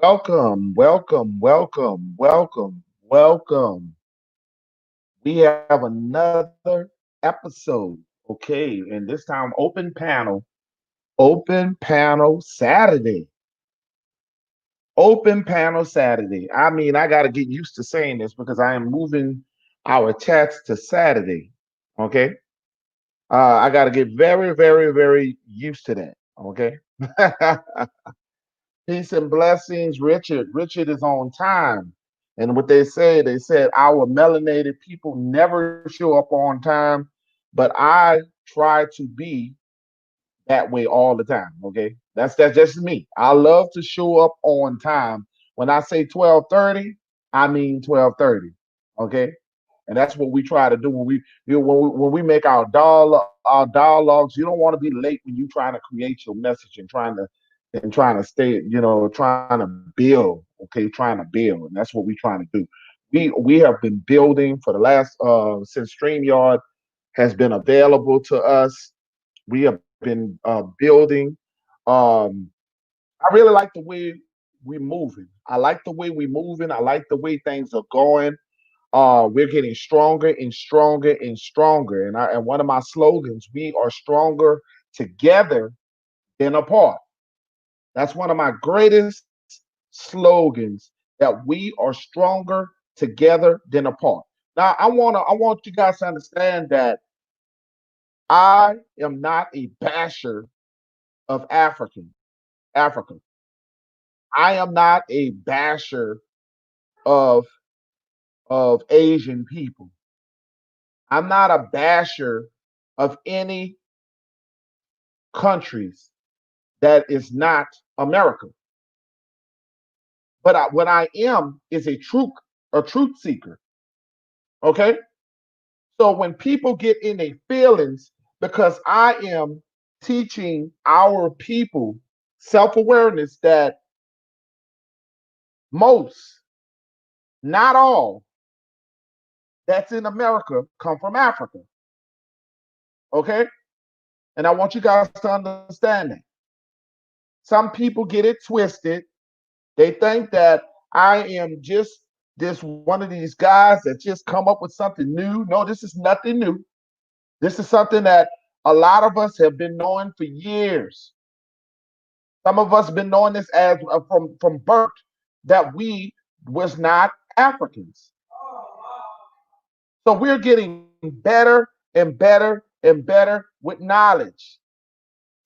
Welcome, welcome, welcome, welcome, welcome. We have another episode, okay, and this time open panel Saturday, open panel Saturday. I mean, I got to get used to saying this because I am moving our chats to Saturday, okay. I got to get very, very, very used to that, okay. Peace and blessings, Richard. Richard is on time. And what they said our melanated people never show up on time, but I try to be that way all the time. Okay. That's just me. I love to show up on time. When I say 12:30, I mean 12:30. Okay. And that's what we try to do when we make our dialogues. You don't want to be late when you're trying to create your message and trying to stay, trying to build, okay, trying to build, and that's what we're trying to do. We have been building for the last since StreamYard has been available to us. We have been building. Um, I really like the way we're moving. I like the way we're moving. I like the way things are going. We're getting stronger and stronger and stronger. And one of my slogans, we are stronger together than apart. That's one of my greatest slogans, that we are stronger together than apart. Now I want you guys to understand that I am not a basher of Africa. I am not a basher of Asian people. I'm not a basher of any countries that is not America. But what I am is a truth seeker. Okay. So when people get in their feelings because I am teaching our people self-awareness that most, not all, that's in America come from Africa. Okay? And I want you guys to understand that. Some people get it twisted. They think that I am just this one of these guys that just come up with something new. No, this is nothing new. This is something that a lot of us have been knowing for years. Some of us have been knowing this as from birth, that we was not Africans. So we're getting better and better and better with knowledge.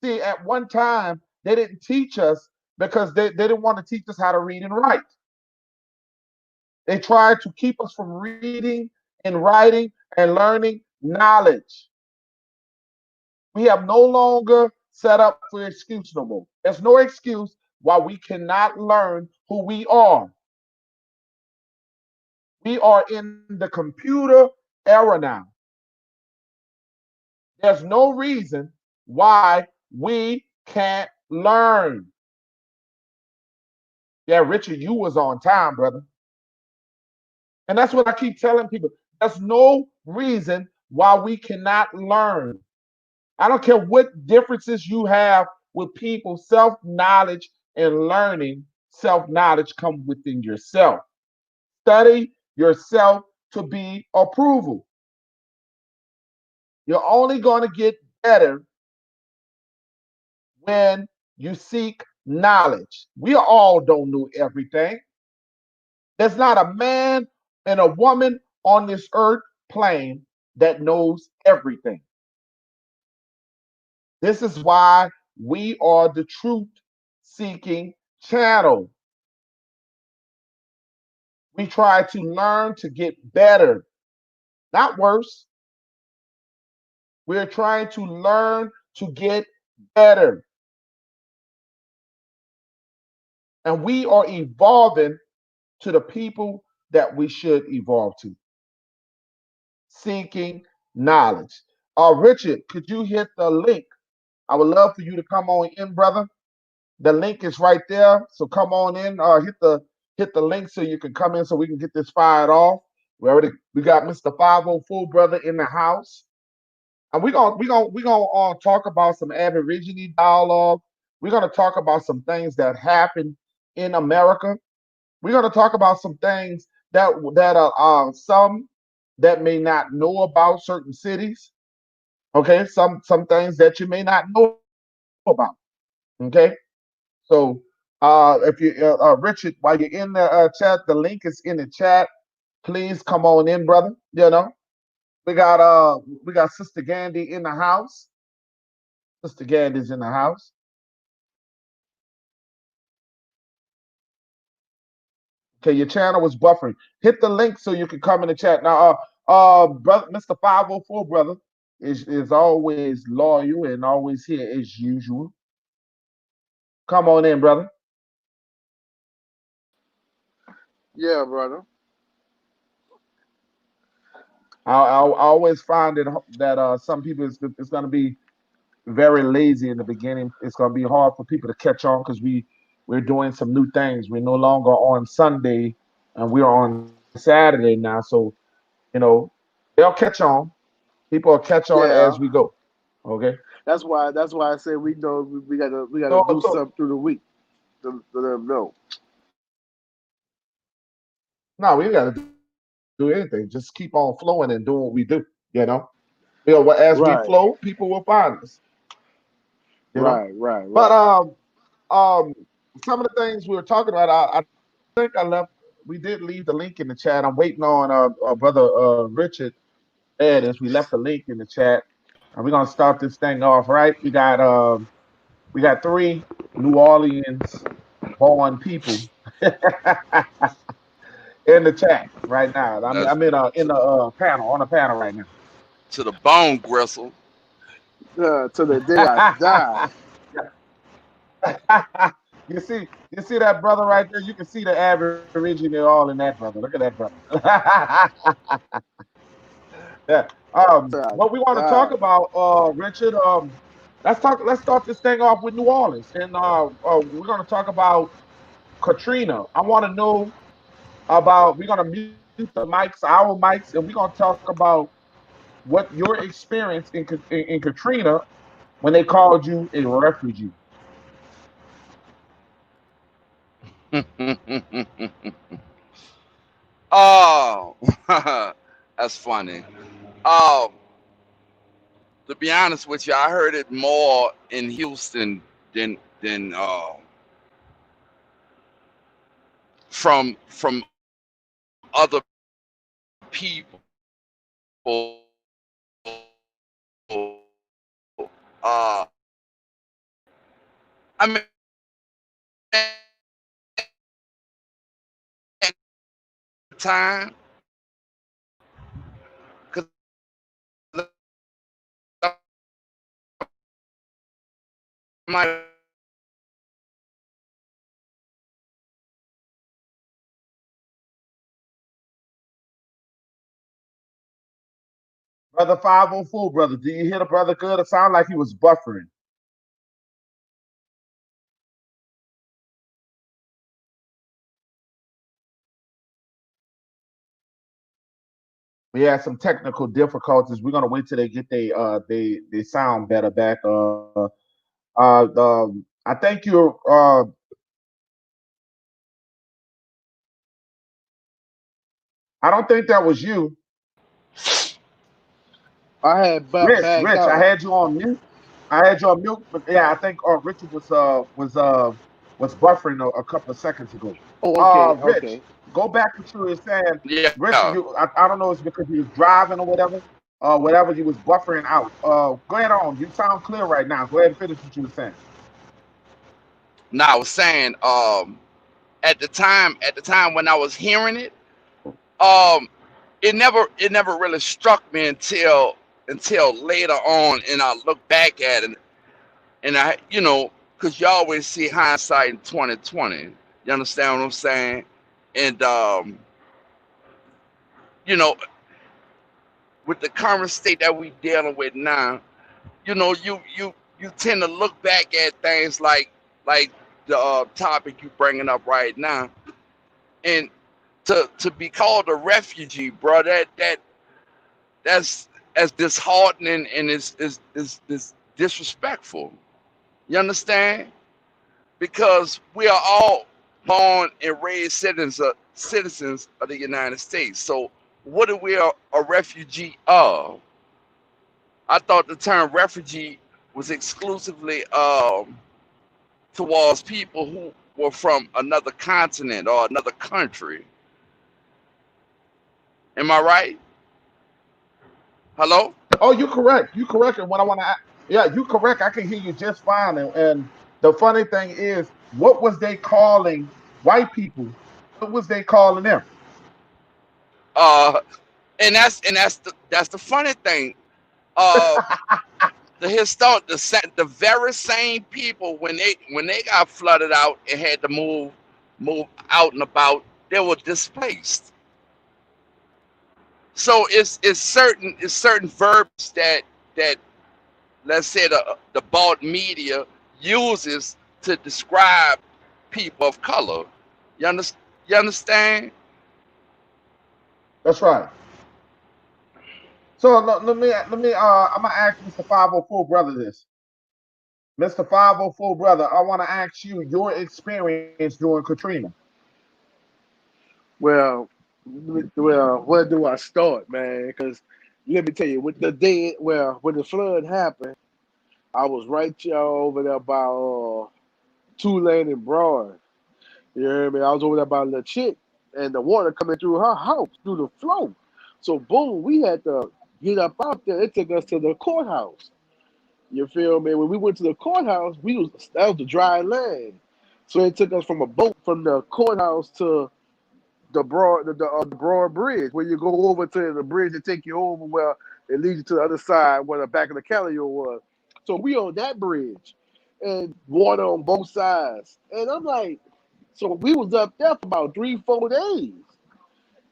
See, at one time they didn't teach us because they didn't want to teach us how to read and write. They tried to keep us from reading and writing and learning knowledge. We have no longer set up for excuse no more. There's no excuse why we cannot learn who we are. We are in the computer era now. There's no reason why we can't learn. Yeah, Richard, you was on time, brother. And that's what I keep telling people. There's no reason why we cannot learn. I don't care what differences you have with people, self-knowledge and learning, self-knowledge come within yourself. Study yourself to be approval. You're only going to get better when you seek knowledge. We all don't know everything. There's not a man and a woman on this earth plane that knows everything. This is why we are the truth seeking channel. We try to learn to get better, not worse. We're trying to learn to get better. And we are evolving to the people that we should evolve to, seeking knowledge. Richard, could you hit the link? I would love for you to come on in, brother. The link is right there. So come on in. Hit the link so you can come in so we can get this fired off. We got Mr. 504 brother in the house. And we're gonna talk about some Aborigine dialogue. We're gonna talk about some things that happened in America. We're going to talk about some things that are some that may not know about certain cities. Okay, some things that you may not know about. Okay, so if you Richard, while you're in the chat, the link is in the chat. Please come on in, brother. We got Sister Gandy in the house. Sister Gandy's in the house. Okay, your channel was buffering. Hit the link so you can come in the chat. Now, brother, Mr. 504, brother, is always loyal and always here as usual. Come on in, brother. Yeah, brother. I always find that some people it's going to be very lazy in the beginning. It's going to be hard for people to catch on because we're doing some new things. We're no longer on Sunday and we're on Saturday now. So they'll catch on. People will catch on as Yeah, we go. Okay. that's why I said we know we gotta So do so something through the week to let them know. no, we got to do anything. Just keep on flowing and doing what we do. You know. As we flow, Right, people will find us. You know. right, right, But right. um, some of the things we were talking about, I think I left. We did leave the link in the chat. I'm waiting on brother Richard Addis. We left the link in the chat, and we're gonna start this thing off right. We got three New Orleans born people in the chat right now. I'm That's in the panel on the panel right to the bone gristle. To the day I die. you see that brother right there. You can see the Aborigine all in that brother. Look at that brother. Yeah. Till I What we want to talk die. about, Richard. Let's start this thing off with New Orleans, and we're gonna talk about Katrina. I want to know about. We're gonna mute the mics, our mics, and we're gonna talk about what your experience in Katrina when they called you a refugee. Oh, that's funny. Um, to be honest with you, I heard it more in Houston than from other people. Uh, I mean, time because I'm like, Brother 504, brother. Do you hear the brother good? It sounded like he was buffering. We had some technical difficulties. We're gonna wait till they get they sound better back. I think you're. I don't think that was you, I had Rich. backed Rich, I out. had you on mute. I had you on mute, but yeah, I think Richard was buffering a couple of seconds ago. Oh, okay, Rich, okay. go back to what you were saying. yeah, Rich, I don't know, it's because you was driving or whatever. Whatever you was buffering out. Go ahead on. You sound clear right now. Go ahead and finish what you were saying. now I was saying, at the time when I was hearing it, um, it never really struck me until later on, and I look back at it, and because you always see hindsight in 2020. You understand what I'm saying? And you know, with the current state that we dealing with now, you tend to look back at things like the topic you bringing up right now, and to be called a refugee, bro, that's as disheartening and is disrespectful. You understand? Because we are all born and raised citizens of the United States. So what are we a refugee of? I thought the term refugee was exclusively towards people who were from another continent or another country. Am I right? Hello? Oh, you correct. You correct. And what I want to, yeah, you correct. I can hear you just fine. And the funny thing is, what was they calling white people? What was they calling them? Uh, and that's the funny thing. Uh, the very same people when they got flooded out and had to move out and about, they were displaced. So it's certain verbs that let's say the bought media uses to describe people of color. You understand? That's right. So let me I'm gonna ask Mr. 504 brother this. Mr. 504 brother, I want to ask you your experience during Katrina. Well, well, where do I start, man? Because let me tell you, with the day, well, when the flood happened, I was right there over there by Tulane and Broad. You hear me? I was over there by the chick, and the water coming through her house through the floor. So boom, we had to get up out there. It took us to the courthouse. You feel me? When we went to the courthouse, we was that was the dry land. So it took us from a boat from the courthouse to the broad bridge where you go over to the bridge and take you over where it leads you to the other side where the back of the Calio was. So we on that bridge and water on both sides. And I'm like, so we was up there for about 3, 4 days.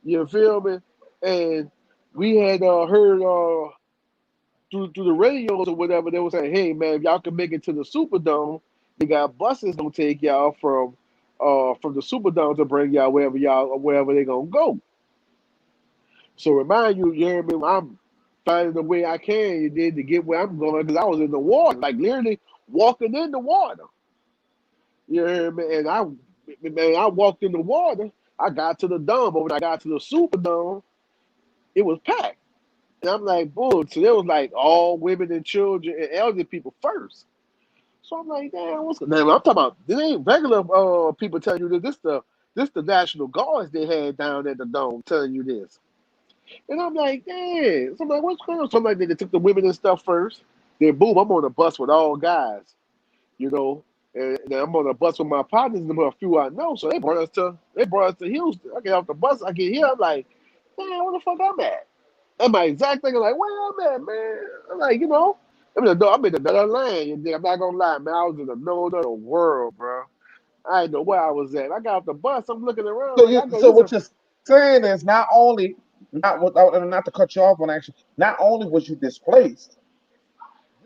You feel me? And we had heard through the radios or whatever, they were saying, "Hey man, if y'all can make it to the Superdome, they got buses gonna take y'all from the Superdome to bring y'all wherever they gonna go." So remind you, Jeremy, I'm finding the way I can you did to get where I'm going because I was in the water, like literally walking in the water. You hear me? And I walked in the water. I got to the dome, but when I got to the Superdome, it was packed. And I'm like, bull. So there was like all women and children and elderly people first. So I'm like, damn, what's now? I'm talking about this ain't regular people telling you this. This the National Guards they had down at the dome telling you this. And I'm like, damn. So I'm like, what's going on? So I'm like, they took the women and stuff first. Then boom, I'm on a bus with all guys, you know. And I'm on a bus with my partners and a few I know. So they brought us to Houston. I get off the bus, I get here, I'm like, man, where the fuck I'm at? And my exact thing, I'm like, where I'm at, man? I'm like, I'm in another land. I'm not gonna lie, man. I was in another world, bro. I didn't know where I was at. I got off the bus. I'm looking around So like you I go, so this what a you're saying is not to cut you off on action. Not only was you displaced,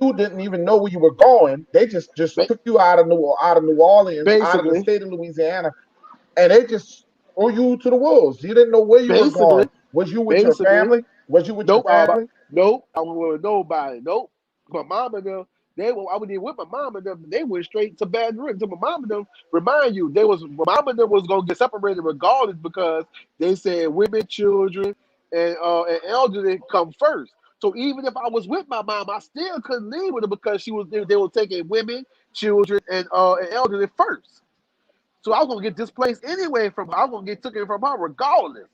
you didn't even know where you were going. They just ba- took you out of New Orleans, out of the basically, state of Louisiana, and they just threw you to the wolves. You didn't know where you were basically, going. Was you with your basically. family? Was you with your Nope. family? Nope. I was with nobody. Nope. My mom and them, I was with my mom and them. They went straight to Baton Rouge. So my mom and them, remind you, my mom and them was gonna get separated regardless because they said women, children, and elderly come first. So even if I was with my mom, I still couldn't leave with her because they were taking women, children, and elderly first. So I was gonna get displaced anyway from her. I was gonna get taken from her regardless.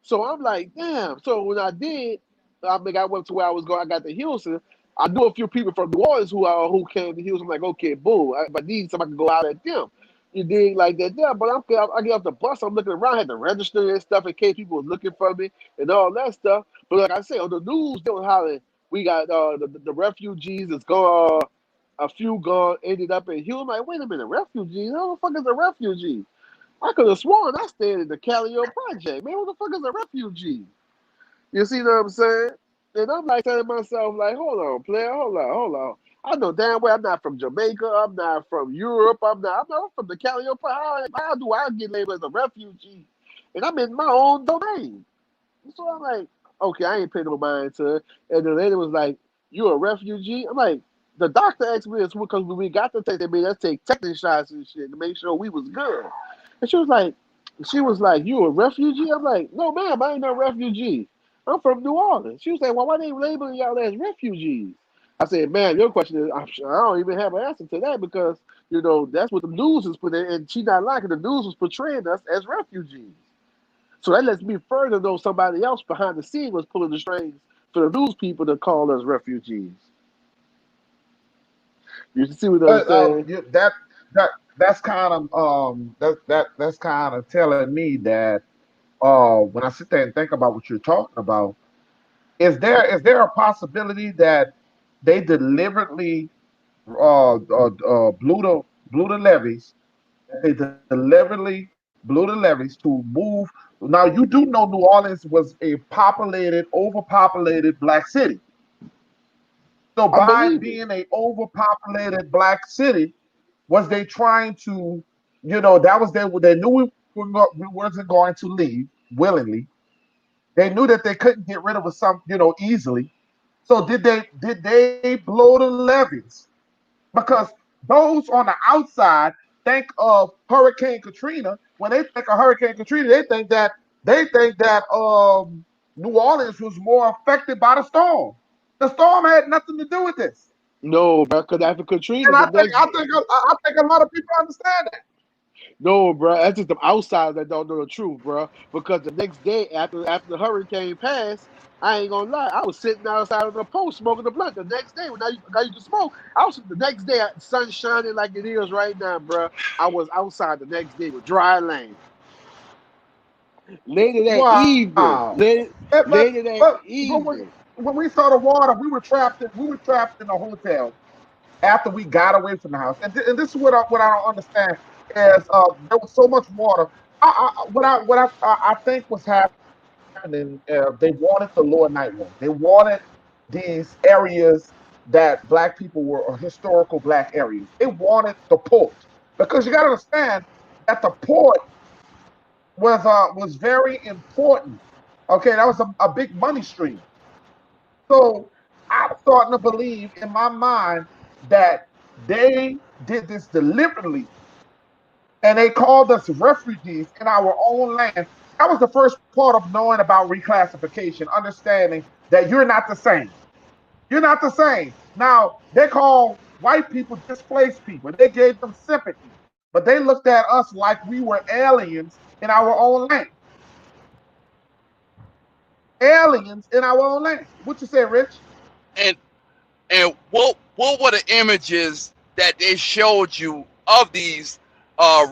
So I'm like, damn. So when I did, I went to where I was going. I got to Houston. I knew a few people from New Orleans who came to Houston. I'm like, okay, boom. If I need somebody to go out at them. You dig like that there. But I get off the bus. I'm looking around. I had to register and stuff in case people was looking for me and all that stuff. But like I said, on the news, they were hollering, we got the refugees that's gone. A few gone ended up in Houston. I'm like, wait a minute, refugees? Who the fuck is a refugee? I could have sworn I stayed in the Calio Project. Man, what the fuck is a refugee? You see what I'm saying? And I'm like telling myself, like, hold on, player, hold on. I know damn well I'm not from Jamaica. I'm not from Europe. I'm not from the Calio Project. How do I get labeled as a refugee? And I'm in my own domain. So I'm like, okay, I ain't paying no mind to it. And the lady was like, you a refugee? I'm like, the doctor asked me this because when we got the test, they made us take tetanus shots and shit to make sure we was good. And she was like, you a refugee? I'm like, no, ma'am, I ain't no refugee. I'm from New Orleans. She was like, well, why they labeling y'all as refugees? I said, ma'am, your question is, I don't even have an answer to that because, that's what the news is putting, and she not liking the news was portraying us as refugees. So that lets me further know somebody else behind the scene was pulling the strings for the news people to call us refugees. You see what I'm saying? That that's kind of that's kind of telling me that when I sit there and think about what you're talking about, is there a possibility that they deliberately blew the levees? They deliberately blew the levees to move. Now you do know New Orleans was a populated, overpopulated black city. So I by believe it. being a overpopulated black city, was they trying to, that was they knew we wasn't going to leave willingly. They knew that they couldn't get rid of us easily. So did they blow the levees? Because those on the outside think of Hurricane Katrina. When they think of Hurricane Katrina, they think that New Orleans was more affected by the storm. The storm had nothing to do with this, No, bro, because after Katrina, and the next I think a lot of people understand that. no, bro, that's just the outsiders that don't know the truth, bro. Because the next day after the hurricane passed, I ain't gonna lie, I was sitting outside on the post smoking the blunt. The next day when I used to smoke, I was the next day, sun shining like it is right now, bro. I was outside the next day with dry land. Later that Wow. evening, later, But but later but that but evening. when we saw the water, we were trapped in a hotel after we got away from the house. And this is what I don't understand is there was so much water. What I think was happening. They wanted the Lord Night War. They wanted these areas that black people were historical black areas. They wanted the port because you got to understand that the port was very important. Okay, that was a big money stream. So I'm starting to believe in my mind that they did this deliberately and they called us refugees in our own land. That was the first part of knowing about reclassification, understanding that you're not the same. You're not the same. Now, they call white people displaced people. They gave them sympathy, but they looked at us like we were aliens in our own land. Aliens in our own land. What you say, Rich? And and what were the images that they showed you of these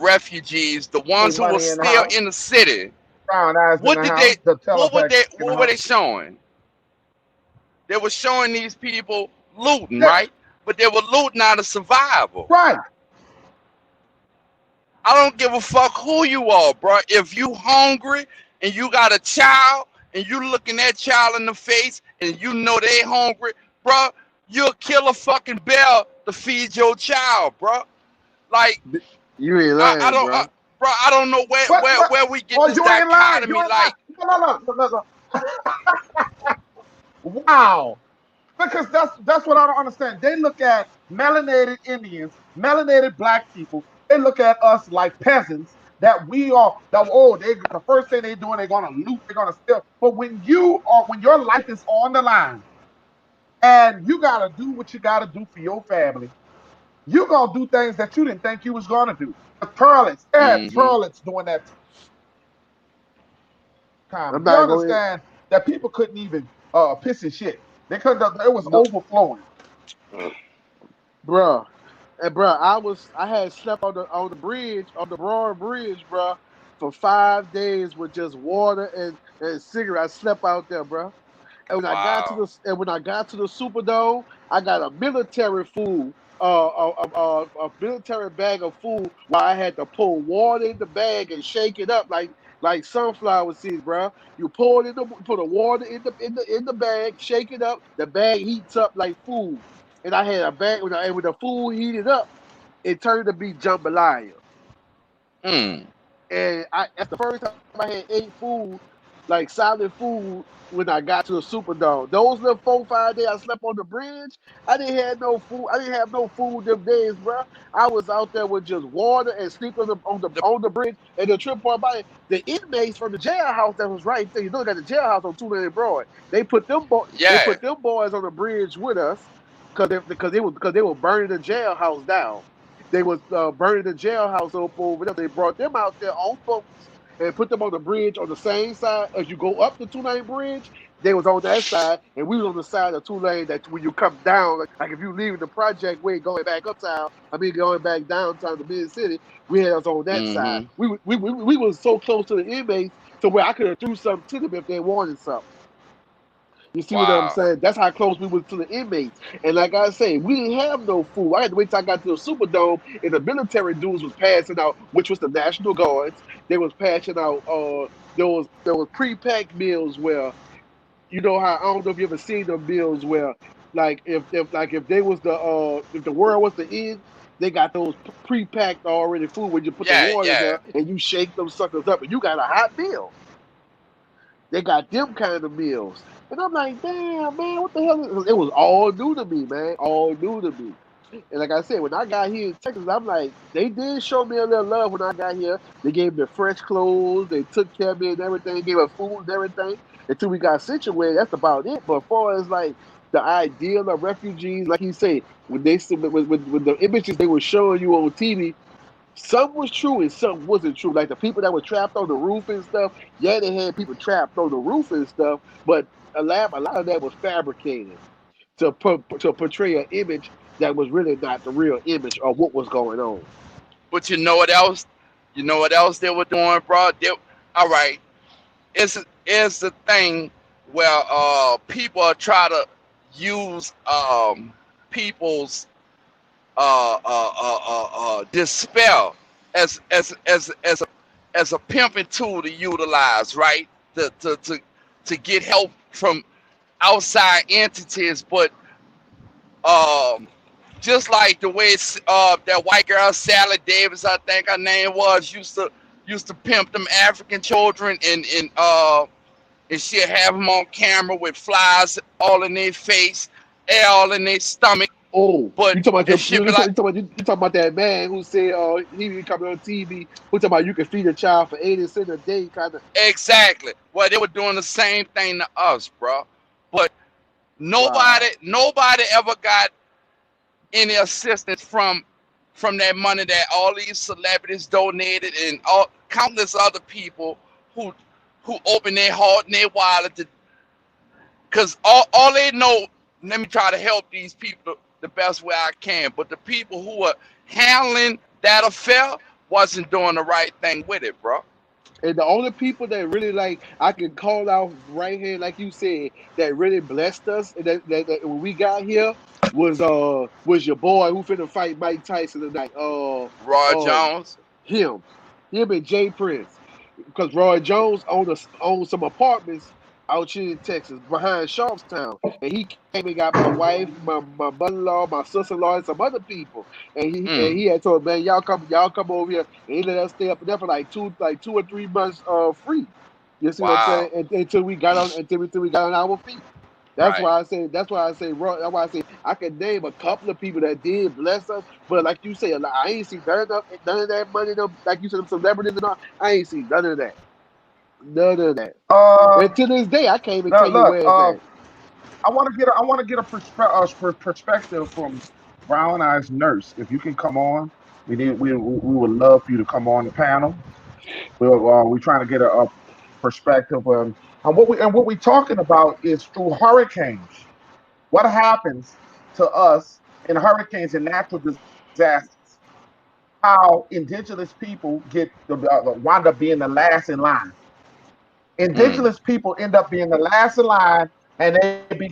refugees, the Hey, ones who were money in the still house, in the city? brown eyes in What the did house, they the telepack in the what were house. they showing? They were showing these people looting, Yeah, right? But they were looting out of survival. right. I don't give a fuck who you are, bro. If you hungry and you got a child and you looking that child in the face and you know they hungry, bro, you'll kill a fucking bear to feed your child, bro. Like You ain't I lying, don't, bro. bro. I don't know where What? What? where we get Oh, this you ain't lying. You dichotomy. ain't lying. Like, No, no, no, no, no. Wow. Because that's what I don't understand. They look at melanated Indians, melanated black people. They look at us like peasants. That we are. That they the first thing they're doing, they're gonna loot. They're gonna steal. But when your life is on the line, and you gotta do what you gotta do for your family, you gonna do things that you didn't think you was gonna do. The Perlits, they had mm-hmm, Perlits during that time. I'm You not going. understand that people couldn't even piss and shit. They couldn't. It was No, overflowing. bro. And bro, I had slept on the bridge on the Broad Bridge, bro, for 5 days with just water and cigarettes. I slept out there, bro. wow, And when I got to the Superdome, I got a military food, a military bag of food. Where I had to pour water in the bag and shake it up like sunflower seeds, bro. You pour it in put the water in the bag, shake it up. The bag heats up like food. And I had a bag and when the food heated up, it turned to be jambalaya. mm, And that's the first time I had ate food like solid food when I got to the Superdome. Those little 4 5 days I slept on the bridge, I didn't have no food. I didn't have no food them days, bro. I was out there with just water and sleeping The, on the bridge. And the trip part about it, the inmates from the jailhouse that was right there. You know, got the jailhouse on Tulane Broad. They yeah, put them boys on the bridge with us because they were burning the jailhouse down. They was burning the jailhouse up over there. They brought them out there on boats and put them on the bridge on the same side as you go up the Tulane Bridge. They was on that side, and we was on the side of Tulane that when you come down, like if you leaving the project way going back uptown, going back downtown to Mid City, we had us on that side. mm-hmm. We was so close to the inmates to where I could have threw something to them if they wanted something. You see what I'm Wow. saying? That's how close we was to the inmates. And like I say, we didn't have no food. I had to wait till I got to the Superdome, and the military dudes was passing out, which was the National Guards. They was passing out. There was pre-packed meals where you know how I don't know if you ever seen the meals where like if they was the if the world was the end. They got those pre-packed already food where you put the Yeah, water in yeah. there and you shake them suckers up and you got a hot meal. They got them kind of meals. And I'm like, damn, man, what the hell? It was all new to me, man. All new to me. And like I said, when I got here in Texas, I'm like, they did show me a little love when I got here. They gave me fresh clothes. They took care of me and everything, gave us food and everything. Until we got situated, that's about it. But as far as like the ideal of refugees, like you say, when they with the images they were showing you on TV, some was true and some wasn't true. Like the people that were trapped on the roof and stuff. Yeah, they had people trapped on the roof and stuff, but a lot of that was fabricated to portray an image that was really not the real image of what was going on. But you know what else? You know what else they were doing, bro? All right. It's the thing where people are try to use people's despair as a pimping tool to utilize, right? To get help from outside entities, but um, just like the way that white girl Sally Davis, I think her name was, used to pimp them African children, and she'll have them on camera with flies all in their face, air all in their stomach, Oh, but you talking about and she'll be like, you talking about that man who said he be coming on TV who talking about you can feed a child for 80 cents a day kind of. exactly. Well, they were doing the same thing to us, bro. But Wow. nobody ever got any assistance from that money that all these celebrities donated and all countless other people who who open their heart and their wallet to, because all they know, let me try to help these people the best way I can, but the people who are handling that affair wasn't doing the right thing with it, bro. And the only people that really like I can call out right here, like you said, that really blessed us and that when we got here was your boy who finna fight Mike Tyson tonight. Roy Uh Jones. him. Him and Jay Prince. Because Roy Jones owned some apartments out here in Texas behind Sharpstown. And he came and got my wife, my mother-in-law, my sister-in-law, and some other people. And he Mm, had told man, y'all come over here and he let us stay up there for like 2 or 3 months free. You see what I'm saying? wow. Until we got on our feet. Right. That's why I say that's why I say I can name a couple of people that did bless us, but like you say, like, I ain't seen none of that money. Like you said, them celebrities and all. I ain't seen none of that. None of that. Uh, And to this day, I can't even tell look, you where it's at. I want to get a perspective from Brown Eyes Nurse. If you can come on, we would love for you to come on the panel. We're trying to get a perspective on and what we're talking about is through hurricanes. What happens to us in hurricanes and natural disasters? How indigenous people wind up being the last in line. Mm, Indigenous people end up being the last in line, and they don't be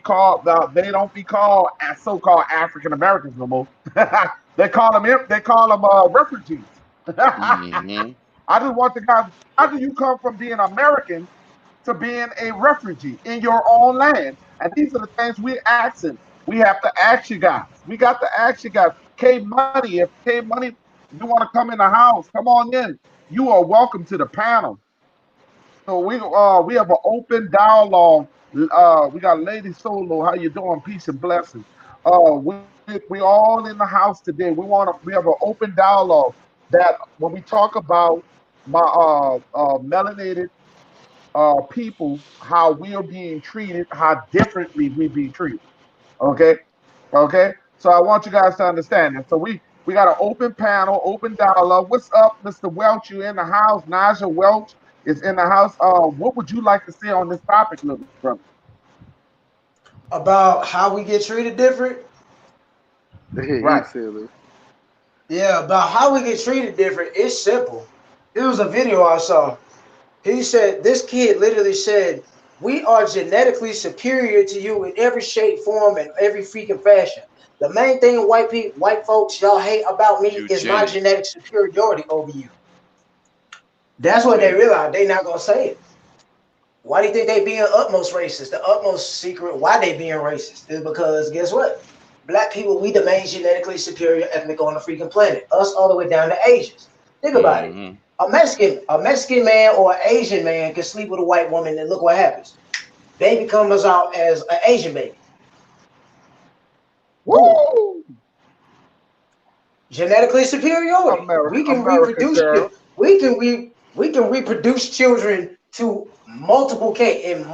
called as so-called African Americans no more. They call them refugees. mm-hmm. I just want the guys. How do you come from being American to being a refugee in your own land? And these are the things we're asking. We have to ask you guys. We got to ask you guys. K Money, if K Money, you want to come in the house, come on in. You are welcome to the panel. we have an open dialogue. We got Lady Solo. How you doing? Peace and blessings. We all in the house today. We have an open dialogue that when we talk about my melanated people, how we are being treated, how differently we being treated. Okay, okay. So I want you guys to understand that. So we got an open panel, open dialogue. What's up, Mr. Welch? You in the house? Naja Welch is in the house. What would you like to say on this topic, little brother? About how we get treated different. Right. He's silly. Yeah, about how we get treated different. It's simple. It was a video I saw. He said this kid literally said, "We are genetically superior to you in every shape, form, and every freaking fashion. The main thing white people, white folks, y'all hate about me is my Eugenics. genetic superiority over you." That's what they See, realize. They not gonna say it. Why do you think they being utmost racist? The utmost secret why they being racist is because guess what? Black people, we the main genetically superior ethnic on the freaking planet. Us all the way down to Asians. Think about it. mm-hmm. A Mexican man or an Asian man can sleep with a white woman and look what happens. Baby comes out as an Asian baby. Boom. Woo! Genetically superiority. America, We can America reproduce girl. we can reproduce children to multiple K and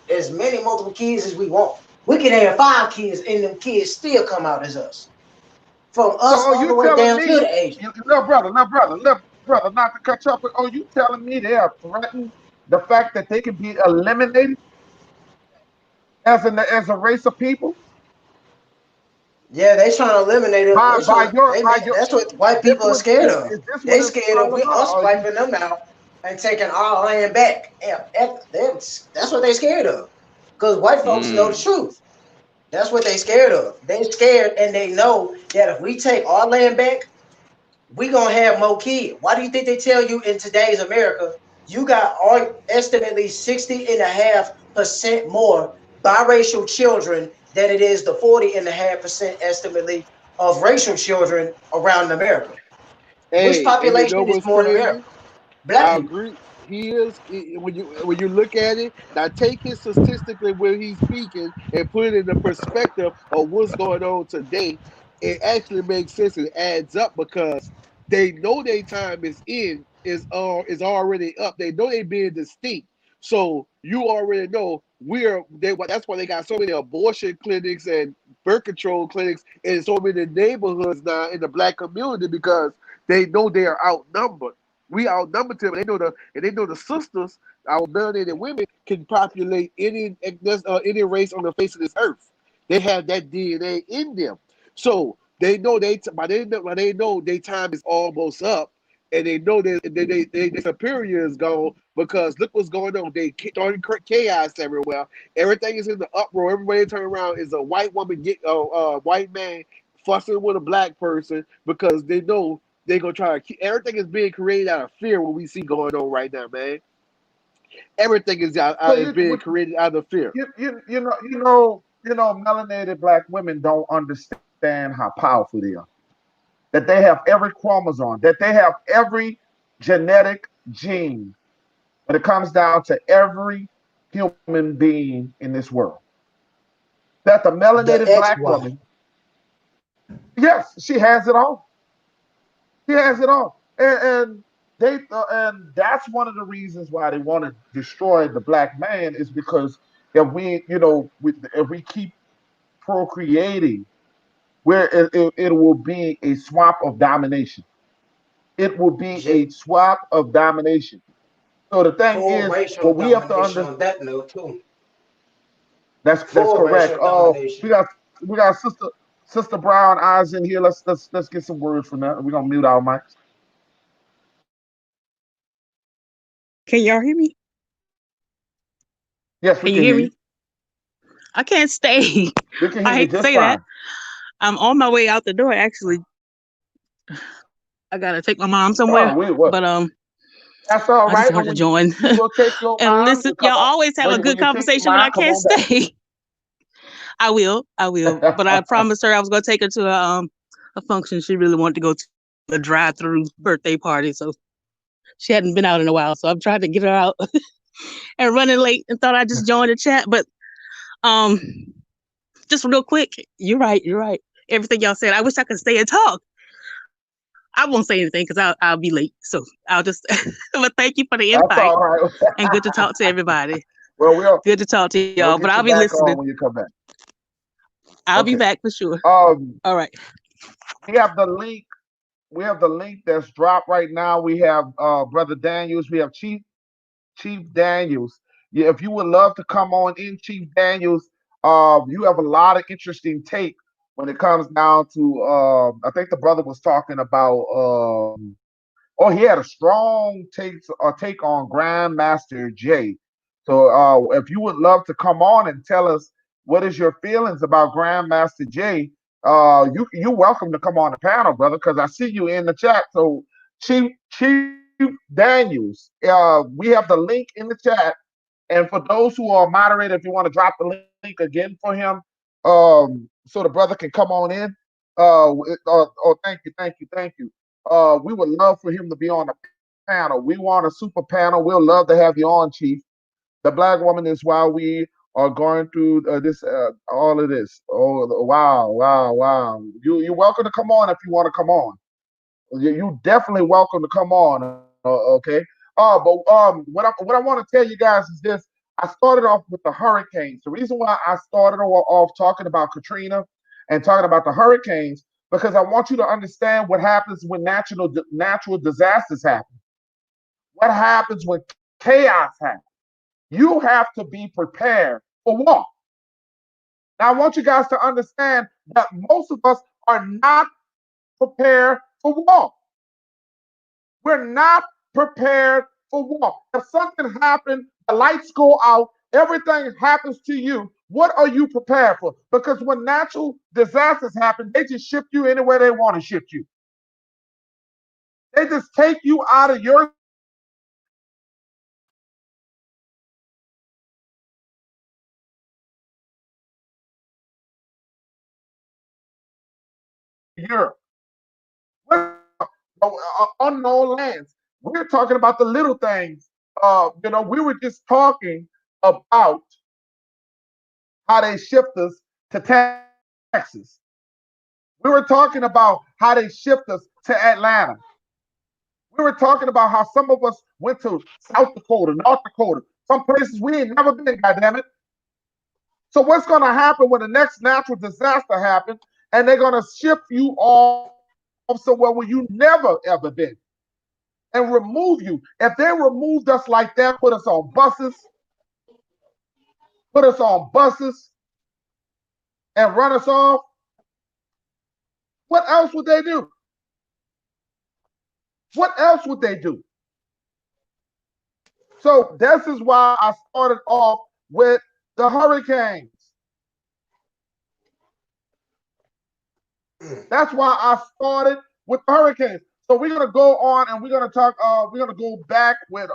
as many multiple kids as we want. We can have 5 kids and them kids still come out as us. From So us are all the you way telling down to me, the Asian. little brother, not to cut you off, but are you telling me they are threatening the fact that they can be eliminated as a race of people Yeah, they trying to eliminate us. by by your That's what white this people are what scared this of. is this what They it's scared all of about? us Are you wiping them out and taking our land back. Yeah, that's what they scared of. Because white folks know the Mm. truth. That's what they scared of. They scared and they know that if we take our land back, we gonna have more kids. Why do you think they tell you in today's America, you got estimately 60.5% more biracial children than it is the 40.5% estimately of racial children around America? Which Hey, and you know population is what's more in America? crazy? Black I people. agree. When you look at it now, take it statistically when he's speaking and put it in the perspective of what's going on today. It actually makes sense and adds up because they know their time is already up. They know they being distinct. So you already know that's why they got so many abortion clinics and birth control clinics in so many neighborhoods now in the black community because they know they are outnumbered. We outnumbered them, and they know the sisters, our melanated women, can populate any race on the face of this earth. They have that DNA in them, so they know they know their time is almost up, and they know that their superior is gone because look what's going on. They starting chaos everywhere. Everything is in the uproar. Everybody turn around is a white woman white man fussing with a black person because they know they're gonna try to keep everything is being created out of fear. What we see going on right now, man. Everything so is being created out of fear. melanated black women don't understand how powerful they are. That they have every chromosome, that they have every genetic gene when it comes down to every human being in this world. That the The melanated black XY. woman, yes, she has it all. She has it all, and that's one of the reasons why they want to destroy the black man is because if we keep procreating, where it will be a swap of domination. It will be a swap of domination. So the thing Full is, racial what we have to domination understand, on that note too. that's Full correct. racial Oh, domination. we got sister Brown eyes in here. Let's get some words from that. We're gonna mute our mics. Can y'all hear me? Yes, we Can you can hear hear you. me? I can't stay. We can hear I you hate to just say that. fine. I'm on my way out the door. Actually, I gotta take my mom somewhere. Oh, we what? But That's all I just right. wanted And to when join you go take your and mom, listen. you come Y'all on. always have a When good you take your conversation when mom, I come can't on back. stay. I will. I will. But I promised her I was gonna take her to a function she really wanted to go to, a drive-through birthday party. So she hadn't been out in a while. So I'm trying to get her out. and running late and thought I just joined the chat. But um, just real quick, you're right. You're right. Everything y'all said. I wish I could stay and talk. I won't say anything because I'll be late. So I'll just. But thank you for the invite That's all right. and good to talk to everybody. Well, Good to talk to y'all. we'll But I'll get be you back listening. on when you come back. I'll be Okay. back for sure. Um, All right. we have the link. We have the link that's dropped right now. We have Brother Daniels. We have Chief Daniels. Yeah, if you would love to come on in, Chief Daniels, you have a lot of interesting take when it comes down to. I think the brother was talking about. Oh, he had a strong take on Grandmaster Jay. So, if you would love to come on and tell us what is your feelings about Grandmaster Jay, you're welcome to come on the panel, brother, because I see you in the chat. So, Chief Daniels, we have the link in the chat, and for those who are moderated, if you want to drop the link again for him, so the brother can come on in. Thank you. We would love for him to be on the panel. We want a super panel. We'll love to have you on, Chief. The Black woman is why we are going through all of this. Oh, wow. You're welcome to come on if you want to come on. You definitely welcome to come on. Okay. What I want to tell you guys is this. I started off with the hurricanes. The reason why I started off talking about Katrina and talking about the hurricanes because I want you to understand what happens when natural disasters happen. What happens when chaos happens? You have to be prepared for war. Now I want you guys to understand that most of us are not prepared for war. We're not prepared for war. If something happens, the lights go out, everything happens to you, what are you prepared for? Because when natural disasters happen, they just ship you anywhere they want to ship you. They just take you out of your Europe. Unknown lands. We're talking about the little things. We were just talking about how they shipped us to Texas. We were talking about how they shipped us to Atlanta. We were talking about how some of us went to South Dakota, North Dakota, some places we ain't never been, goddammit. So what's going to happen when the next natural disaster happens and they're going to ship you off somewhere where you never ever been and remove you? If they removed us like that, put us on buses and run us off, what else would they do? What else would they do? So this is why I started off with the hurricanes. That's why I started with the hurricanes. So we're gonna go on and we're gonna talk. We're gonna go back with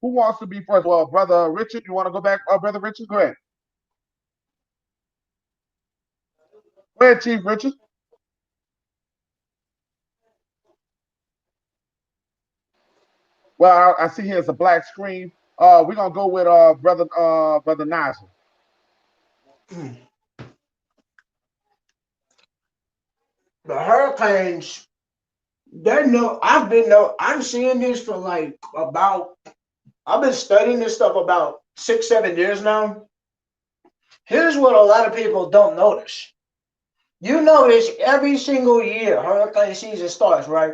who wants to be first? Well, brother Richard, you want to go back? Brother Richard, go ahead. Go ahead, Chief Richard. Well, I see here it's a black screen. We're gonna go with brother Nasir. The hurricanes, I'm seeing this for like about, I've been studying this stuff about 6, 7 years now. Here's what a lot of people don't notice. You notice every single year hurricane season starts, right?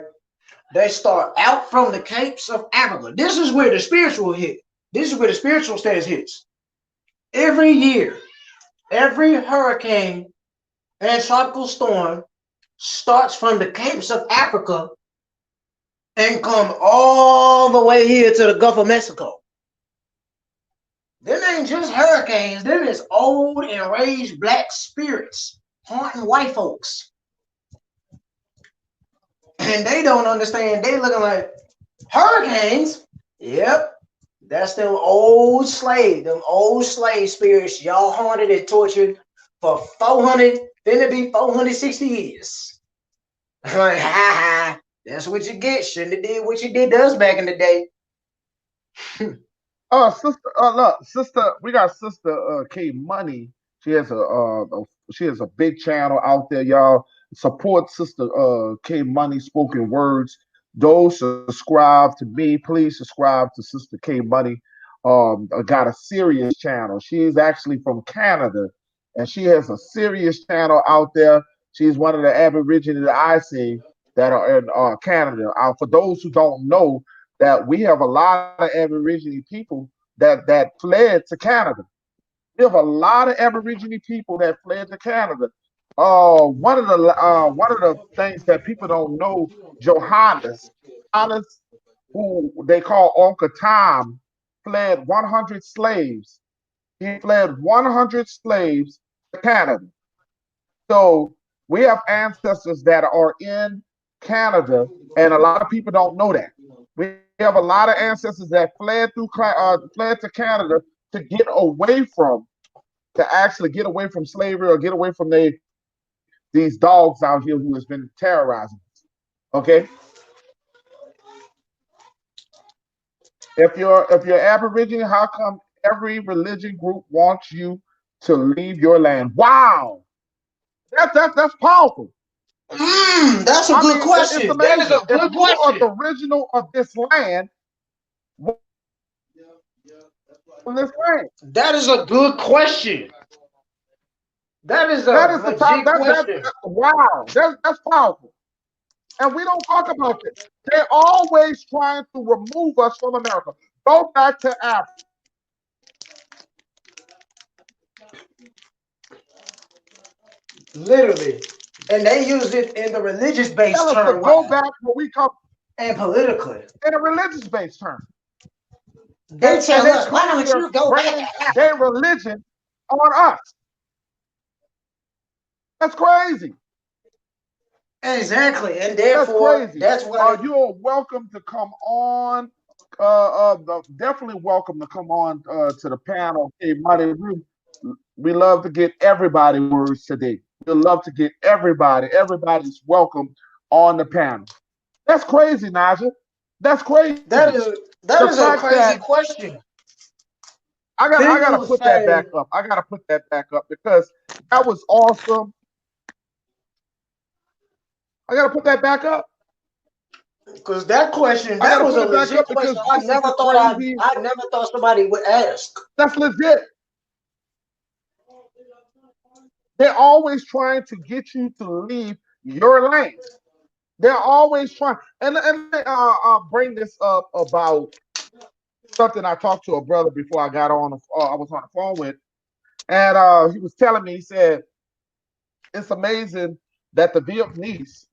They start out from the Capes of Africa. This is where the spiritual hit. This is where the spiritual stance hits. Every year, every hurricane and tropical storm starts from the Capes of Africa and come all the way here to the Gulf of Mexico. Them ain't just hurricanes. Them is old enraged black spirits haunting white folks. And they don't understand. They looking like, hurricanes? Yep. That's them old slave spirits y'all haunted and tortured for 400, then it be 460 years. Like, ha ha. That's what you get. Shouldn't have did what you did to us back in the day. Sister, look, sister, we got sister K Money. She has she has a big channel out there, y'all. Support sister K Money spoken words. Those subscribe to me. Please subscribe to sister K Money. Got a serious channel. She's actually from Canada, and she has a serious channel out there. She's one of the Aborigines that I see that are in Canada. For those who don't know, that we have a lot of Aborigine people that fled to Canada. We have a lot of Aborigine people that fled to Canada. One of the things that people don't know, Johannes, who they call Uncle Tom, fled 100 slaves. He fled 100 slaves to Canada. So we have ancestors that are in Canada, and a lot of people don't know that. We have a lot of ancestors that fled to Canada to get away from, to actually get away from slavery or get away from these dogs out here who has been terrorizing us. Okay, if you're Aboriginal, how come every religion group wants you to leave your land? Wow, that's powerful. That's a I good mean, it's question. That is amazing. a If good you are question. the original of this land, from this land, That is a good question. That is that a is the top. legit question. Wow, that's powerful. And we don't talk about this. They're always trying to remove us from America. Go back to Africa. Literally. And they use it in the religious based Tell us to term go back where we come and politically. in a religious based term. They And tell they us, why come don't here you go back bringing to their Africa? religion on us. That's crazy. Exactly. And That's therefore, crazy. that's why You are welcome to come on. Definitely welcome to come on to the panel. Hey, Money, we love to get everybody words today. We love to get everybody. Everybody's welcome on the panel. That's crazy, Naja. That's crazy. that is The that is fact a that crazy question. I gotta People put that back say, up. I gotta put that back up because that was awesome. I gotta put that back up. because that question, I that gotta was put a it back legit up question. because this is the crazy. I never thought somebody would ask. That's legit. They're always trying to get you to leave your lane. They're always trying. And let me bring this up about something I talked to a brother before I got on. I was on the phone with, and he was telling me. He said it's amazing that the Vietnamese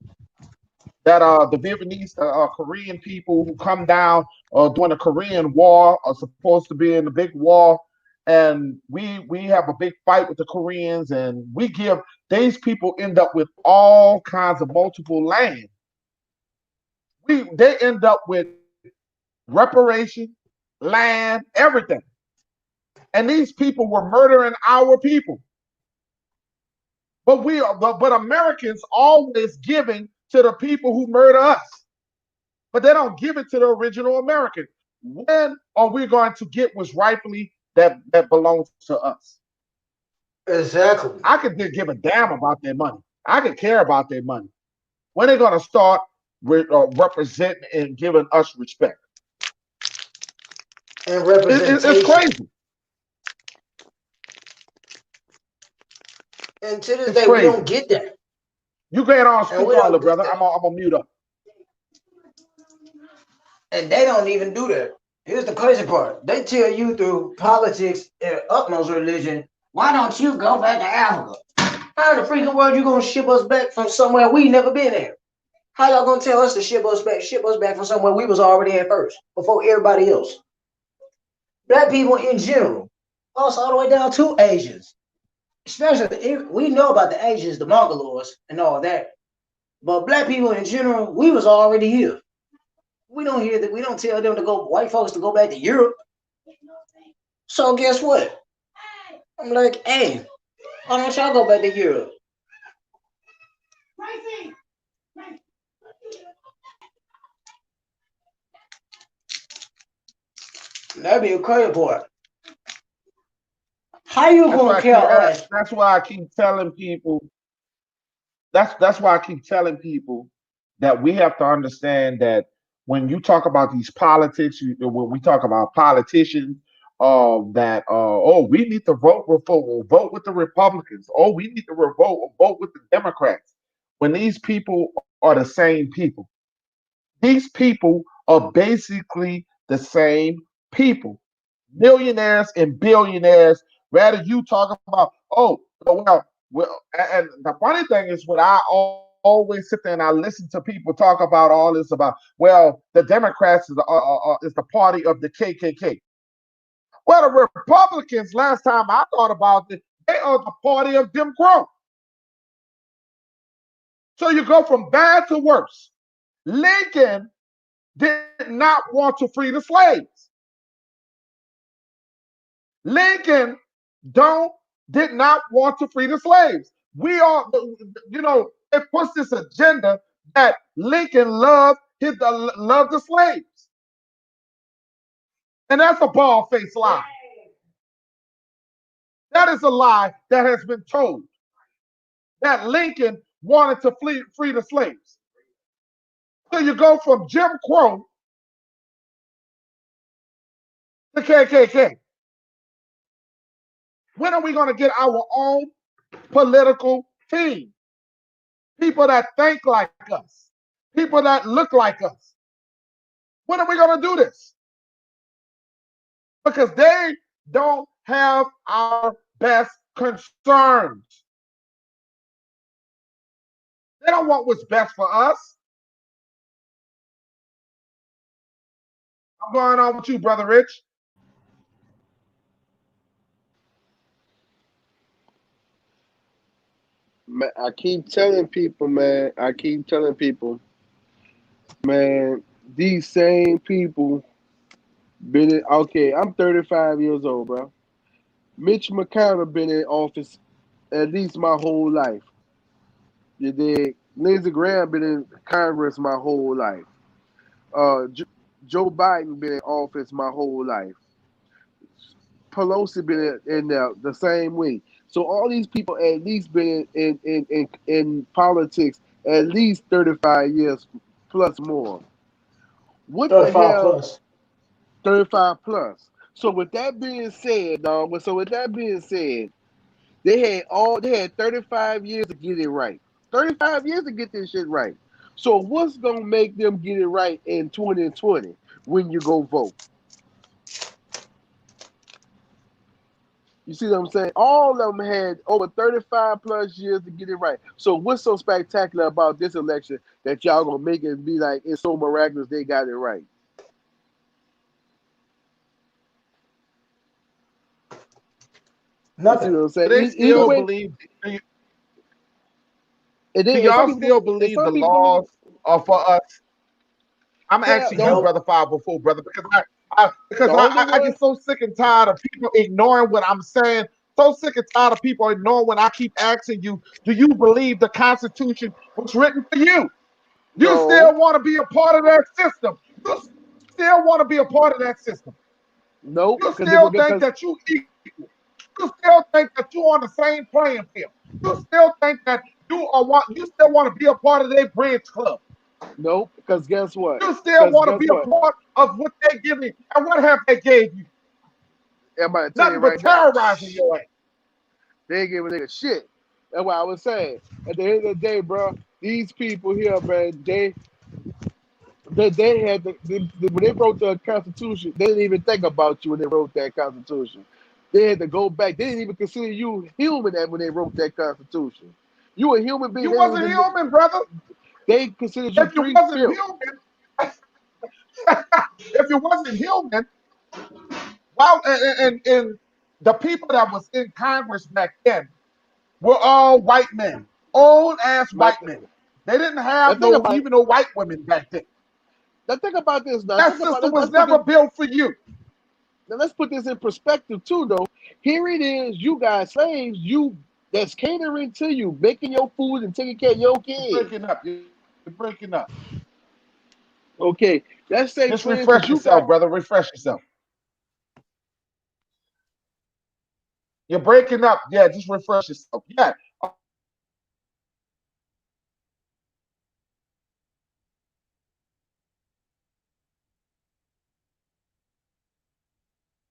Korean people who come down during the Korean War are supposed to be in the big war, and we have a big fight with the Koreans, and we give these people end up with all kinds of multiple land. They end up with reparation, land, everything, and these people were murdering our people. But Americans always giving to the people who murder us, but they don't give it to the original American. When are we going to get what's rightfully that belongs to us? Exactly. I could give a damn about their money. I could care about their money. When they're going to start representing and giving us respect? And It's representation. crazy. And to this It's day, we don't crazy. get that. You go ahead on And speak we on, don't little get brother. that. I'm gonna mute up. And they don't even do that. Here's the crazy part. They tell you through politics and utmost religion, why don't you go back to Africa? How in the freaking world you gonna ship us back from somewhere we never been in? How y'all gonna tell us to ship us back from somewhere we was already in first, before everybody else? Black people in general, us all the way down to Asians. Especially, we know about the Asians, the Mongoloids, and all that. But black people in general, we was already here. We don't hear that. We don't tell them to go. White folks to go back to Europe. So guess what? I'm like, hey, why don't y'all go back to Europe? That'd be a crazy part. How you That's gonna why I kill keep. us? That's why I keep telling people. That's why I keep telling people that we have to understand that when you talk about these politics, when we talk about politicians, that oh, we need to vote with the Republicans. Oh, we need to vote with the Democrats. When these people are the same people, these people are basically the same people, millionaires and billionaires. Rather, you talk about, oh, and the funny thing is, when I always sit there and I listen to people talk about all this about, well, the Democrats is the party of the KKK. Well, the Republicans, last time I thought about it, they are the party of Jim Crow. So you go from bad to worse. Lincoln did not want to free the slaves. Lincoln don't did not want to free the slaves. We are, it puts this agenda that Lincoln loved the slaves, and that's a bald-faced lie. That is a lie that has been told that Lincoln wanted to free the slaves. So you go from Jim Crow to KKK. When are we going to get our own political team? People that think like us, people that look like us. When are we going to do this? Because they don't have our best concerns. They don't want what's best for us. I'm going on with you, Brother Rich. Man, I keep telling people, man. I keep telling people, man. These same people been in. Okay, I'm 35 years old, bro. Mitch McConnell been in office at least my whole life. You dig? Lindsey Graham been in Congress my whole life. Joe Biden been in office my whole life. Pelosi been in there the same way. So all these people at least been in politics at least 35 years plus more. What the 35 hell? plus. 35 plus. So with that being said, dog. So with that being said, they had 35 years to get it right. 35 years to get this shit right. So what's gonna make them get it right in 2020 when you go vote? You see what I'm saying? All of them had over 35 plus years to get it right. So what's so spectacular about this election that y'all gonna make it be like it's so miraculous they got it right? You see Nothing. what I'm saying? Do they Either still way, believe? and Do then y'all still and believe some the people believe laws are for us? I'm hell asking you, no. brother, Nope. 504, brother, The only I one, get so sick and tired of people ignoring what I'm saying. So sick and tired of people ignoring when I keep asking you, do you believe the Constitution was written for you? You no, still want to be a part of that system. You still want to be a part of that system. You nope, still think that you equal. You still think that you're on the same playing field. You still think that you still want to be a part of their bridge club. nope. Because guess what? You still Because want to guess be a what? part of what they give me. And what have they gave you? I'm about to tell you Nothing but right now. terrorizing your ass. They ain't giving a nigga shit. That's what I was saying. At the end of the day, bro, these people here, man, they had when they wrote the Constitution, they didn't even think about you when they wrote that Constitution. They had to go back. They didn't even consider you human when they wrote that Constitution. You a human being. You wasn't human, brother. They considered you If you three wasn't fifths. human, if you wasn't human, well, and the people that was in Congress back then were all white men, old ass Now, white men. They didn't now have think no about it. even no white women back then. Now think about this. Now That think about system this. was never built for you. Let's put this in perspective too, though. Here it is. You got slaves. You that's catering to you, making your food and taking care of your You're kids. breaking up. You're breaking up. Okay, let's say Just for refresh instance, you yourself, got brother. Refresh yourself. You're breaking up. Yeah, just refresh yourself. Yeah.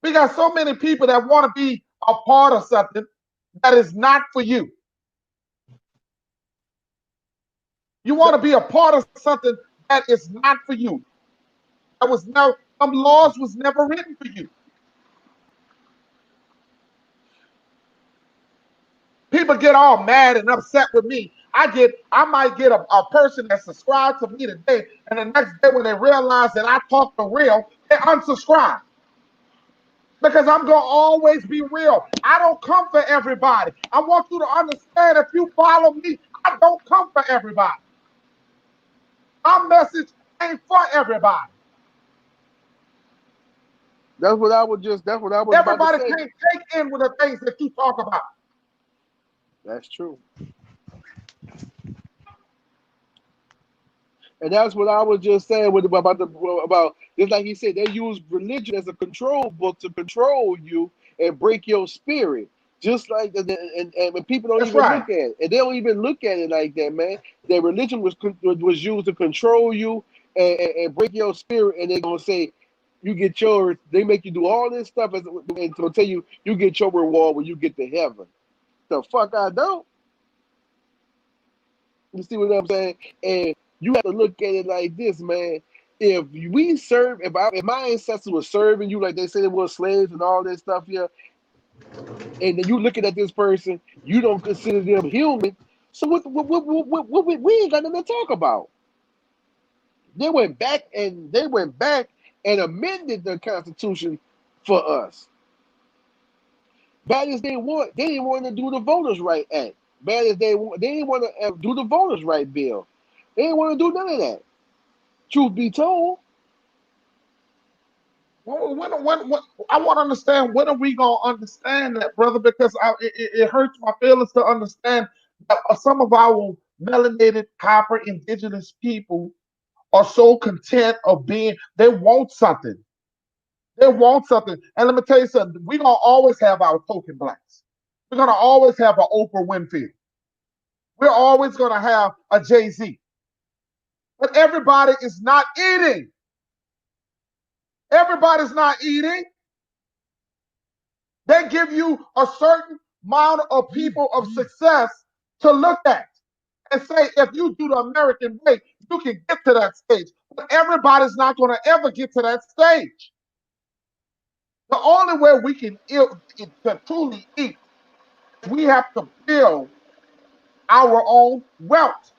We got so many people that want to be a part of something that is not for you. You want to be a part of something that is not for you. That was no, some laws was never written for you. People get all mad and upset with me. I might get a person that subscribed to me today, and the next day when they realize that I talk the real, they unsubscribe. Because I'm gonna always be real. I don't come for everybody. I want you to understand if you follow me, I don't come for everybody. My message ain't for everybody. That's what I was just. That's what I was about to Everybody say. can't take in with the things that you talk about. That's true. And that's what I was just saying about just like he said, they use religion as a control book to control you and break your spirit. Just like and when people don't That's even right. look at it, and they don't even look at it like that, man. That religion was used to control you and break your spirit, and they're gonna say you get yours. They make you do all this stuff and to tell you get your reward when you get to heaven. The fuck I don't. You see what I'm saying? And you have to look at it like this, man. If my ancestors were serving you like they said they were slaves and all this stuff here, and then you looking at this person, you don't consider them human. So we ain't got nothing to talk about. They went back and amended the Constitution for us. Bad as they didn't want to do the Voters' Right Act. Bad as they didn't want to do the Voters' Right Bill. They didn't want to do none of that. Truth be told, When I want to understand when are we gonna understand that, brother? Because it hurts my feelings to understand that some of our melanated, copper, indigenous people are so content of being. They want something. They want something. And let me tell you something. We're gonna always have our token blacks. We're gonna always have an Oprah Winfrey. We're always gonna have a Jay-Z. But everybody is not eating. Everybody's not eating. They give you a certain amount of people of success to look at and say, if you do the American way, you can get to that stage. But everybody's not going to ever get to that stage. The only way we can to truly eat, we have to build our own wealth.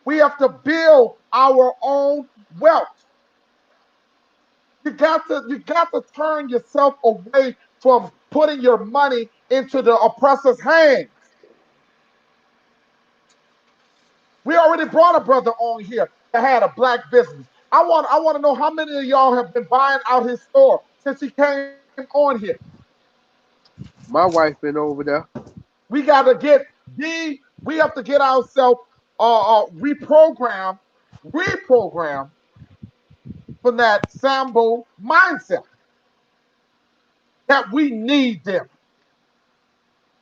We have to build our own wealth. You got to turn yourself away from putting your money into the oppressor's hands. We already brought a brother on here that had a black business. I want to know how many of y'all have been buying out his store since he came on here. my wife been over there. We got to get we have to get ourselves reprogram from that Sambo mindset that we need them,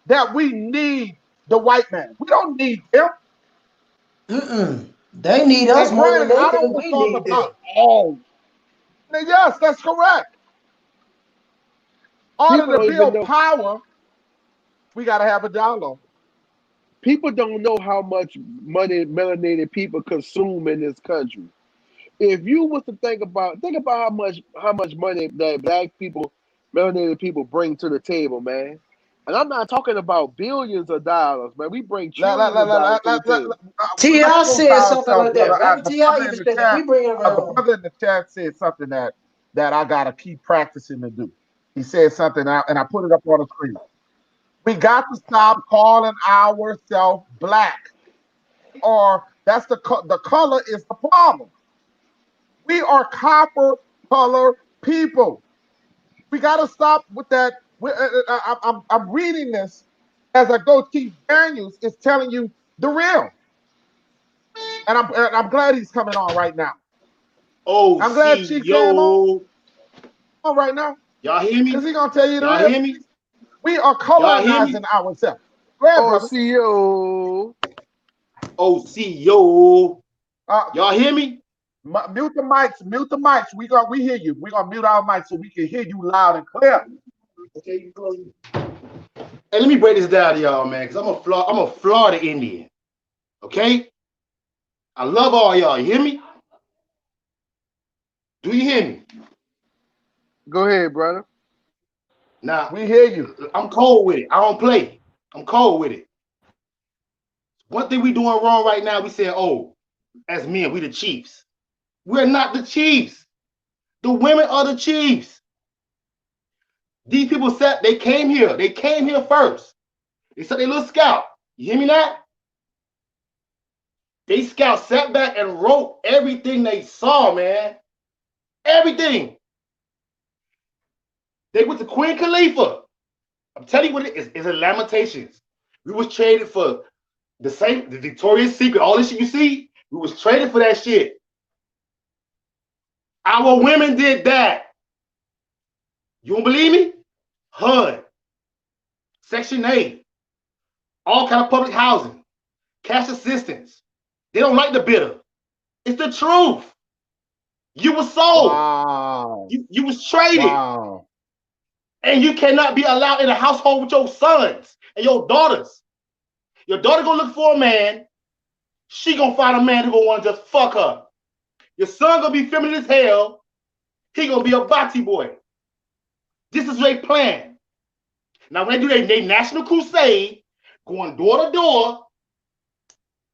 that we need the white man. We don't need them. They need us And more than granted, they I than don't we talk need them. about all. Yes, that's correct. In order People to don't even build know. power, we got to have a dialogue. People don't know how much money melanated people consume in this country. If you was to think about how much money that black people, melanated people bring to the table, man. And I'm not talking about billions of dollars, man. We bring Let, let, trillions let, of let, dollars let, to the let, let, table. let's T.I. close said something ourselves, like that, brother. right? T.I. even said that. We bringing him The around. brother in the chat said something that I gotta keep practicing to do. He said something out, and I put it up on the screen. We got to stop calling ourselves black, or that's the color is the problem. We are copper color people. We got to stop with that. I'm reading this as I go. Chief Daniels is telling you the real, and I'm glad he's coming on right now. Oh, I'm glad see, Chief came yo. on right now Y'all hear because me? he's gonna tell you the Y'all real. hear me? We are Y'all hear me? colonizing ourselves. Go ahead, brother. OCO. OCO. Uh, Y'all hear me? mute the mics. Mute the mics. We hear you. We're gonna mute our mics so we can hear you loud and clear. Okay. Hey, let me break this down to y'all, man, because I'm a Florida Indian. Okay? I love all y'all. You hear me? Do you hear me? Go ahead, brother. Now, We hear you. I'm cold with it. I don't play. I'm cold with it. One thing we doing wrong right now, we saying, oh, as men, we the chiefs. We're not the chiefs. The women are the chiefs. These people said they came here. They came here first. They said they little scout. You hear me now? They scout sat back and wrote everything they saw, man. Everything. They went to Queen Khalifa. I'm telling you what it is. It's in Lamentations. We was traded for the Victoria's Secret, all this shit you see. We was traded for that shit. Our women did that. You don't believe me? HUD, Section 8, all kind of public housing, cash assistance. They don't like the bitter. It's the truth. You were sold. Wow. You was traded. Wow. And you cannot be allowed in a household with your sons and your daughters. Your daughter gonna look for a man. She gonna find a man who gonna want to just fuck her. Your son gonna be feminine as hell. He gonna be a bati boy. This is their plan. Now when they do their national crusade, going door to door,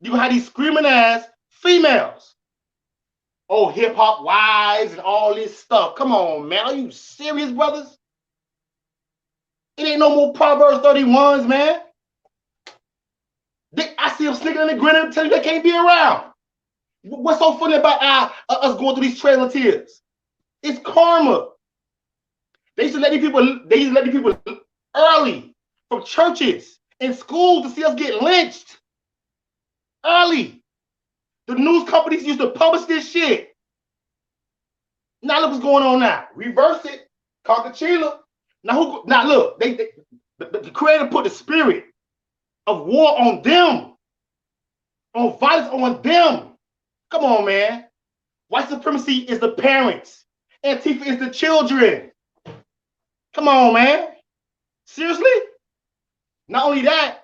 you gonna have these screaming ass females. Oh, hip hop wives and all this stuff. Come on, man. Are you serious, brothers? It ain't no more Proverbs 31s, man. I see them sneaking in the grin and tell you they can't be around. What's so funny about us going through these trail of tears? It's karma. They used to let these people early from churches and schools to see us get lynched early. The news companies used to publish this shit. Now look what's going on now. Reverse it. Cockachila. Now look, the creator put the spirit of war on them, on violence on them. Come on, man. White supremacy is the parents. Antifa is the children. Come on, man. Seriously? Not only that,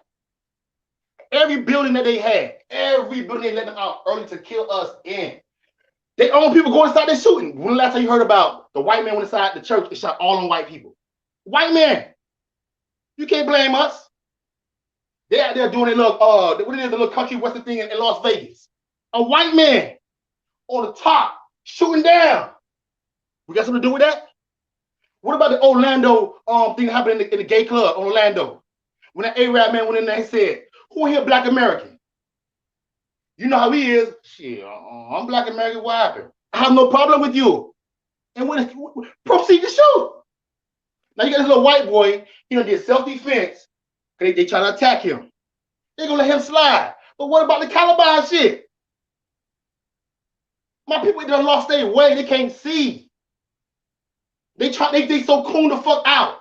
every building that they had, every building they let them out early to kill us in. They own people going inside there shooting. When the last time you heard about the white man went inside the church and shot all on white people? White man. You can't blame us. They out there doing a little, what it is, the little country western thing in Las Vegas. A white man on the top shooting down. We got something to do with that? What about the Orlando thing that happened in the gay club on Orlando? When that Arab man went in there and said, who here Black American? You know how he is. Shit, I'm Black American. What happened? I have no problem with you. And when proceed to shoot. Now you got this little white boy, he done did self-defense. They try to attack him. They're gonna let him slide. But what about the Caliban shit? My people done lost their way. They can't see. They so coon the fuck out.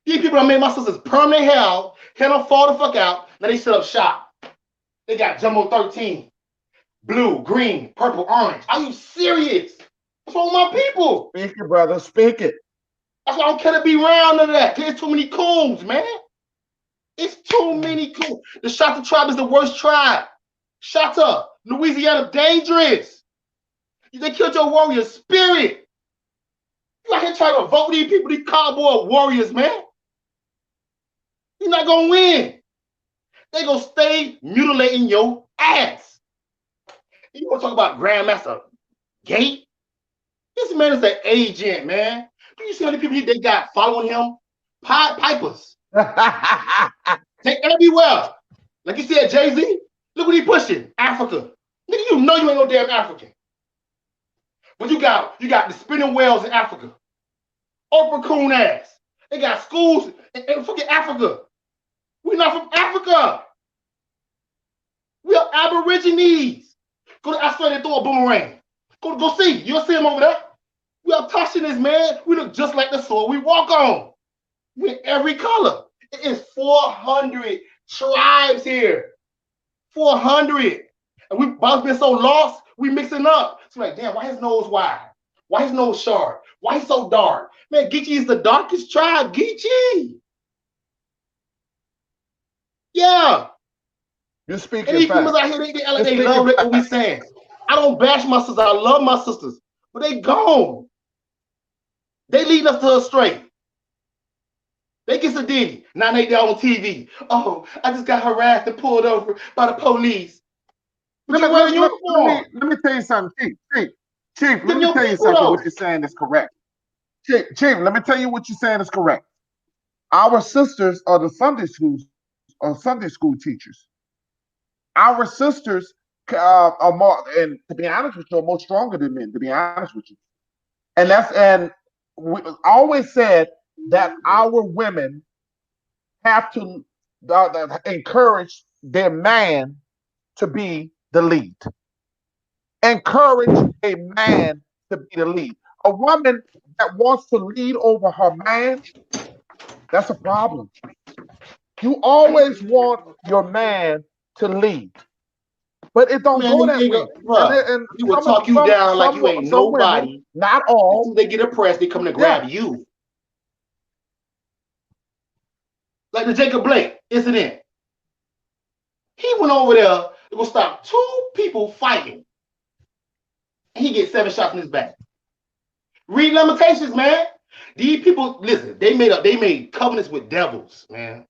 These people done made my sisters permanent hell. Can them fall the fuck out. Now they set up shop. They got Jumbo 13. Blue, green, purple, orange. Are you serious? What's wrong with my people? Speak it, brother. Speak it. That's why I don't care to be around none of that. There's too many coons, man. It's too many coons. The Shatta tribe is the worst tribe. Shatta, Louisiana, dangerous. They killed your warrior spirit. You out here trying to vote these people, these cowboy warriors, man. You're not gonna win. They gonna stay mutilating your ass. You wanna talk about Grandmaster Gate? This man is an agent, man. Do you see how many people they got following him? Pipers. They everywhere. Like you said, Jay-Z, look what he pushing. Africa. Nigga, you know you ain't no damn African. But you got the spinning whales in Africa. Oprah coon ass. They got schools in fucking Africa. We're not from Africa. We are Aborigines. Go to Australia and throw a boomerang. Go see. You'll see them over there. We are touching this, man. We look just like the soil we walk on. with every color. It is 400 tribes here. 400. And we both been so lost, we mixing up. It's like, damn, why his nose wide? Why his nose short? Why he so dark? Man, Geechee is the darkest tribe. Geechee. Yeah. You're And speaking these females facts. out here, they act like You're they speaking love what we facts. saying. I don't bash my sisters. I love my sisters. But they gone. They leading us to astray. They get a ditty. Now they down on TV. Oh, I just got harassed and pulled over by the police. But you wear a uniform. Let me tell you something, Chief. Let Them me your tell you people something. What though. you're saying is correct. Chief, let me tell you what you're saying is correct. Our sisters are the Sunday school teachers. Our sisters are more, and to be honest with you, are more stronger than men. To be honest with you, and we always said that our women have to encourage their man to be the lead. Encourage a man to be the lead. A woman that wants to lead over her man, that's a problem. You always want your man to lead, but it don't Man, go them that nigga, way. bruh, And he will talk you down like you ain't some women, nobody. not As all, soon as they get oppressed, they come to yeah. grab you. Like the Jacob Blake incident. He went over there to go stop 2 people fighting. And he gets 7 shots in his back. Read Lamentations, man. These people, listen, they made covenants with devils, man.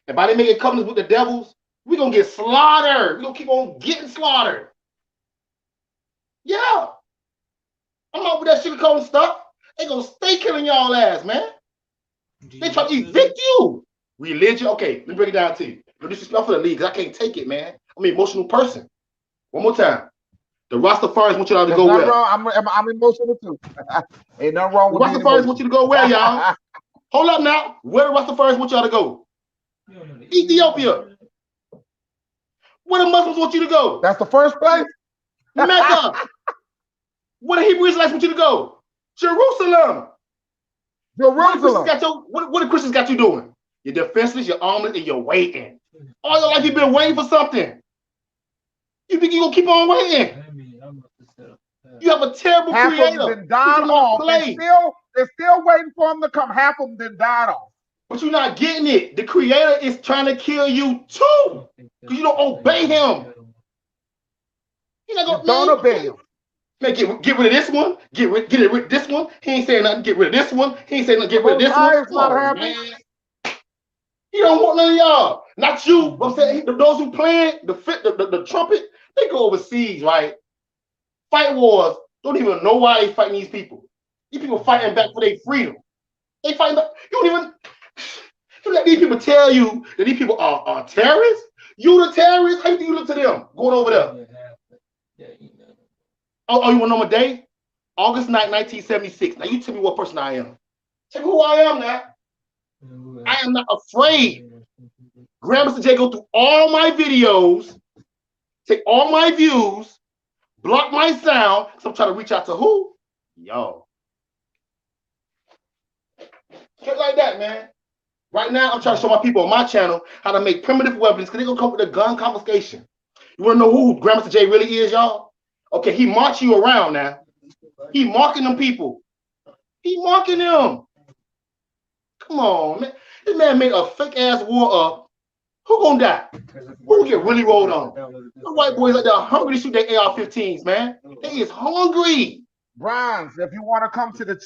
And by they making covenants with the devils, we're gonna get slaughtered. We're gonna keep on getting slaughtered. Yeah. I'm out with that sugarcoating stuff. They gonna stay killing y'all ass, man. They try to evict you. Religion, okay, let me break it down to you. No disrespect for the league, because I can't take it, man. I'm an emotional person. One more time. The Rastafarians want y'all to There's go nothing where? wrong. I'm emotional too. Ain't nothing wrong The with being Rastafarians want you emotional. to go where, y'all? Hold up now. Where the Rastafarians want y'all to go? Ethiopia. Where the Muslims want you to go? That's the first place. Mecca. Where the Hebrew Israelites want you to go? Jerusalem. Jerusalem. What the Christians got you doing? You're defenseless, you're armless, and you're waiting. All your life you've been waiting for something. You think you're gonna keep on waiting? You have a terrible Half of them creator. then died off. They're still waiting for them to come. Half of them then died off. But you're not getting it. The creator is trying to kill you too. Because you don't obey him. You're not Don't obey him. Man, get rid of this one. Get rid of this one. He ain't saying nothing. Get rid of this one. He ain't saying nothing. Get rid of this one. Is not happy. Man. He don't want none of y'all. Not you. I'm saying those who playing the trumpet, they go overseas, right? Fight wars. Don't even know why they fighting these people. These people fighting back for their freedom. They fighting back. You let these people tell you that these people are terrorists. You the terrorists? How do you look to them going over there? Oh, you want to know my day? August 9, 1976. Now you tell me what person I am. Tell me who I am now. I am not afraid. Grandmaster J go through all my videos, take all my views, block my sound, because I'm trying to reach out to who? Y'all. Shit like that, man. Right now, I'm trying to show my people on my channel how to make primitive weapons, because they're going to come with a gun confiscation. You want to know who Grandmaster J really is, y'all? Okay, he march you around now. He marking them people. He marking them. Come on, man. This man made a fake ass war up. Who gonna die? Who get really rolled on? The white boys like they're hungry to shoot their AR-15s, man. They is hungry. Browns, if you want to come to the,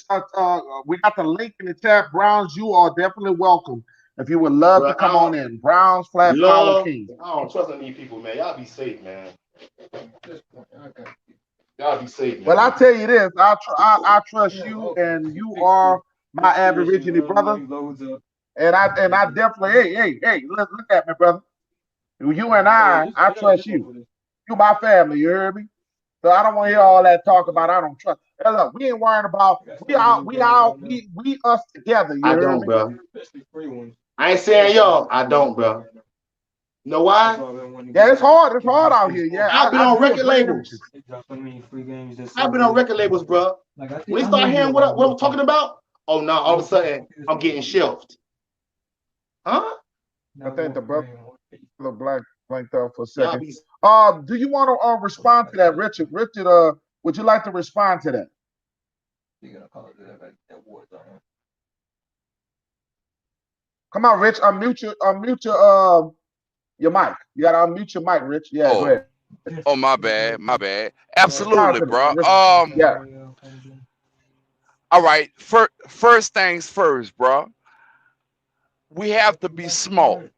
we got the link in the chat. Browns, you are definitely welcome. If you would love to come on in, Browns Flat Power King. I don't trust any people, man. Y'all be safe, man. Y'all be safe, man. Well, I tell you this, I trust you, and you are my Aborigine brother. And I definitely, hey, look at me, brother. You and I trust you. You my family, you hear me? So I don't want to hear all that talk about I don't trust. Hey, look, we ain't worrying about we us together, you hear me? Bro. I ain't saying y'all, I don't, bro. You know why? Yeah, it's hard out here. Yeah, I've been on record labels. I've been on record labels, bro. When they start hearing what I'm talking about, Oh no, all of a sudden I'm getting shelved. Huh? I think the brother blanked out for a Y'all second. be Do you want to respond to that, Richard? Richard, would you like to respond to that? Come on, Rich. Your mic. You gotta unmute your mic, Rich. Yeah, go Oh, ahead. oh, my bad, my bad. Respond Absolutely, to bro. yeah. All right. First things first, bro. We have to be smart.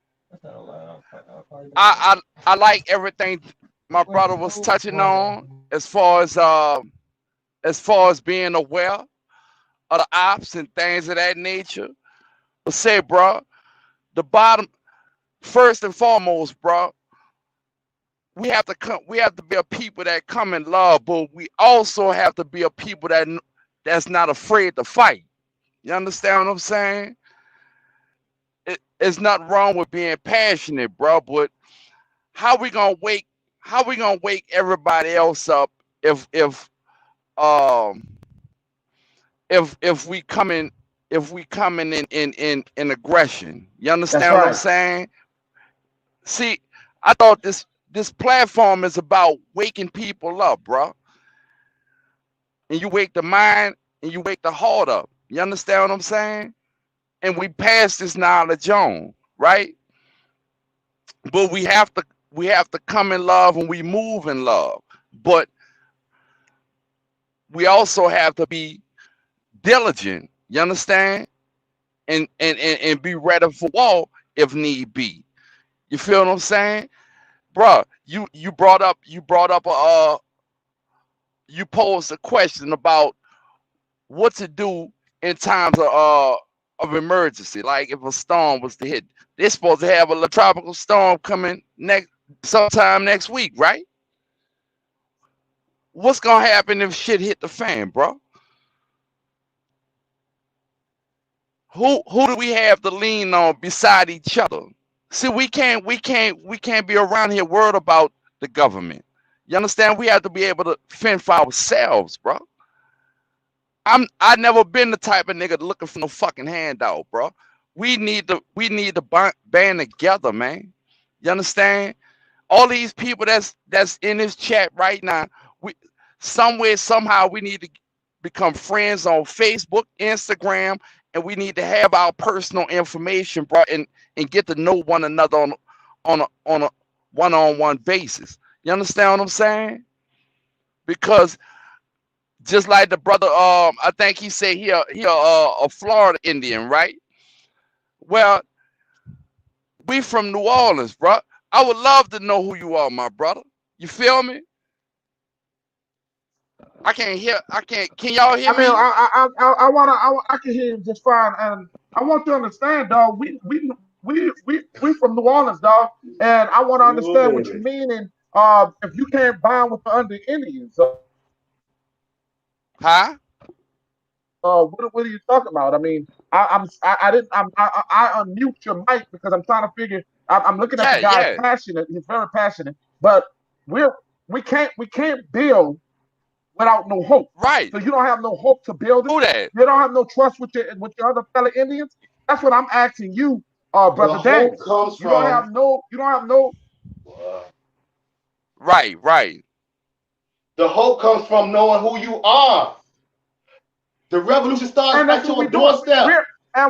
I like everything my brother was touching on as far as being aware of the ops and things of that nature. But say, bro, the bottom first and foremost, bro, we have to be a people that come in love, but we also have to be a people that's not afraid to fight. You understand what I'm saying? It's not wrong with being passionate, bro, but how we gonna wake everybody else up if um if we coming in aggression? You That's understand what I'm right. saying? See, I thought this platform is about waking people up, bro. And you wake the mind and you wake the heart up. You understand what I'm saying? And we pass this knowledge on, right? But we have to come in love and we move in love. But we also have to be diligent. You understand? And be ready for war if need be. You feel what I'm saying? Bruh, you brought up you posed a question about what to do in times of emergency. Like if a storm was to hit. They're supposed to have a tropical storm coming sometime next week, right? What's gonna happen if shit hit the fan, bro? Who do we have to lean on beside each other? See, we can't be around here worried about the government. You understand? We have to be able to fend for ourselves, bro. I never been the type of nigga looking for no fucking handout, bro. We need to band together, man. You understand? All these people that's in this chat right now, we somewhere somehow we need to become friends on Facebook, Instagram, and we need to have our personal information, bro, and get to know one another on a one-on-one basis. You understand what I'm saying? Because just like the brother, I think he said a Florida Indian, right? Well, we from New Orleans, bro. I would love to know who you are, my brother. You feel me? I can't hear. I can't. Can y'all hear I mean, me? I can hear you just fine, and I want you to understand, dog. We from New Orleans, dog, and I want to oh understand what you baby. mean. And if you can't bond with the under Indians, Huh? what are you talking about? I mean, I didn't I unmute your mic because I'm trying to figure. I'm looking at the Yeah, guy yeah. passionate. He's very passionate, but we're we can't build without no hope. Right. So you don't have no hope to build it. Who that? You don't have no trust with your other fellow Indians. That's what I'm asking you, The brother hope Daniel. comes You don't from have no. You don't have no. Right, right. the hope comes from knowing who you are. The revolution starts And that's at what your we're doing. doorstep.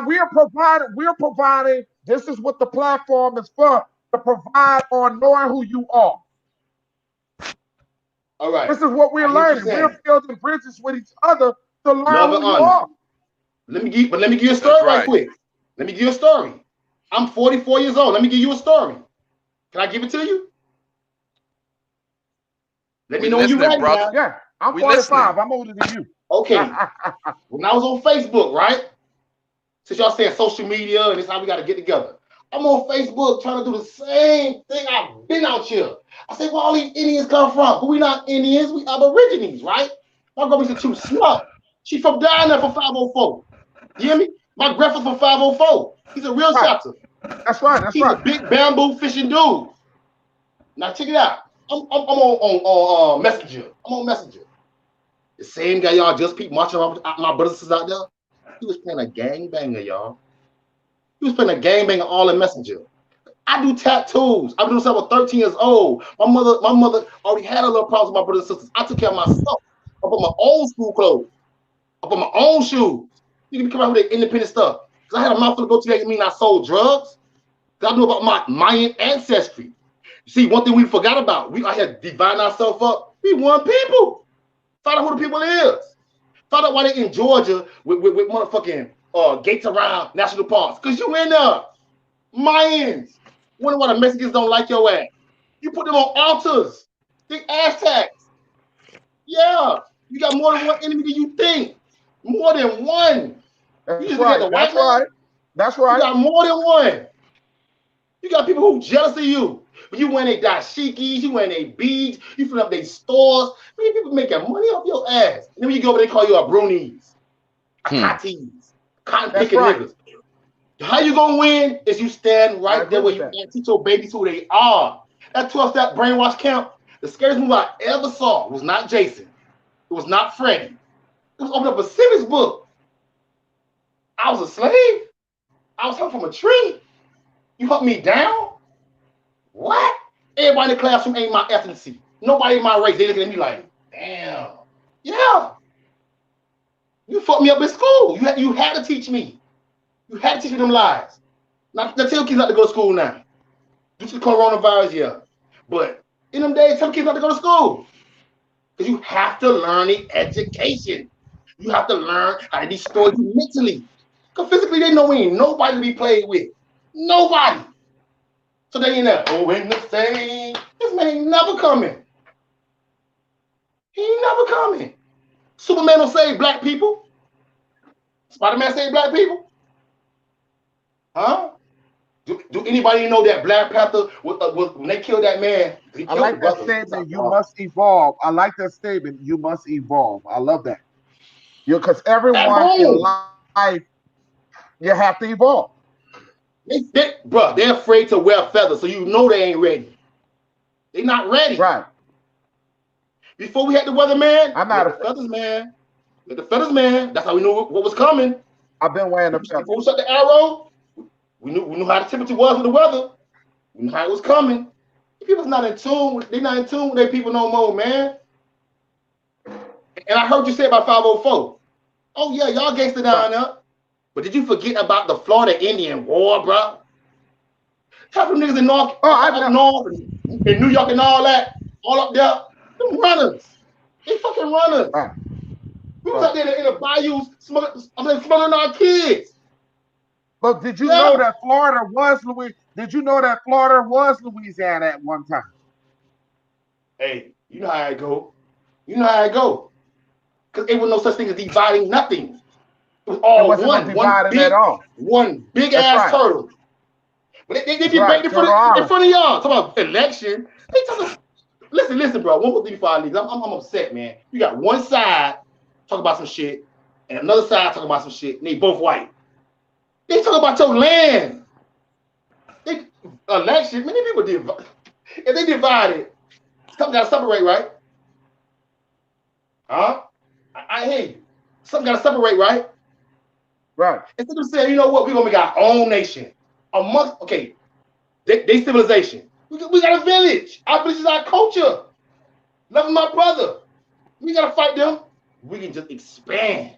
We're providing. We're providing. This is what the platform is for, to provide on knowing who you are. All right. This is what we're I hear what you're learning. We're saying. building bridges with each other to learn Love who and you honor. are. Let me give you a That's story right right. quick. Let me give you a story. I'm 44 years old. Let me give you a story. Can I give it to you? Let me We know when you're listening, ready brother. now. Yeah, I'm We 45. listening. I'm older than you. Okay. When I was on Facebook, right? Since y'all saying social media and it's how we got to get together. I'm on Facebook trying to do the same thing. I've been out here. I said, where all these Indians come from? But we not Indians, we Aborigines, right? My grandma's too smart. She from down there for 504. You hear me? My grandpa's from 504. He's a real Right. shotter. That's right. That's He's a right. big bamboo fishing dude. Now check it out. I'm on Messenger. I'm on Messenger. The same guy y'all just peep marching around with my brothers and sisters out there. He was playing a gangbanger, y'all. He was playing a gangbanger all in Messenger. I do tattoos. I've been doing since I was 13 years old. My mother already had a little problems with my brothers and sisters. I took care of myself. I bought my own school clothes. I bought my own shoes. You can come out with that independent stuff. Because I had a mouthful to go to that. You mean I sold drugs? Because I knew about my Mayan ancestry. See, one thing we forgot about, we out here dividing ourselves up. We one people. Find out who the people is. Find out why they in Georgia with motherfucking gates around national parks. Because you in there. Mayans. Wonder why the Mexicans don't like your ass. You put them on altars. They Aztecs. Yeah. You got more than one enemy than you think. More than one. You That's just look at right. the That's white man. right. That's You right. got more than one. You got people who jealous of you. But you wearing their dashikis, you wearing their beads, you filling up their stores. Many people making money off your ass. And then when you go over, they call you a brunies, a cotties, cotton That's picking right. niggas. How you gonna win is you stand I right agree there where with you that. can teach your babies who they are. That 12-step brainwash camp, the scariest movie I ever saw was not Jason. It was not Freddy. It was open up a civics book. I was a slave. I was hung from a tree. You hunt me down? What? Everybody in the classroom ain't my ethnicity. Nobody in my race. They looking at me like, damn. Yeah. You fucked me up in school. You had to teach me. You had to teach me them lies. Now tell kids not to go to school now. Due to the coronavirus, yeah. But in them days, tell kids not to go to school. Because you have to learn the education. You have to learn how to destroy you mentally. Because physically, they know we ain't nobody to be played with. Nobody. So they in there, oh, in the same. This man ain't never coming. He ain't never coming. Superman don't save black people. Spider-Man save black people. Huh? Do anybody know that Black Panther, when they killed that man, he I killed the like that brother. It's our statement. You brother. must evolve. I like that statement. You must evolve. I love that. Because At everyone in home. life, you have to evolve. They're afraid to wear feathers, so you know they ain't ready. They not ready. Right. Before we had the weatherman, I'm let not. the feathers man. Let the feathers man. That's how we knew what was coming. I've been wearing a Before feather. we shot the arrow, we knew how the temperature was with the weather. We knew how it was coming. People's not in tune. They're not in tune with their people no more, man. And I heard you say about 504. Oh yeah, y'all gangster Right. down there. But did you forget about the Florida Indian War, bro? Half them niggas in North, Oh, I up know. north, and in New York and all that, all up there, them runners. They fucking runners. Right. We was Right. out there in the bayous smuggling our kids. But did you know Yeah. that Florida was Louis? Did you know that Florida was Louisiana at one time? Hey, you know how I go. You know how I go. Because it was no such thing as dividing nothing. It was It all wasn't no one, dividing at all. one big That's ass right. turtle. But they That's debate right. Turtle in Island. front of y'all. Talking about election. They talking. Listen, bro. One more thing before I leave. I'm upset, man. You got one side talking about some shit, and another side talking about some shit, and they both white. They talk about your land. They election. Many people divide. If they divided, something got to separate, right? Huh? I hear you. Something got to separate, right? Right. Instead of saying, you know what, we're gonna make our own nation. Okay, they civilization. We got a village. Our village is our culture. Loving my brother. We gotta fight them. We can just expand.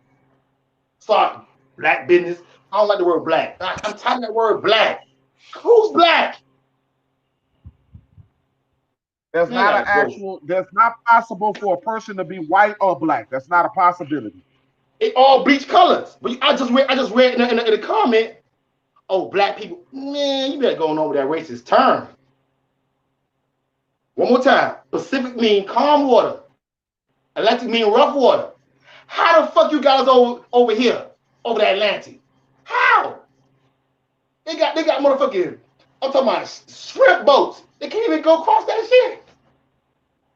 Start black business. I don't like the word black. I'm tired of that word black. Who's black? There's Man, I not an gotta go. actual. There's not possible for a person to be white or black. That's not a possibility. It all bleach colors. But I just read in the comment. Oh, black people. Man, you better go on over that racist term. One more time. Pacific mean calm water. Atlantic mean rough water. How the fuck you guys over here, over the Atlantic? How? They got motherfucking, I'm talking about shrimp boats. They can't even go across that shit.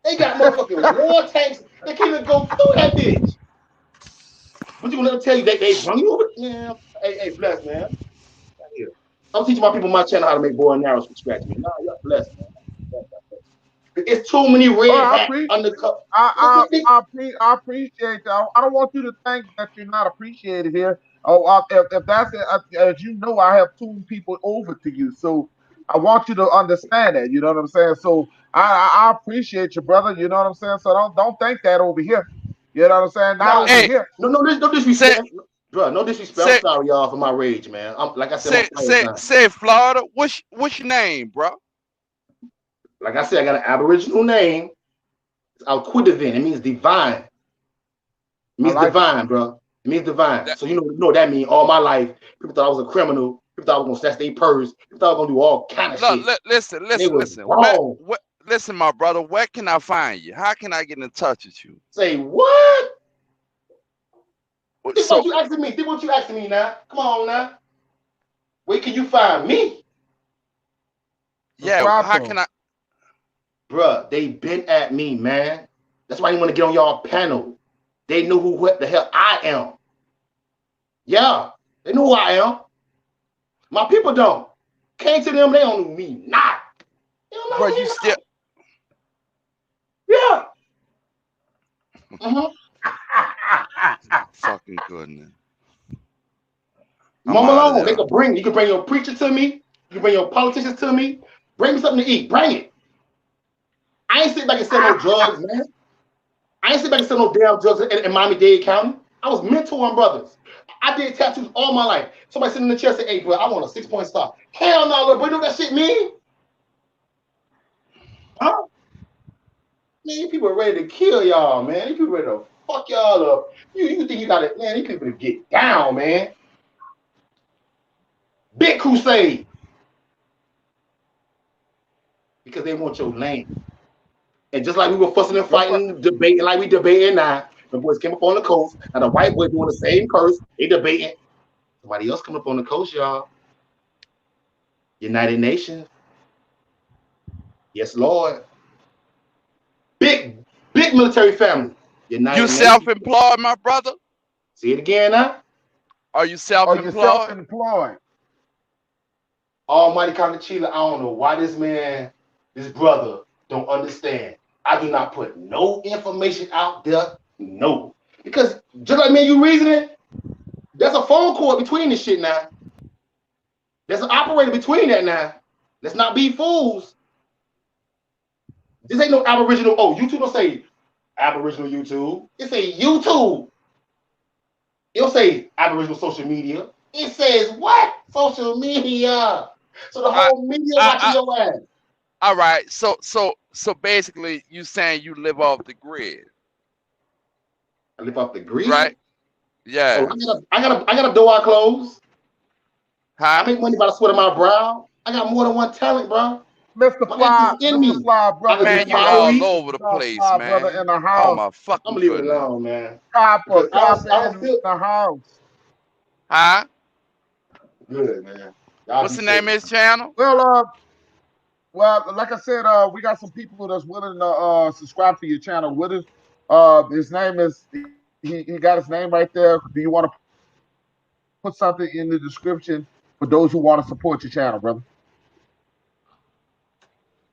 They got motherfucking war tanks. They can't even go through that bitch. But you gonna let them tell you they brung you over? Yeah. Hey, bless, man. Here. I'm teaching my people on my channel how to make bow and arrows from scratch, man. Nah, you're blessed, man. It's too many Oh, red I hat appreciate. undercover. I appreciate that. I don't want you to think that you're not appreciated here. Oh, if that's it, as you know, I have tuned people over to you, so I want you to understand that. You know what I'm saying? So I appreciate you, brother. You know what I'm saying? So don't think that over here. You know what I'm saying? Not Nah, over Hey, here. no say disrespect, bro. No disrespect. I'm say sorry, y'all, for my rage, man. I'm like I said, I'm on fire time. say Florida. What's your name, bro? Like I said, I got an Aboriginal name. It's Alquidavin. It means divine. It I means like it. divine, bro. It means divine. That, So you know what that means. All my life, people thought I was a criminal. People thought I was gonna snatch their purse. People thought I was gonna do all kind of look, shit. They was listen. wrong. Listen, my brother. Where can I find you? How can I get in touch with you? Say what? Think what So you asking me. Think what you asking me now. Come on now. Where can you find me? yeah, Subscribe how to can him. I? Bruh, they been at me, man. That's why you want to get on y'all panel. They know what the hell I am. Yeah, they know who I am. My people don't. Came to them, they don't know me not. They don't Bro, know you me still not. Yeah. fucking goodness. I'm Mama out of alone. They there. could bring. You can bring your preacher to me. You can bring your politicians to me. Bring me something to eat. Bring it. I ain't sit back and sell no drugs, man. I ain't sit back and sell no damn drugs in Miami-Dade County. I was mentoring brothers. I did tattoos all my life. Somebody sitting in the chair say, "Hey, bro, I want a 6-point star." Hell no, little boy. You know what that shit mean? Huh? Man, these people are ready to kill y'all, man. These people ready to fuck y'all up. You think you got it, man? These people get down, man. Big crusade because they want your land. And just like we were fussing and Your que- fighting, debating like we debating now, the boys came up on the coast, and the white boys doing the same curse. They debating. Somebody else come up on the coast, y'all. United Nations. Yes, Lord. Big, big military family. You United Nations. self-employed, my brother? See it again now? Are you Are you self-employed? self-employed? Almighty Chila, I don't know why this man, this brother, don't understand. I do not put no information out there. No. Because just like me, you reasoning, there's a phone cord between this shit now. There's an operator between that now. Let's not be fools. This ain't no Aboriginal. Oh, YouTube don't say Aboriginal YouTube. It say YouTube. It don't say Aboriginal social media. It says what? Social media. So the I, whole media watching I, your ass. all right. So basically, you saying you live off the grid, I live off the grid. right? Oh, Yeah. I got a door I close. I Huh? make money by the sweat of my brow. I got more than one talent, bro. Mr. My ass is Fly, in Mr. me. Fly, I brother can do Man, in the you house. all pottery. over the Mr. place, Fly, brother in man. the Oh house. my I'm fucking gonna leave it goodness. alone, man. Copper, Because copper I don't in feel the house. Huh? good, man. Y'all What's be the name safe. of his channel? Well, like I said, we got some people that's willing to subscribe to your channel with us. His name is he got his name right there. Do you want to put something in the description for those who want to support your channel, brother?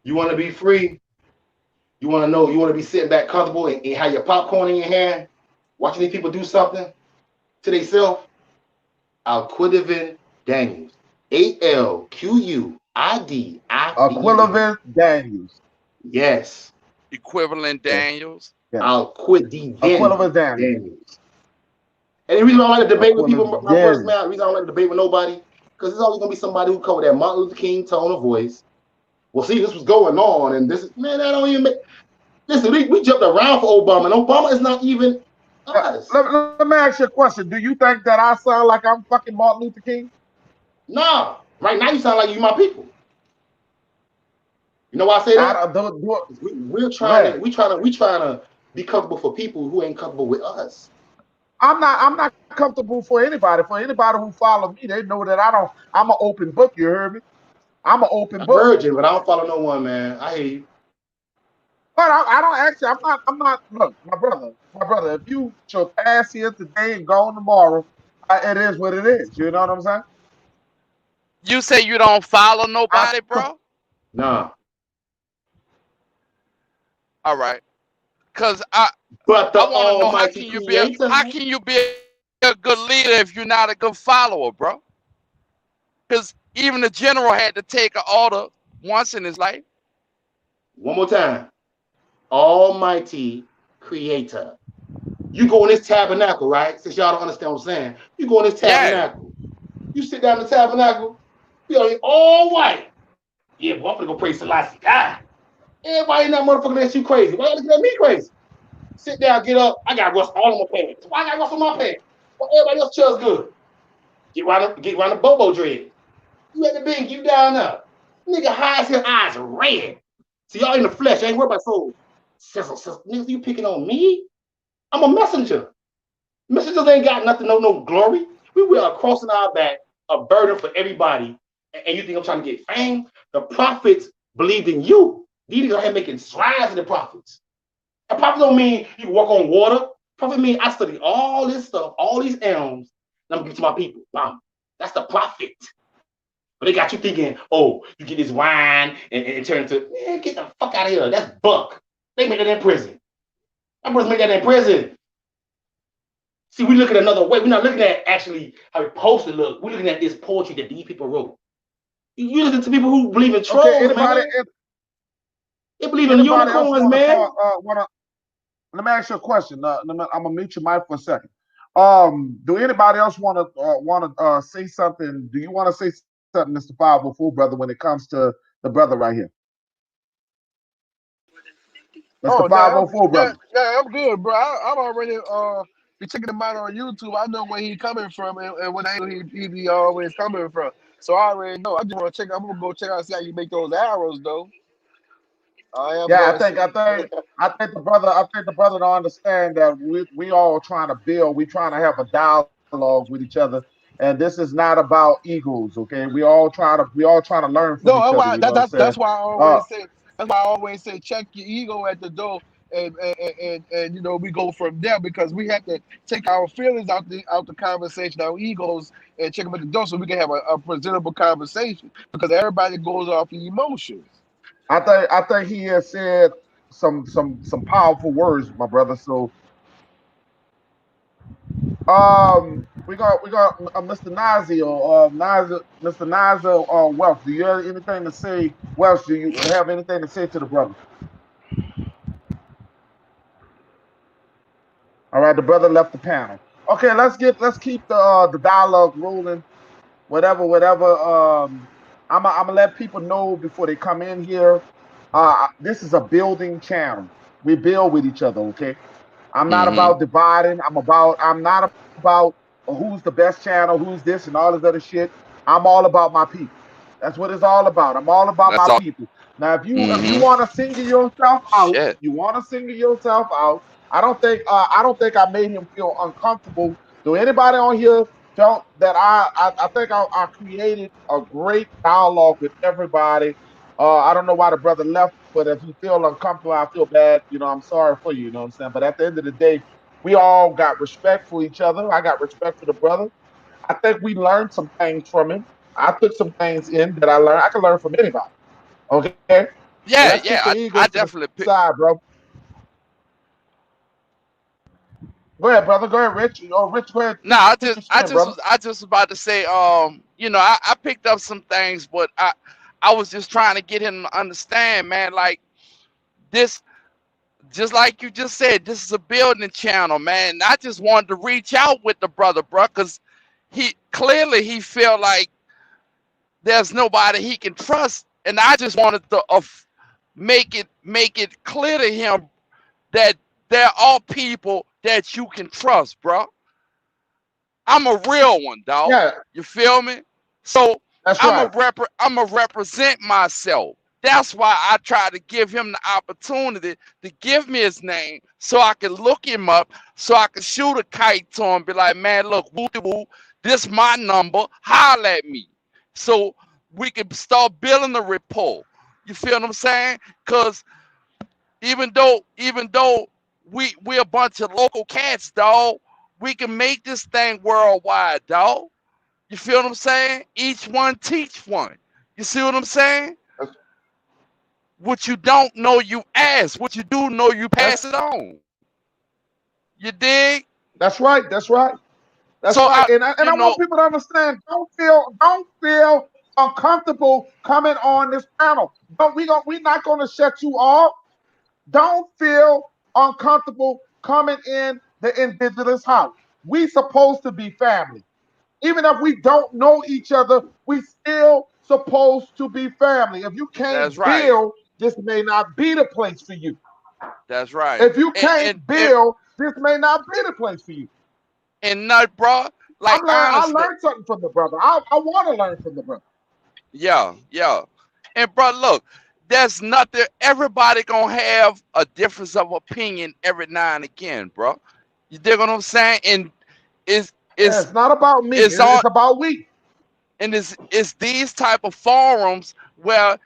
You want to be free. You want to know. You want to be sitting back comfortable and have your popcorn in your hand, watching these people do something to themselves. Alquidavin Daniels. Alquidivin. Aquilvin Daniels. Yes. Equivalent Yeah, Daniels. yeah. Alquidivin Aquilvin Daniels. Daniels. And the reason I don't like to debate with people, my first Aquilvin. man, the reason I don't like to debate with nobody, because it's always gonna be somebody who covered that Martin Luther King tone of voice. Well, see, this was going on, and this man, that don't even make. Listen, we jumped around for Obama, and Obama is not even us. Let me ask you a question. Do you think that I sound like I'm fucking Martin Luther King? Nah, right now you sound like you my people. You know why I say I that? don't do it. We're Go trying to ahead. we trying to be comfortable for people who ain't comfortable with us. I'm not comfortable for anybody. For anybody who follow me, they know that I don't. I'm an open book. You heard me? I'm an open I book. heard you, but I don't follow no one, man. I hear you. But I don't actually. I'm not. I'm not. Look, my brother. My brother. If you shall pass here today and gone tomorrow, it is what it is. You know what I'm saying? You say you don't follow I nobody, bro? Nah, All right. Cause I but the I want to know Almighty Creator. how can you be a good leader if you're not a good follower, bro. Because even the general had to take an order once in his life. One more time. Almighty Creator. You go in this tabernacle, right? Since y'all don't understand what I'm saying, you go in this Yeah. tabernacle. You sit down in the tabernacle. You know, all white. Yeah, boy, I'm gonna go pray Selassie. God. Everybody in that motherfucker that's you crazy. Why you looking at me crazy? Sit down, get up. I got rust all on my pants. Why I got rust on my pants? Well, everybody else chills good. Get around the Bobo dread. You at the big, you down there. Nigga hides his eyes red. See, y'all in the flesh. I ain't worried about soul. Sizzle, sizzle. Nigga, you picking on me? I'm a messenger. Messengers ain't got nothing, no glory. We are crossing our back, a burden for everybody. And you think I'm trying to get fame? The prophets believed in you. These niggas are here making strides in the prophets. A prophet don't mean you can walk on water. Prophet mean I study all this stuff, all these elms, and I'm gonna give to my people. Bam. That's the prophet. But they got you thinking, oh, you get this wine and turn into, man, get the fuck out of here. That's buck. They made that in prison. That brothers made that in prison. See, we look at another way. We're not looking at actually how it's supposed to look. We're looking at this poetry that these people wrote. You listen to people who believe in Okay, trolls, man. They believe in anybody else unicorns, want to man. talk? Let me ask you a question. I'm gonna mute your mic for a second. Do anybody else want to say something? Do you want to say something, Mr. 504 brother, when it comes to the brother right here, Mr. Oh, nah, 504 yeah, brother? yeah, I'm good, bro. I'm already be checking him out on YouTube. I know where he coming from and what angle he be always coming from. So I already know. I just want to check. I'm gonna go check out see how you make those arrows, though. I am Yeah, going to see. I think the brother don't understand that we all trying to build, we trying to have a dialogue with each other, and this is not about egos, okay? We all trying to learn from No, each that's other, why you know what I'm saying? that's why I Uh, always say that's why I always say check your ego at the door and you know we go from there because we have to take our feelings out the conversation, our egos, and check them at the door so we can have a presentable conversation because everybody goes off the emotions. I think he has said some powerful words, my brother. So we got Mr. Nazi or Mr. Nazi or Wealth. Do you have anything to say? Wealth, do you have anything to say to the brother? All right, the brother left the panel. Okay, let's keep the dialogue rolling. Whatever. I'm gonna let people know before they come in here. This is a building channel. We build with each other. Okay. I'm not Mm-hmm. about dividing. I'm not about who's the best channel, who's this, and all this other shit. I'm all about my people. That's what it's all about. I'm all about That's my all. people. Now, if you Mm-hmm. want to single yourself out, Shit. you want to single yourself out. I don't think I made him feel uncomfortable. Do anybody on here felt that I think I created a great dialogue with everybody. I don't know why the brother left, but if you feel uncomfortable, I feel bad. I'm sorry for you. You know what I'm saying? But at the end of the day, we all got respect for each other. I got respect for the brother. I think we learned some things from him. I took some things in that I learned. I can learn from anybody. Okay? But let's Yeah, kick the yeah. egos to I the definitely pick. side, bro. Go ahead, brother. Go ahead, Rich. Oh, Rich, go ahead. No, Take your spin, brother. I just was about to say, I picked up some things, but I was just trying to get him to understand, man. Like this, just like you just said, this is a building channel, man. I just wanted to reach out with the brother, bro, because he felt like there's nobody he can trust, and I just wanted to make it clear to him that there are people that you can trust, bro. I'm a real one, dog. Yeah, You feel me? So that's right. I'm a represent myself. That's why I try to give him the opportunity to give me his name so I can look him up, so I can shoot a kite to him, be like, man, look, woo woo, this my number, holler at me. So we can start building a rapport. You feel what I'm saying? Cause even though we a bunch of local cats, dog, we can make this thing worldwide, dog. You feel what I'm saying? Each one teach one. You see what I'm saying? That's What you don't know, you ask. What you do know, you that's pass it on. You dig? that's right. That's right. That's So right. And I want know, people to understand. Don't feel uncomfortable coming on this panel. Don't we're not gonna shut you off. Don't feel uncomfortable coming in the indigenous house. We supposed to be family. Even if we don't know each other, we still supposed to be family. If you that's can't right. build, this may not be the place for you. That's right. If you And can't build, this may not be the place for you. nut, bro. Like I honestly, learned something from the brother. I want to learn from the brother. yeah, yeah. And bro, look, there's nothing. Everybody gonna have a difference of opinion every now and again, bro. You dig what I'm saying? And it's Yeah, it's it's not about me. it's on It's about we. and it's these type of forums where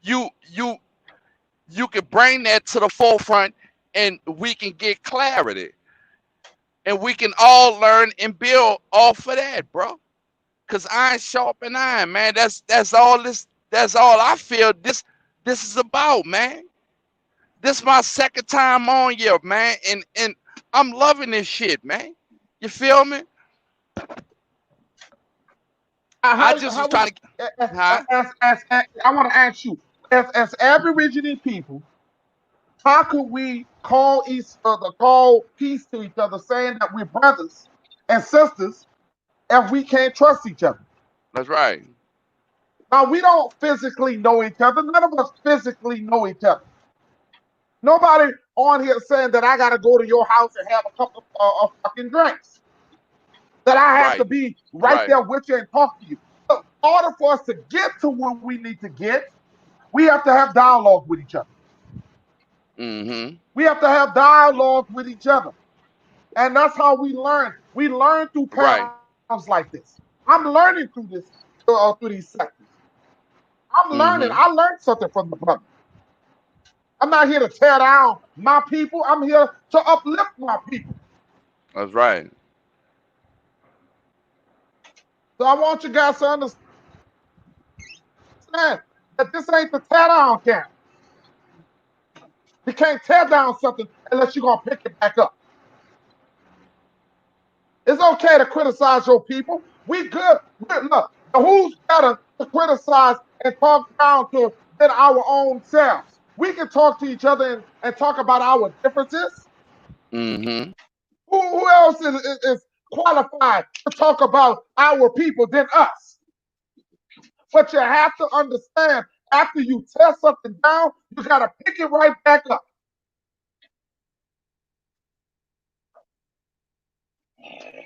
you you you can bring that to the forefront and we can get clarity and we can all learn and build off of that, bro. Cause iron sharpen iron, man. That's all this. That's all I feel. This is about, man. This my second time on here, man, and I'm loving this shit, man. You feel me? I just was How would trying to, huh? as I want to ask you, as Aborigine people, how could we call peace to each other, saying that we're brothers and sisters, if we can't trust each other? That's right. Now we don't physically know each other. None of us physically know each other. Nobody on here saying that I got to go to your house and have a couple of fucking drinks. That I have to Right. be right Right. there with you and talk to you. So in order for us to get to where we need to get, we have to have dialogue with each other. Mm-hmm. We have to have dialogue with each other. And that's how we learn. We learn through Right. panels like this. I'm learning through these sections. I'm learning. I Mm-hmm. learned something from the brother. I'm not here to tear down my people. I'm here to uplift my people. That's right. So I want you guys to understand that this ain't the tear down camp. You can't tear down something unless you're gonna pick it back up. It's okay to criticize your people. We good. Look, who's better to criticize and talk down to than our own selves? We can talk to each other and talk about our differences. Mm-hmm. Who else is qualified to talk about our people than us? But you have to understand, after you tear something down, you got to pick it right back up.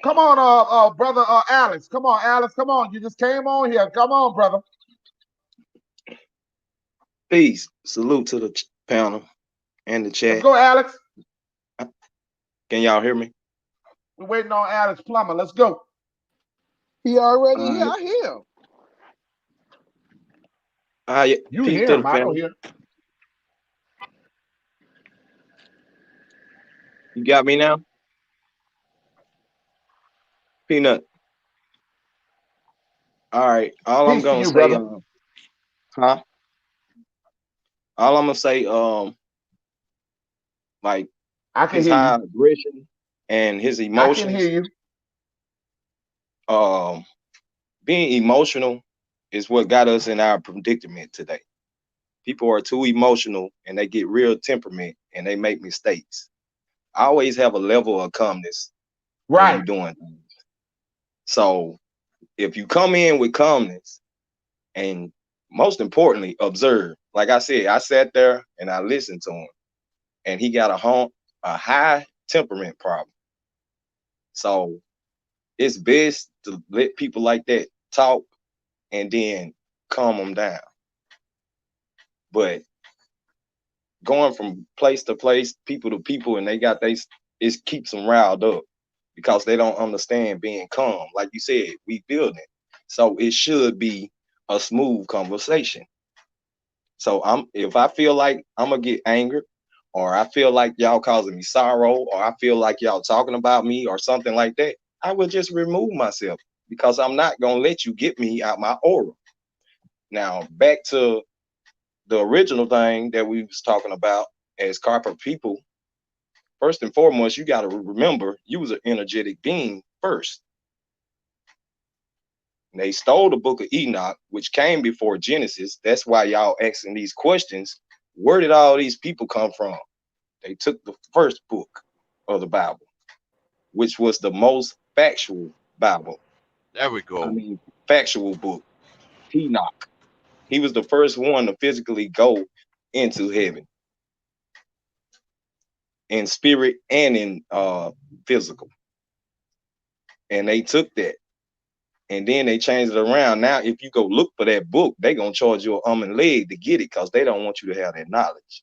Come on, brother Alex. Come on, Alex. Come on. You just came on here. Come on, brother. Peace. Salute to the panel and the Let's chat. go, Alex. Can y'all hear me? We're waiting on Alex Plummer. Let's go. He already All here. right. I hear him. Hi, You peace hear to the him. I don't panel. hear. You got me now? Peanut. All right. All I'm Peace to gonna you, say, brother. huh? All I'm gonna say, like I can his hear high you. aggression and his I can hear emotions. you. Um, Being emotional is what got us in our predicament today. People are too emotional and they get real temperament and they make mistakes. I always have a level of calmness when Right. you're doing things. So if you come in with calmness and most importantly, observe. Like I said, I sat there and I listened to him, and he got a high temperament problem. So it's best to let people like that talk and then calm them down. But going from place to place, people to people, and they got it keeps them riled up because they don't understand being calm. Like you said, we building, so it should be a smooth conversation. So if I feel like I'm gonna get angered, or I feel like y'all causing me sorrow, or I feel like y'all talking about me or something like that, I will just remove myself because I'm not gonna let you get me out my aura. Now back to the original thing that we was talking about as carpet people. First and foremost, you got to remember you was an energetic being first. And they stole the book of Enoch, which came before Genesis. That's why y'all asking these questions. Where did all these people come from? They took the first book of the Bible, which was the most factual Bible. There we I go. mean, factual book. Enoch. He was the first one to physically go into heaven in spirit and in physical. And they took that. And then they changed it around. Now, if you go look for that book, they're gonna charge you an arm and leg to get it because they don't want you to have that knowledge.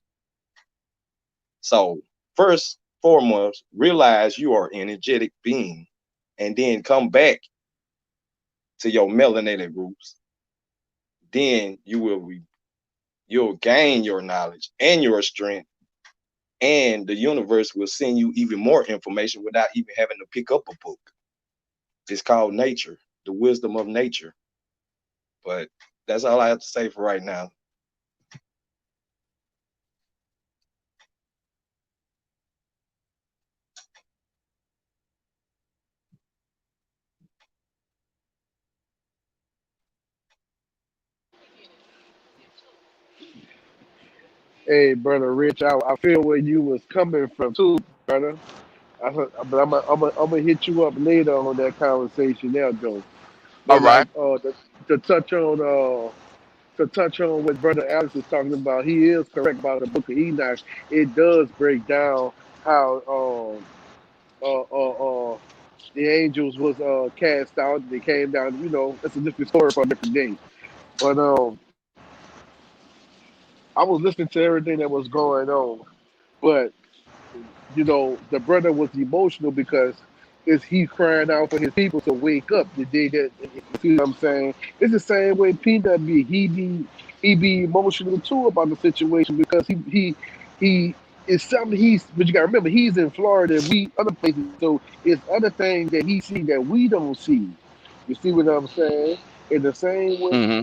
So first, foremost, realize you are an energetic being, and then come back to your melanated roots. Then you'll gain your knowledge and your strength, and the universe will send you even more information without even having to pick up a book. It's called nature, the wisdom of nature. But that's all I have to say for right now. Hey, brother Rich, I feel where you was coming from too, brother. But I'm gonna hit you up later on that conversation there, though. All But right. like to touch on what brother Alex is talking about, he is correct about the Book of Enoch. It does break down how the angels was cast out. They came down. You know, that's a different story for a different day. But I was listening to everything that was going on, but you know, the brother was emotional because is he crying out for his people to wake up the day that you see what I'm saying? It's the same way Peanut be. He be emotional too about the situation because he it's something but you gotta remember he's in Florida and we other places, so it's other things that he see that we don't see. You see what I'm saying? In the same way, Mm-hmm.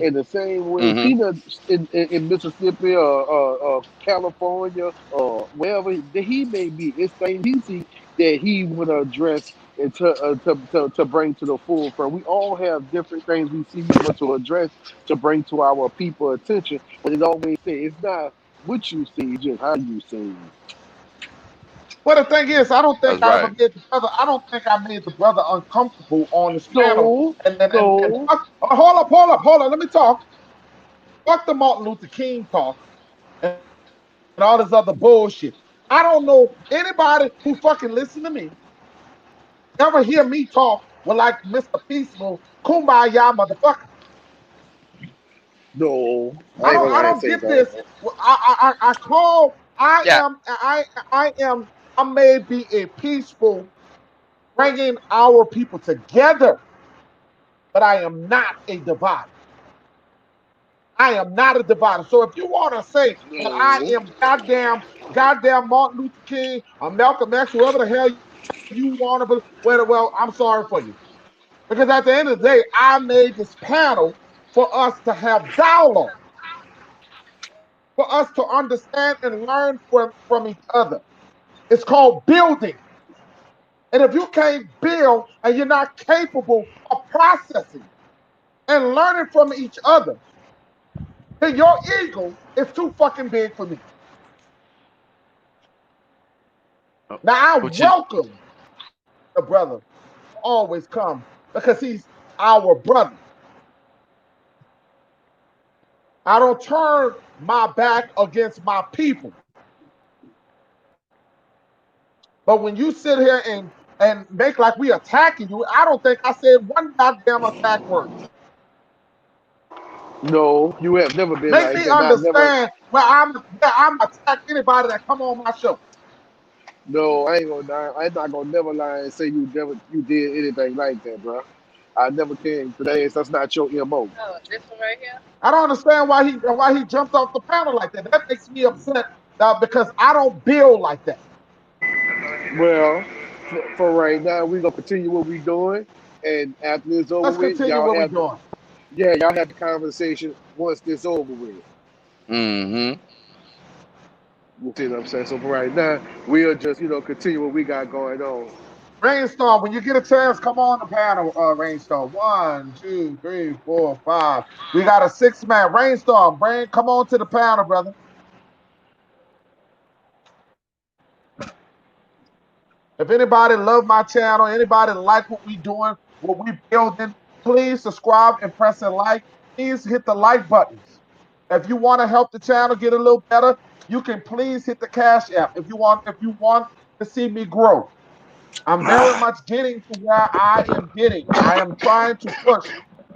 Mm-hmm. Peanut in Mississippi or California or wherever that he may be, it's things he see that he would address and to bring to the forefront. We all have different things we see we want to address to bring to our people attention. But it always say it's not what you see, it's just how you see it. Well, the thing is, I don't think That's I ever right. made the brother. I don't think I made the brother uncomfortable on this panel. No, And no, hold up. Let me talk. Fuck the Martin Luther King talk and all this other bullshit. I don't know anybody who fucking listen to me ever hear me talk with like Mr. Peaceful, kumbaya motherfucker. no. I I ain't don't gonna I lie and don't say get that. this. I call Yeah. I may be a peaceful bringing our people together, but I am not a divider. I am not a divider. So if you want to say that I No. am goddamn Martin Luther King or Malcolm X, whoever the hell you want to be, well, I'm sorry for you. Because at the end of the day, I made this panel for us to have dialogue, for us to understand and learn from each other. It's called building. And if you can't build and you're not capable of processing and learning from each other, then your ego is too fucking big for me. Now I But you, welcome the brother to always come because he's our brother. I don't turn my back against my people. But when you sit here and make like we attacking you, I don't think I said one goddamn attack word. No, you have never been Make like me that. And I never. understand where I'm attack anybody that come on my show. No, I ain't gonna lie. I'm not gonna never lie and say you did anything like that, bro. I never can. Today, that's not your mo. I don't understand why he jumped off the panel like that. That makes me upset because I don't build like that. Well, for right now, we gonna continue what we doing, and after it's over Let's with, continue what we're doing. y'all have the conversation once this over with. mm-hmm. You see what I'm saying? So for right now, we'll just continue what we got going on. Rainstorm, when you get a chance, come on the panel, Rainstorm. One, two, three, four, five. We got a 6-man. Rainstorm, come on to the panel, brother. If anybody love my channel, anybody like what we doing, what we building, please subscribe and press a like. Please hit the like buttons. If you want to help the channel get a little better, you can please hit the Cash App. If you want to see me grow. I'm very much getting to where I am getting. I am trying to push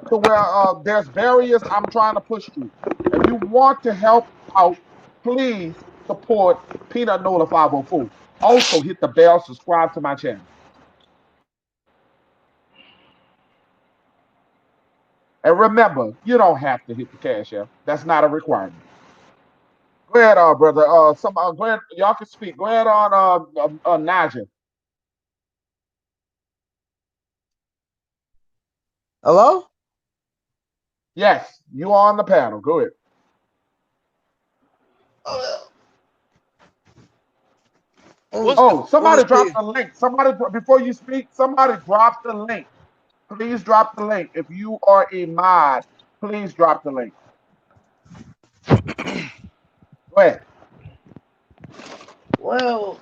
to where there's barriers I'm trying to push through. If you want to help out, please support Peanut Nola 504. Also, hit the bell, subscribe to my channel. And remember, you don't have to hit the Cash App. That's not a requirement. Go ahead, brother. Go ahead. Y'all can speak. Go ahead on, Naja. Hello? Yes, you are on the panel. Go ahead. What's Oh, what somebody is dropped the the link. Somebody, before you speak, somebody drop the link. Please drop the link. If you are a mod, please drop the link. Go ahead. Well,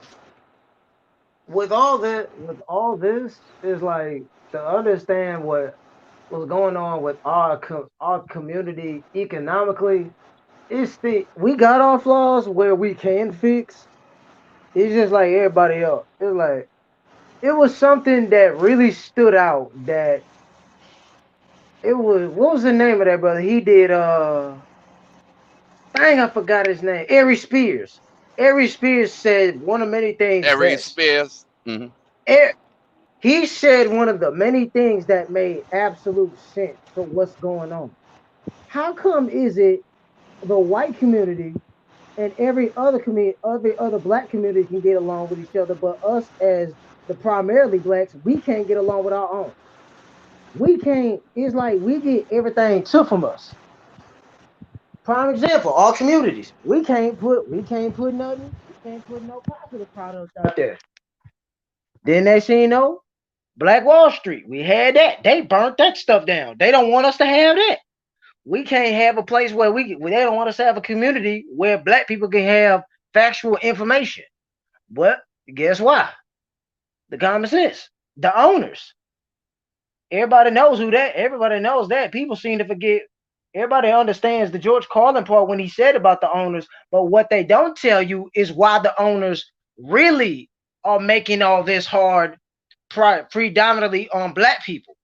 with all this, is like to understand what's going on with our community economically. We got our flaws where we can fix. It's just like everybody else. It's like it was something that really stood out. That it was what was the name of that brother? He did dang, I forgot his name. Ari Spears. Ari Spears said one of many things Aries best. Spears? Hmm. A- He said one of the many things that made absolute sense to what's going on. How come is it the white community and every other black community can get along with each other, but us as the primarily blacks, we can't get along with our own. We can't. It's like we get everything took from us. Prime example, all communities. We can't put no positive products out there. Then next thing you know, Black Wall Street, we had that. They burnt that stuff down. They don't want us to have that. We can't have a place where they don't want us to have a community where black people can have factual information. But guess why? The common sense. The owners. Everybody knows that. People seem to forget. Everybody understands the George Carlin part when he said about the owners, but what they don't tell you is why the owners really are making all this hard predominantly on black people.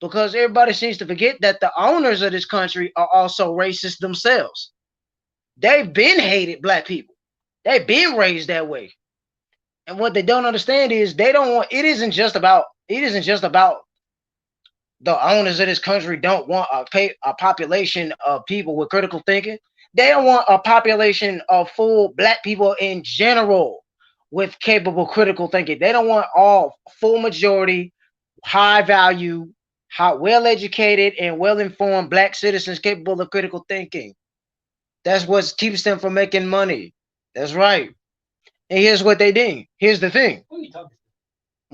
Because everybody seems to forget that the owners of this country are also racist themselves. They've been hated black people. They've been raised that way. And what they don't understand is they don't want it isn't just about the owners of this country don't want a population of people with critical thinking. They don't want a population of full black people in general with capable critical thinking. They don't want all full majority, high value, well educated, and well informed black citizens capable of critical thinking. That's what keeps them from making money. That's right. And here's what they did. Here's the thing. Who are you talking to?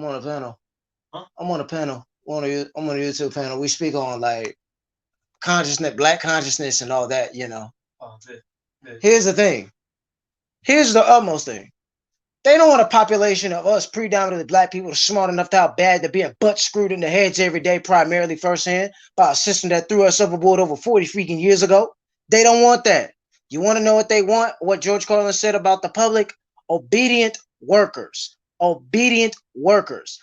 I'm on a panel. Huh? I'm on a panel. I'm on a YouTube panel. We speak on like consciousness, black consciousness, and all that. Oh, good. Here's the thing. Here's the utmost thing. They don't want a population of us predominantly black people smart enough to how bad they're being butt screwed in the heads every day, primarily firsthand, by a system that threw us overboard over 40 freaking years ago. They don't want that. You want to know what they want? What George Carlin said about the public? Obedient workers. Obedient workers.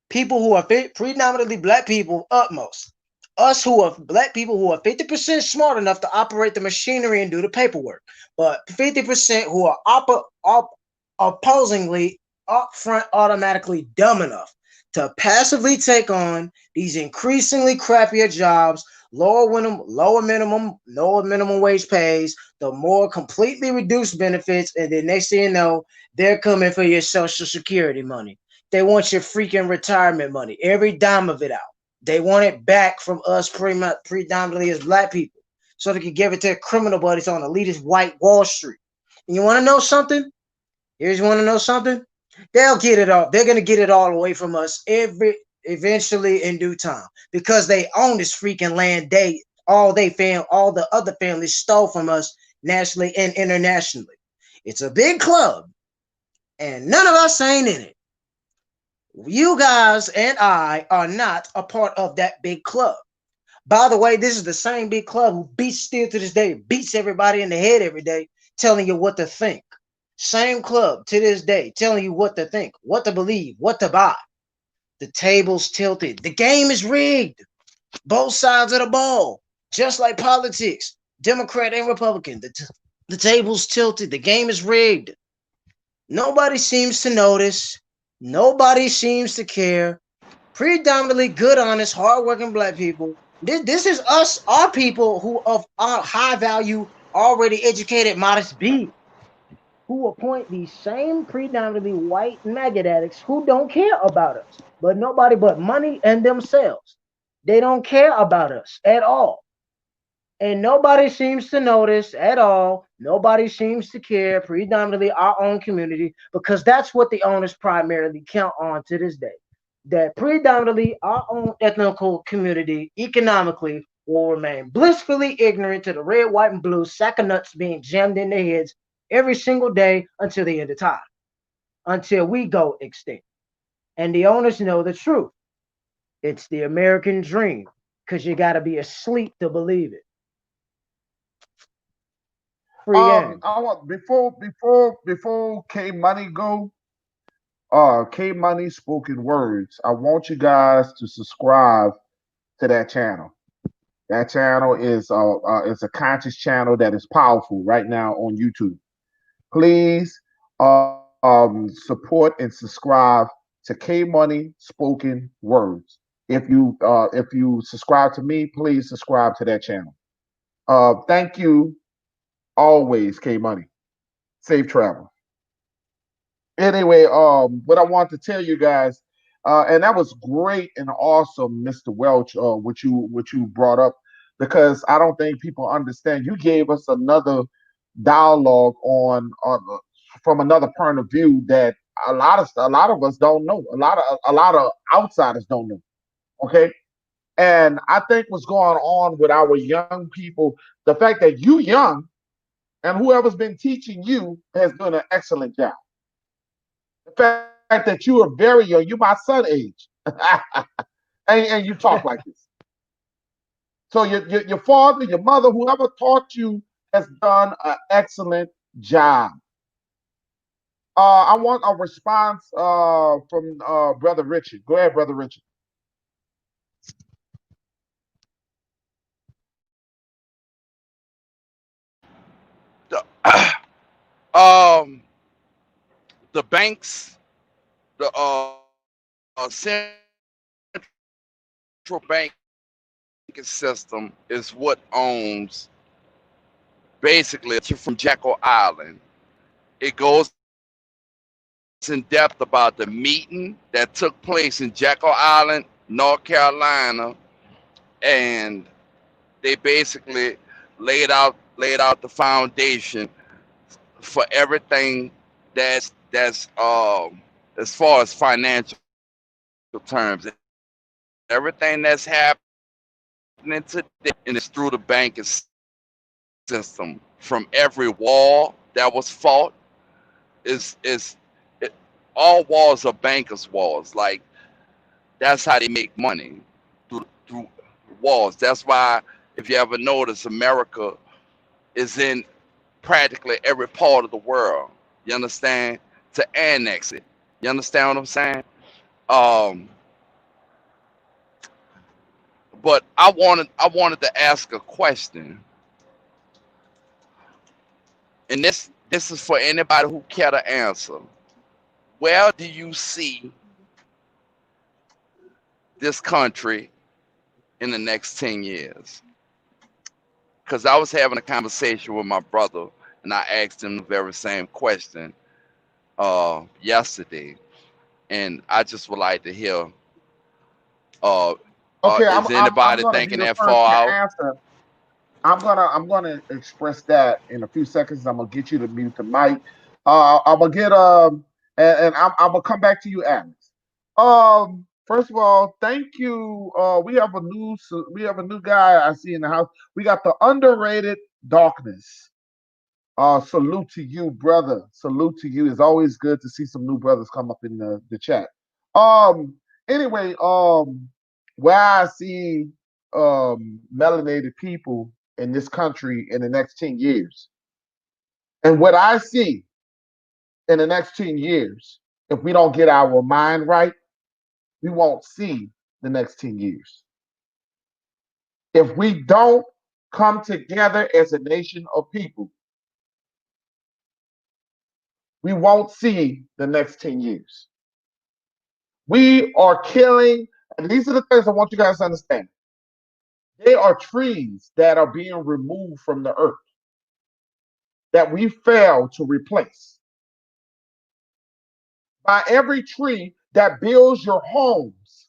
People who are predominantly black people, utmost. Us who are black people who are 50% smart enough to operate the machinery and do the paperwork, but 50% who are opposingly upfront automatically dumb enough to passively take on these increasingly crappier jobs, lower minimum wage pays, the more completely reduced benefits, and then next thing you know, they're coming for your social security money. They want your freaking retirement money, every dime of it out. They want it back from us predominantly as black people, so they can give it to criminal buddies on elitist white Wall Street. And you want to know something? Here's you want to know something? They'll get it all. They're gonna get it all away from us eventually in due time because they own this freaking land. All the other families stole from us nationally and internationally. It's a big club, and none of us ain't in it. You guys and I are not a part of that big club. By the way, this is the same big club who beats still to this day, beats everybody in the head every day, telling you what to think. Same club to this day, telling you what to think, what to believe, what to buy. The table's tilted. The game is rigged. Both sides of the ball, just like politics, Democrat and Republican. The table's tilted. The game is rigged. Nobody seems to notice. Nobody seems to care. Predominantly good, honest, hardworking black people. This is us, our people who of our high value, already educated, modest beings who appoint these same predominantly white maggot addicts who don't care about us, but nobody but money and themselves. They don't care about us at all. And nobody seems to notice at all. Nobody seems to care, predominantly our own community, because that's what the owners primarily count on to this day. That predominantly our own ethnical community economically will remain blissfully ignorant to the red, white, and blue sack of nuts being jammed in their heads every single day until the end of time, until we go extinct. And the owners know the truth. It's the American dream, because you got to be asleep to believe it. Free game. I want before K Money go, K Money Spoken Words. I want you guys to subscribe to that channel. That channel is a conscious channel that is powerful right now on YouTube. Please support and subscribe to K Money Spoken Words. If you subscribe to me, please subscribe to that channel. Thank you always, K Money. Safe travel. Anyway, what I want to tell you guys, and that was great and awesome, Mr. Welch, what you brought up, because I don't think people understand. You gave us another dialogue on from another point of view that a lot of us don't know. A lot of outsiders don't know. Okay, and I think what's going on with our young people, the fact that you young and whoever's been teaching you has done an excellent job. The fact that you are very young, you my son age, and you talk like this. So your father, your mother, whoever taught you has done an excellent job. I want a response from Brother Richard. Go ahead, Brother Richard. The, um, the banks, the central banking system is what owns basically from Jekyll Island. It goes in depth about the meeting that took place in Jekyll Island, North Carolina, and they basically laid out the foundation for everything that's as far as financial terms. Everything that's happening today, and it's through the banking system. From every wall that was fought is it, all walls are bankers' walls. Like that's how they make money through walls. That's why if you ever notice, America is in practically every part of the world. You understand? To annex it. You understand what I'm saying? Um, but I wanted to ask a question, and this is for anybody who care to answer. Where do you see this country in the next 10 years? Because I was having a conversation with my brother, and I asked him the very same question yesterday, and I just would like to hear. Uh, Okay, I'm is I'm I'm anybody gonna be thinking the that first far to out? answer. I'm gonna express that in a few seconds. I'm gonna get you to mute the mic. I'm gonna get and I'm gonna come back to you, Alex. First of all, thank you. We have a new guy I see in the house. We got the underrated darkness. Salute to you, brother. Salute to you. It's always good to see some new brothers come up in the chat. Um, anyway, where I see melanated people in this country in the next 10 years, and what I see in the next 10 years, if we don't get our mind right, we won't see the next 10 years. If we don't come together as a nation of people, we won't see the next 10 years. We are killing, and these are the things I want you guys to understand. They are trees that are being removed from the earth that we fail to replace. By every tree that builds your homes,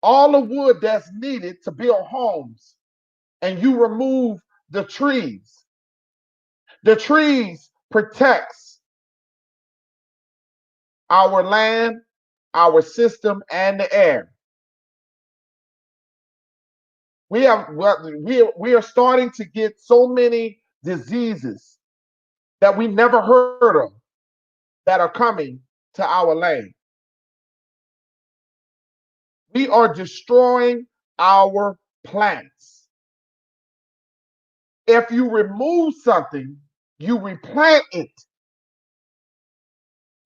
all the wood that's needed to build homes, and you remove the trees. The trees protects our land, our system, and the air. We are starting to get so many diseases that we never heard of that are coming to our land. We are destroying our plants. If you remove something, you replant it.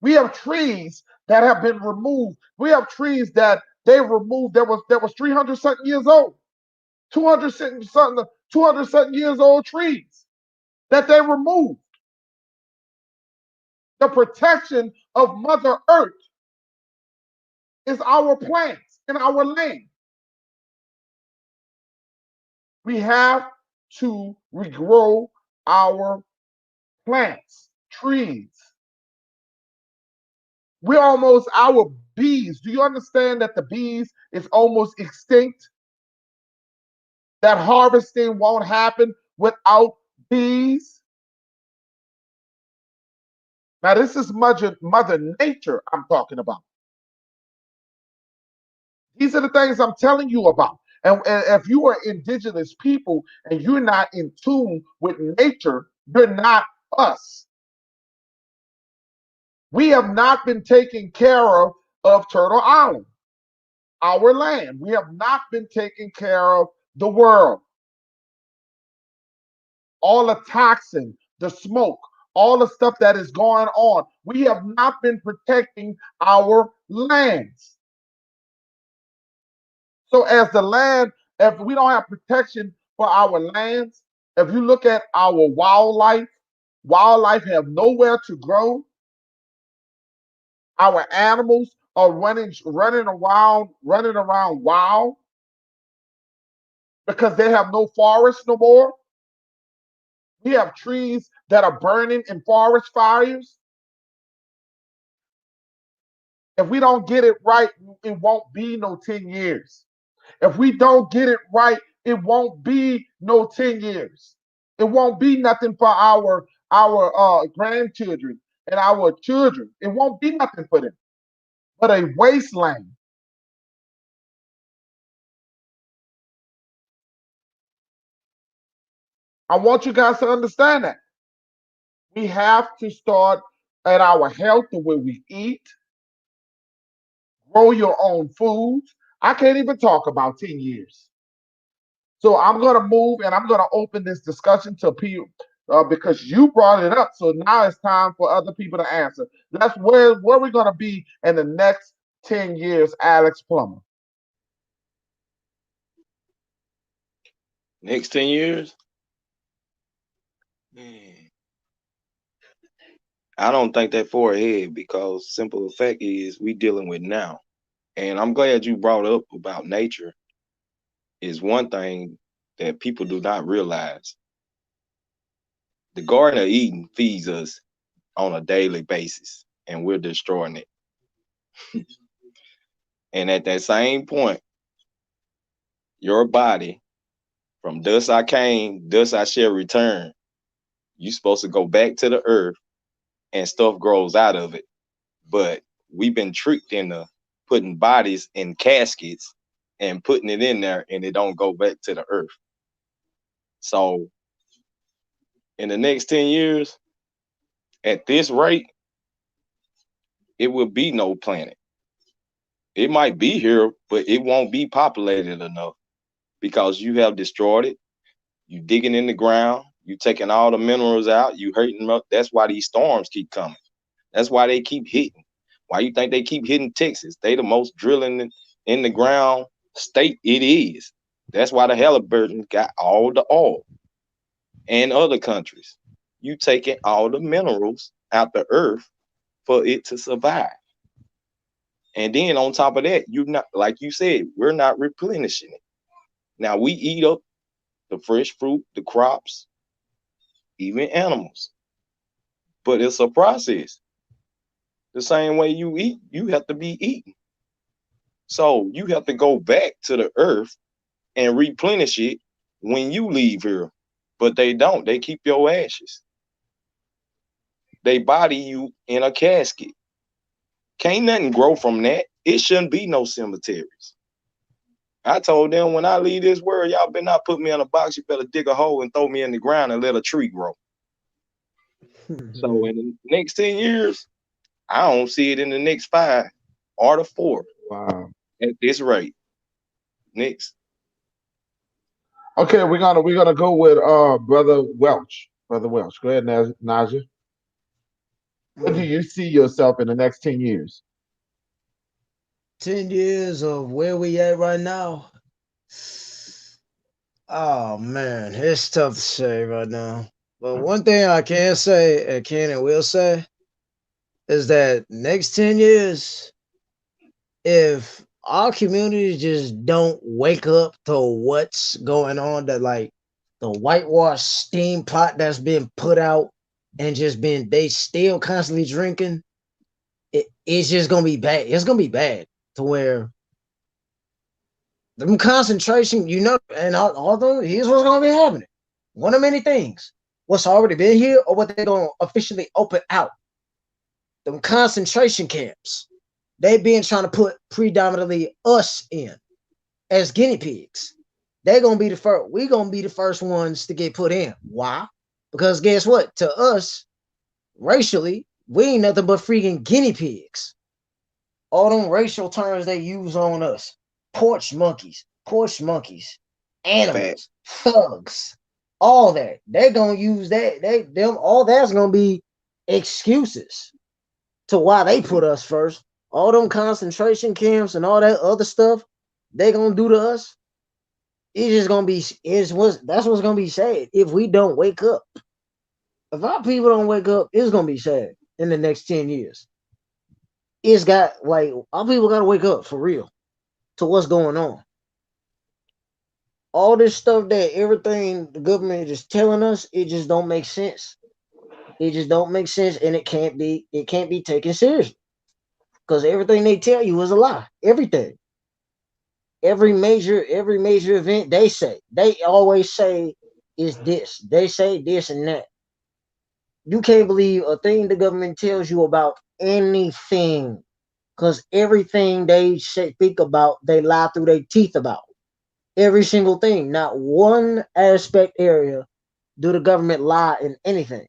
We have trees that have been removed. We have trees that they removed that was 300 something years old, 200 something years old trees that they removed. The protection of Mother Earth is our plants and our land. We have to regrow our plants, trees. We're almost our bees. Do you understand that the bees is almost extinct? That harvesting won't happen without bees. Now, this is Mother Nature I'm talking about. These are the things I'm telling you about. And if you are indigenous people and you're not in tune with nature, you're not us. We have not been taking care of Turtle Island, our land. We have not been taking care of the world. All the toxin, the smoke, all the stuff that is going on. We have not been protecting our lands. So as the land, if we don't have protection for our lands, if you look at our wildlife have nowhere to grow. Our animals are running around wild because they have no forest no more. We have trees that are burning in forest fires. If we don't get it right, it won't be no 10 years. If we don't get it right, it won't be no 10 years. It won't be nothing for our grandchildren and our children. It won't be nothing for them, but a wasteland. I want you guys to understand that. We have to start at our health, the way we eat, grow your own foods. I can't even talk about 10 years. So I'm going to move and I'm going to open this discussion to people because you brought it up. So now it's time for other people to answer. That's where we're going to be in the next 10 years, Alex Plummer. Next 10 years? Man, I don't think that far ahead because simple fact is we dealing with now. And I'm glad you brought up about nature is one thing that people do not realize. The Garden of Eden feeds us on a daily basis and we're destroying it. And at that same point, your body, from dust I came, dust I shall return. You're supposed to go back to the earth and stuff grows out of it. But we've been tricked into putting bodies in caskets and putting it in there and it don't go back to the earth. So in the next 10 years, at this rate, it will be no planet. It might be here, but it won't be populated enough because you have destroyed it. You digging in the ground, you taking all the minerals out, you hurting them up. That's why these storms keep coming. That's why they keep hitting. Why you think they keep hitting Texas? They the most drilling in the ground state it is. That's why the Halliburton got all the oil and other countries. You taking all the minerals out the earth for it to survive. And then on top of that, you not like you said, we're not replenishing it. Now we eat up the fresh fruit, the crops, even animals. But it's a process. The same way you eat, you have to be eaten. So you have to go back to the earth and replenish it when you leave here. But they don't. They keep your ashes. They body you in a casket. Can't nothing grow from that. It shouldn't be no cemeteries. I told them when I leave this world, y'all better not put me in a box. You better dig a hole and throw me in the ground and let a tree grow. So in the next 10 years, I don't see it in the next 5 or the 4 Wow. at this rate. Next. Okay, we're gonna go with brother Welch. Brother Welch, go ahead, Naja. Where do Mm. you see yourself in the next 10 years? 10 years of where we at right now. Oh man, it's tough to say right now. But one thing I can say, and can and will say, is that next 10 years, if our community just don't wake up to what's going on, that like the whitewash steam pot that's been put out and just been they still constantly drinking, it's just gonna be bad. It's gonna be bad to where them concentration, and although here's what's gonna be happening. One of many things. What's already been here or what they're gonna officially open out. Them concentration camps. They been trying to put predominantly us in as guinea pigs. They're gonna be the first. We gonna be the first ones to get put in. Why? Because guess what? To us, racially, we ain't nothing but freaking guinea pigs. All them racial terms they use on us. Porch monkeys, Fact. animals, thugs, all that. They're gonna use that. Them all that's gonna be excuses to why they put us first. All them concentration camps and all that other stuff they gonna do to us. It's just gonna be that's what's gonna be sad if we don't wake up. If our people don't wake up, it's gonna be sad in the next 10 years. It's got like our people gotta wake up for real to what's going on. All this stuff that everything the government is telling us, it just don't make sense. It just don't make sense, and it can't be taken seriously because everything they tell you is a lie. Everything, every major event they always say is this. They say this and that. You can't believe a thing the government tells you about anything because everything they say think about, they lie through their teeth about. Every single thing. Not one aspect area do the government lie in anything.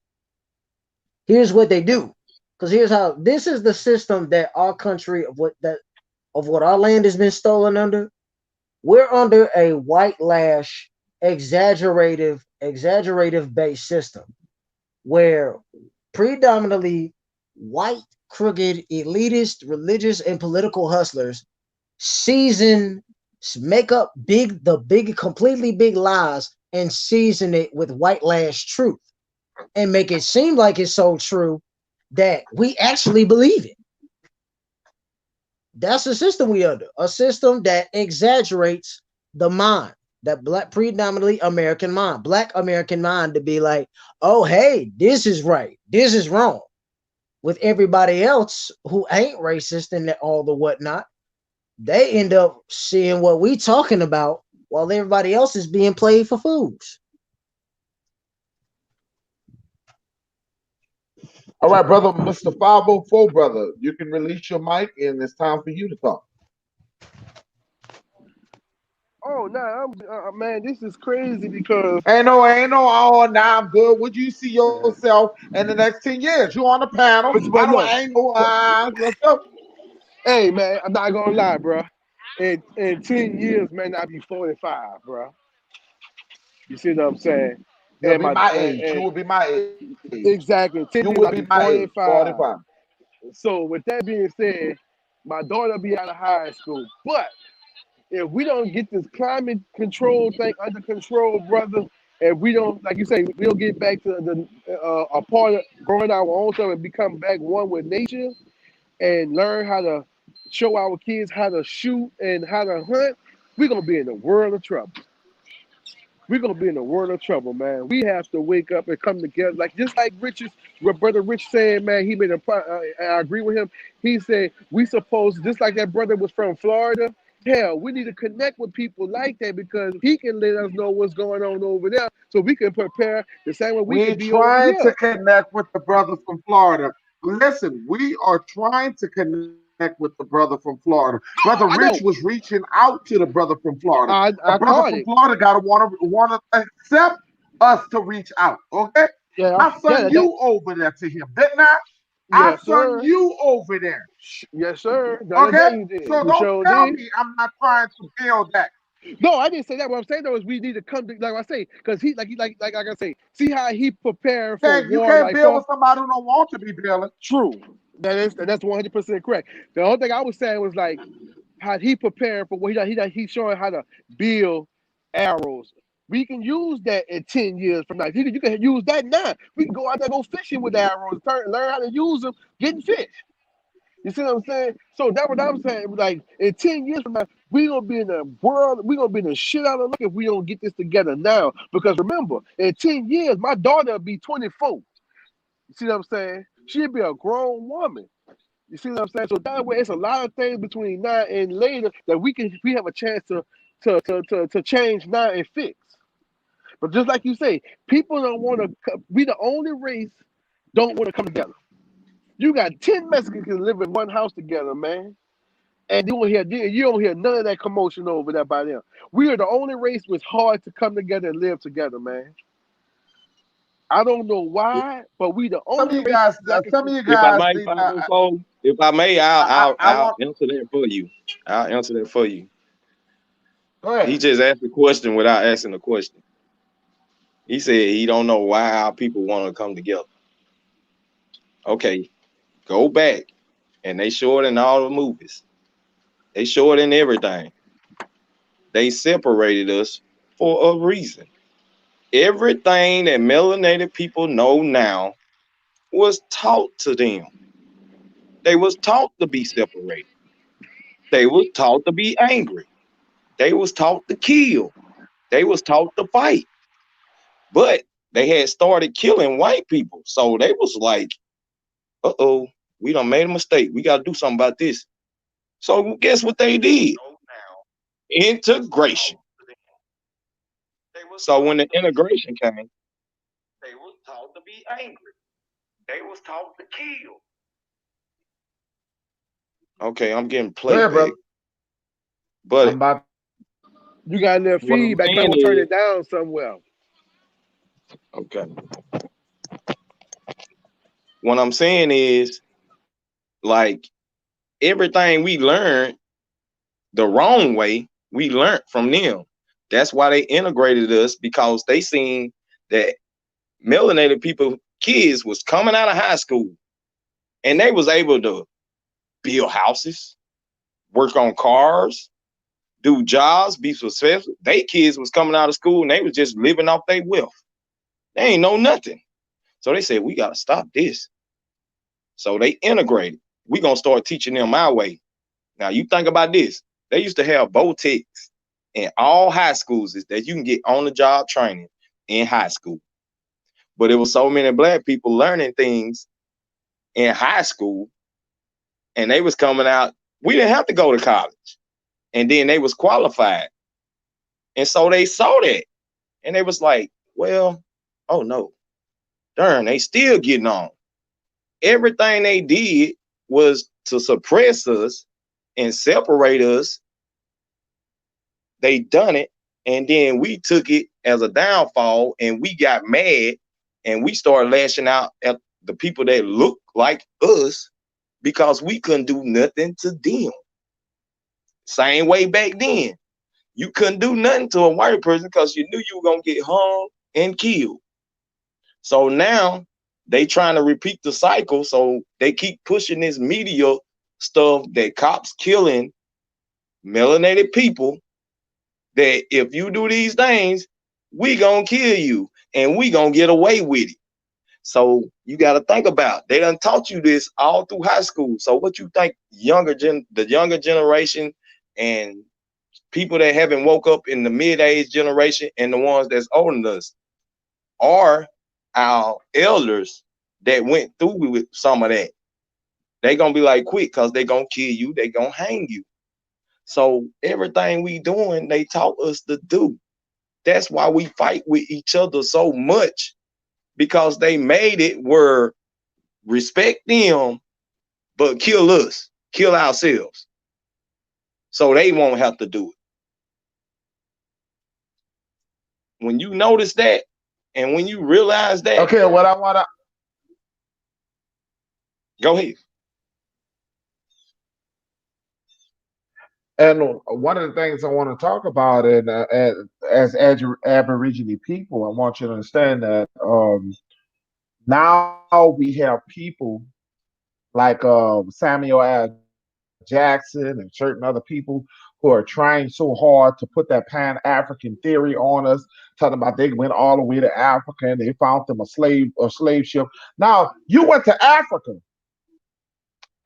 Here's what they do. Because here's how this is the system that our country of what our land has been stolen under. We're under a white lash exaggerative based system where predominantly white, crooked, elitist, religious, and political hustlers season make up big completely big lies and season it with white lash truth and make it seem like it's so true that we actually believe it. That's the system we under. A system that exaggerates the mind, that black predominantly American mind, black American mind to be like, oh hey, this is right, this is wrong. With everybody else who ain't racist and all the whatnot, they end up seeing what we talking about while everybody else is being played for fools. All right, brother, Mr. 504, brother, you can release your mic and it's time for you to talk. Oh, nah, man, this is crazy because Ain't no, oh, now I'm good. Would you see yourself in the next 10 years? You on the panel. I but don't, no, ain't no, but, let's go. hey, man, I'm not gonna lie, bro. In 10 years, man, I'll be 45, bro. You see what I'm saying? You'll And be my my age. You will be my age. exactly You 10 would years, be I'll my be age, 45. 45. So with that being said, my daughter be out of high school. But if we don't get this climate control thing under control, brother, and we don't, like you say, we don't get back to the a part of growing our own stuff and become back one with nature and learn how to show our kids how to shoot and how to hunt, we're gonna be in the world of trouble. We're gonna be in a world of trouble, man. We have to wake up and come together, like just like what brother Rich said, man. He made I agree with him. He said we supposed just like that brother was from Florida. Hell, we need to connect with people like that because he can let us know what's going on over there, so we can prepare the same way we can We're be over trying here. to connect with the brother from Florida. Listen, we are trying to connect with the brother from Florida. Brother Rich I was know. reaching out to the brother from Florida. The brother I from caught Florida it. gotta wanna accept us to reach out. Okay? I Yeah, sent yeah, you over there to him, didn't I? I yes, sent sir. you over there. Yes, sir. The other Okay? day you did. So You don't sure tell did. me I'm not trying to build that. No, I didn't say that. What I'm saying though is we need to come to, like I say, because like I say, see how he preparing for You war can't like build for with somebody who don't want to be building. true. That's 100% correct. The only thing I was saying was like how he preparing for what he's showing how to build arrows. We can use that in 10 years from now. You can use that now. We can go out there go fishing with arrows, learn how to use them, getting fish. You see what I'm saying? So that's what I'm saying. Like in 10 years from now, we gonna be in the world, we gonna be in the shit out of luck if we don't get this together now. Because remember, in 10 years, my daughter will be 24. You see what I'm saying? She'll be a grown woman. You see what I'm saying? So that way it's a lot of things between now and later that we have a chance to change now and fix. But just like you say, people don't want to we the only race don't want to come together. You got 10 Mexicans live in one house together, man. And you don't hear none of that commotion over there by them. We are the only race was hard to come together and live together, man. I don't know why, but we the only race that can. Some of you If I guys may, need. 504, if I may, I I'll want. answer that for you. I'll answer that for you. Go He ahead. just asked the question without asking the question. He said he don't know why our people want to come together. Okay, go back and they show it in all the movies. They show it in everything. They separated us for a reason. Everything that melanated people know now was taught to them. They was taught to be separated. They was taught to be angry. They was taught to kill. They was taught to fight. But they had started killing white people. So they was like, uh-oh, we done made a mistake. We got to do something about this. So guess what they did? Integration. So when the integration came, they was taught to be angry. They was taught to kill. Okay, I'm getting Go ahead, playback. brother. I'm But about. You got a little what I'm feedback. You might saying want to turn is, it down somewhere. okay, what I'm saying is, like, everything we learned the wrong way, we learned from them. That's why they integrated us because they seen that melanated people, kids was coming out of high school and they was able to build houses, work on cars, do jobs, be successful. They kids was coming out of school and they was just living off their wealth. They ain't know nothing. So they said, we got to stop this. So they integrated. We going to start teaching them our way. Now you think about this. They used to have boutiques in all high schools that you can get on the job training in high school. But it was so many black people learning things in high school and they was coming out. We didn't have to go to college. And then they was qualified. And so they saw that and they was like, well, oh no, darn, they still getting on. everything they did was to suppress us and separate us. They done it, and then we took it as a downfall, and we got mad, and we started lashing out at the people that look like us because we couldn't do nothing to them. Same way back then. You couldn't do nothing to a white person because you knew you were gonna get hung and killed. So now they trying to repeat the cycle. So they keep pushing this media stuff that cops killing melanated people. That if you do these things, we gonna kill you and we gonna get away with it. So you got to think about, they done taught you this all through high school. So what you think the younger generation and people that haven't woke up in the mid-age generation and the ones that's older than us are our elders that went through with some of that. They gonna be like, quick, because they gonna kill you, they gonna hang you. So everything we doing, they taught us to do. That's why we fight with each other so much, because they made it where respect them, but kill us, kill ourselves. So they won't have to do it. When you notice that, and when you realize that, Okay, what I want to, go ahead. and one of the things I want to talk about, and as Aborigine people, I want you to understand that now we have people like Samuel L. Jackson and certain other people who are trying so hard to put that Pan-African theory on us, talking about they went all the way to Africa and they found them a slave ship. Now you went to Africa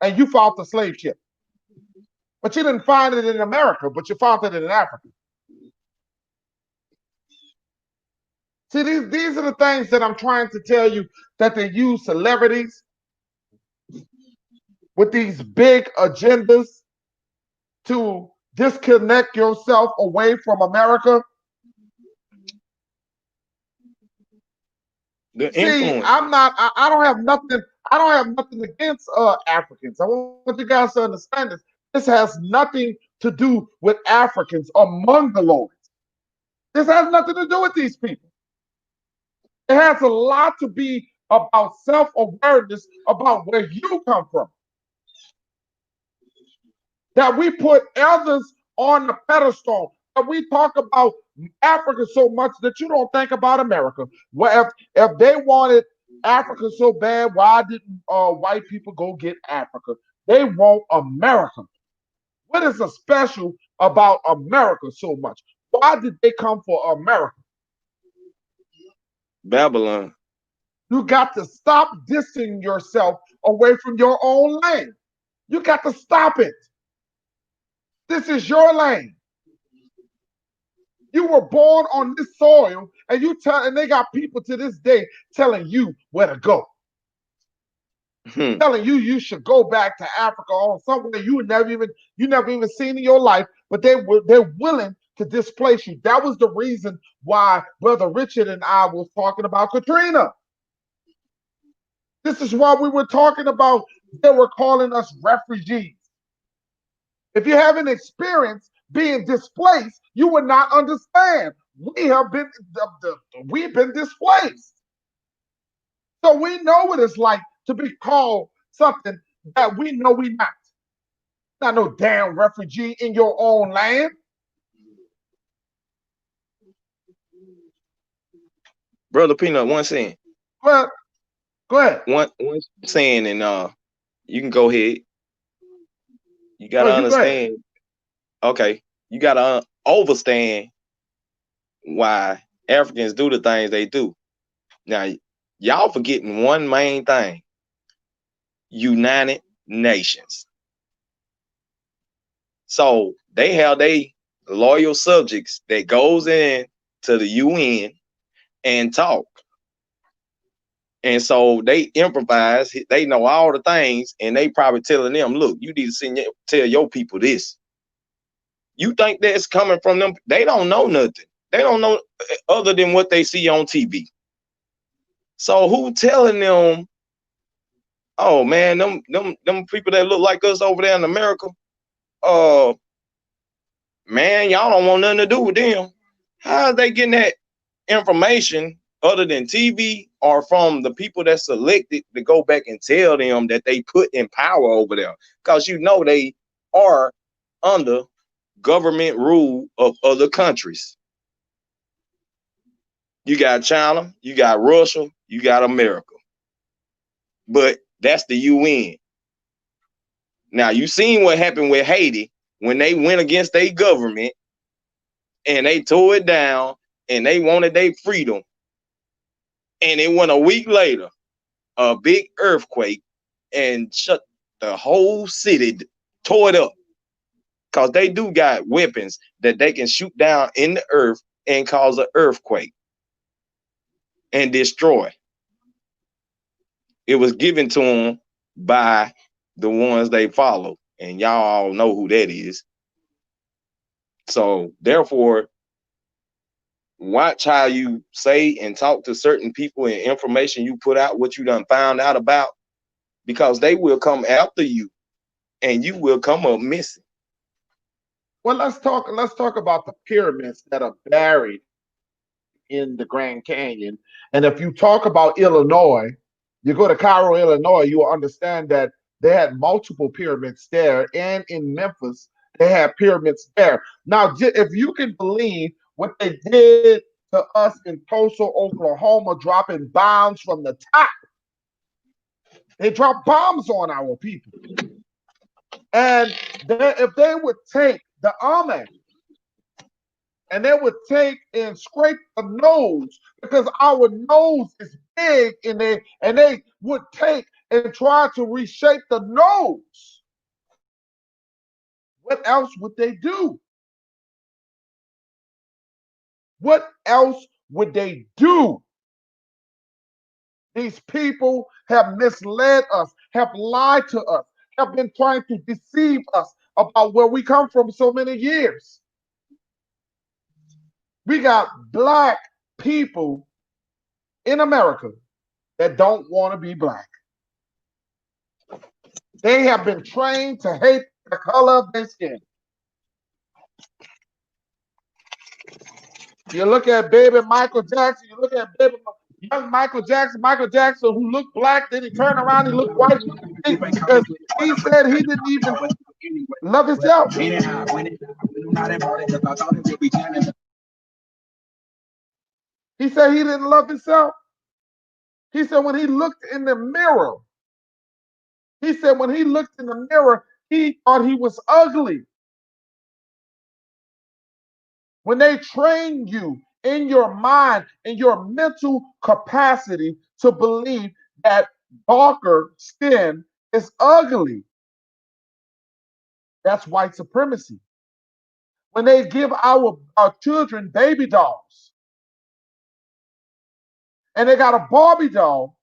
and you found the slave ship, but you didn't find it in America, but you found it in Africa. See, these are the things that I'm trying to tell you, that they use celebrities with these big agendas to disconnect yourself away from America. The See, influence. I'm not. I don't have nothing. I don't have nothing against Africans. I want you guys to understand this. This has nothing to do with Africans or Mongoloids. This has nothing to do with these people. It has a lot to be about self-awareness about where you come from. That we put others on the pedestal. That we talk about Africa so much that you don't think about America. Well, if they wanted Africa so bad, why didn't white people go get Africa? They want America. What is so special about America so much? Why did they come for America? Babylon. You got to stop dissing yourself away from your own land. You got to stop it. This is your land. You were born on this soil, and and they got people to this day telling you where to go. Telling you should go back to Africa or somewhere you never even seen in your life, but they're willing to displace you. That was the reason why Brother Richard and I was talking about Katrina. This is why we were talking about they were calling us refugees. If you haven't experienced being displaced, you would not understand. We've been displaced. So we know what it's like to be called something that we know we're not. Not no damn refugee in your own land. Brother Peanut, one saying. Well, go ahead. One saying, and you can go ahead. You gotta No, you go ahead. understand. Okay, you gotta understand why Africans do the things they do. Now, y'all forgetting one main thing: United Nations. So they have they loyal subjects that goes in to the UN and talk. And so they improvise. They know all the things, and they probably telling them, "Look, you need to tell your people this." You think that's coming from them? They don't know nothing. They don't know other than what they see on TV. So who telling them Oh man, them people that look like us over there in America, uh man, y'all don't want nothing to do with them. How are they getting that information other than TV or from the people that selected to go back and tell them that they put in power over there? Because you know they are under government rule of other countries. You got China, you got Russia, you got America. But that's the UN. Now you seen what happened with Haiti when they went against their government and they tore it down and they wanted their freedom. And it went a week later, a big earthquake and shut the whole city, tore it up. Because they do got weapons that they can shoot down in the earth and cause an earthquake and destroy. It was given to them by the ones they follow. And y'all all know who that is. So therefore, watch how you say and talk to certain people and information you put out, what you done found out about, because they will come after you and you will come up missing. Well, let's talk about the pyramids that are buried in the Grand Canyon. And if you talk about Illinois, you go to Cairo, Illinois, you will understand that they had multiple pyramids there, and in Memphis, they had pyramids there. Now, if you can believe what they did to us in Tulsa, Oklahoma, dropping bombs from the top, they dropped bombs on our people. And if they would take the army and they would take and scrape the nose because our nose is big, and they would take and try to reshape the nose. What else would they do? What else would they do? These people have misled us, have lied to us, have been trying to deceive us about where we come from so many years. We got black people in America that don't want to be black. They have been trained to hate the color of their skin. You look at baby Michael Jackson, you look at baby young Michael Jackson who looked black, then he turned around, he looked white, because he said he didn't even love himself. He said he didn't love himself. He said when he looked in the mirror, he thought he was ugly. When they train you in your mind, in your mental capacity to believe that darker skin is ugly, that's white supremacy. When they give our children baby dolls, and they got a Barbie doll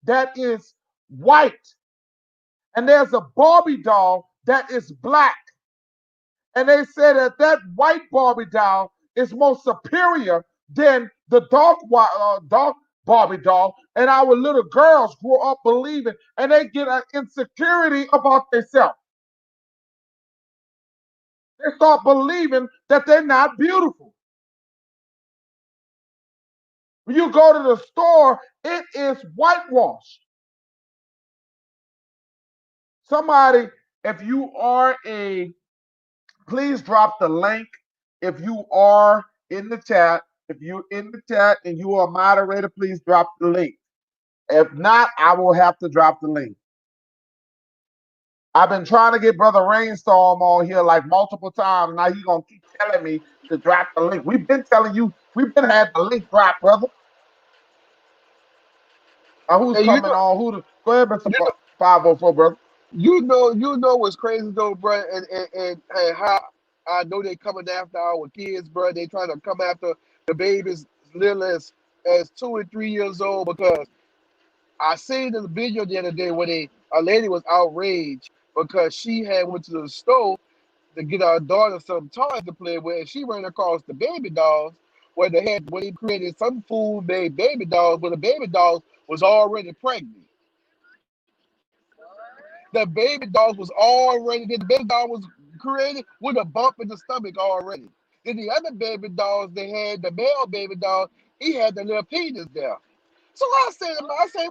that is white, and there's a Barbie doll that is black, and they say that that white Barbie doll is more superior than the dark Barbie doll, and our little girls grow up believing, and they get an insecurity about themselves. They start believing that they're not beautiful. When you go to the store, it is whitewashed. Somebody, if you are please drop the link. If you are in the chat, if you're in the chat and you are a moderator, please drop the link. If not, I will have to drop the link. I've been trying to get Brother Rainstorm on here like multiple times. Now he's gonna keep telling me to drop the link. We've been telling you, we've been had the link drop, brother. Who's And coming on? Go ahead, Mr. 504, brother. you know what's crazy though, bro, and how I know they coming after our kids, bro. They trying to come after the babies little as 2 and 3 years old, because I seen in the video the other day where a lady was outraged because she had went to the store to get our daughter some toys to play with, and she ran across the baby dolls where they created some fool made baby dolls, but the baby dolls was already pregnant. The baby dog was already there. The baby dog was created with a bump in the stomach already. Then the other baby dogs they had, the male baby dog, he had the little penis there. So I said,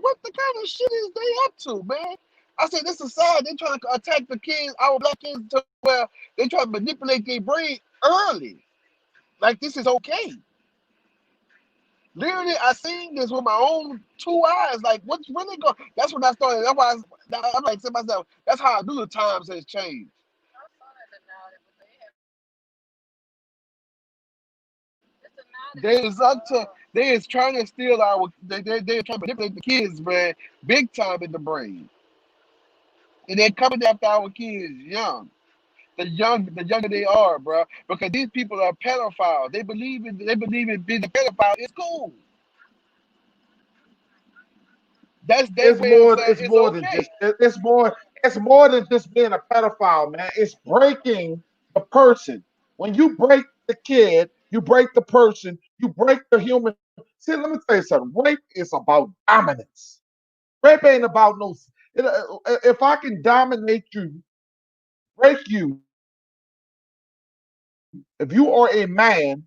what the kind of shit is they up to, man? I said, this society, they trying to attack the kids, our black kids, to where they try to manipulate their brain early. Like this is okay. Literally, I seen this with my own two eyes. Like, what's really going? That's when I started. That's why I'm like to myself. That's how I knew the times has changed. They is up to. They is trying to steal our. They trying to manipulate the kids, man, big time in the brain, and they're coming after our kids young. The younger they are, bro, because these people are pedophiles. They believe in being a pedophile. It's cool. That's their It's way of more. saying It's it's more than okay. just. It's more. It's more than just being a pedophile, man. It's breaking the person. When you break the kid, you break the person. You break the human. See, let me tell you something. Rape is about dominance. Rape ain't about no. If I can dominate you, break you. If you are a man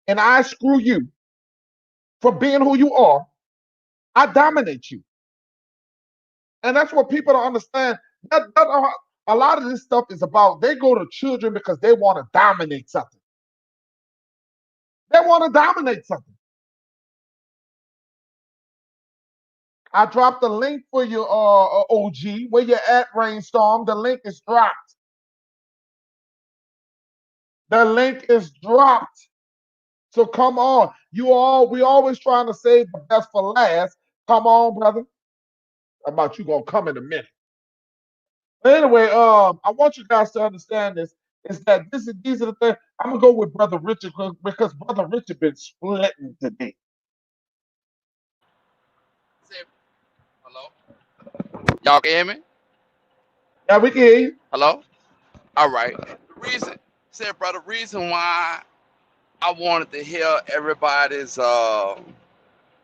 and I screw you for being who you are, I dominate you. And that's what people don't understand. A lot of this stuff is about they go to children because they want to dominate something. They want to dominate something. I dropped the link for you, OG. Where you at, Rainstorm? The link is dropped. The link is dropped. So come on. We always trying to save the best for last. Come on, brother. How about you gonna come in a minute? But anyway, I want you guys to understand this. Is that these are the things I'm gonna go with Brother Richard because Brother Richard been splitting today. Hello? Y'all can hear me? Yeah, we can hear you. Hello? All right. Reason why I wanted to hear everybody's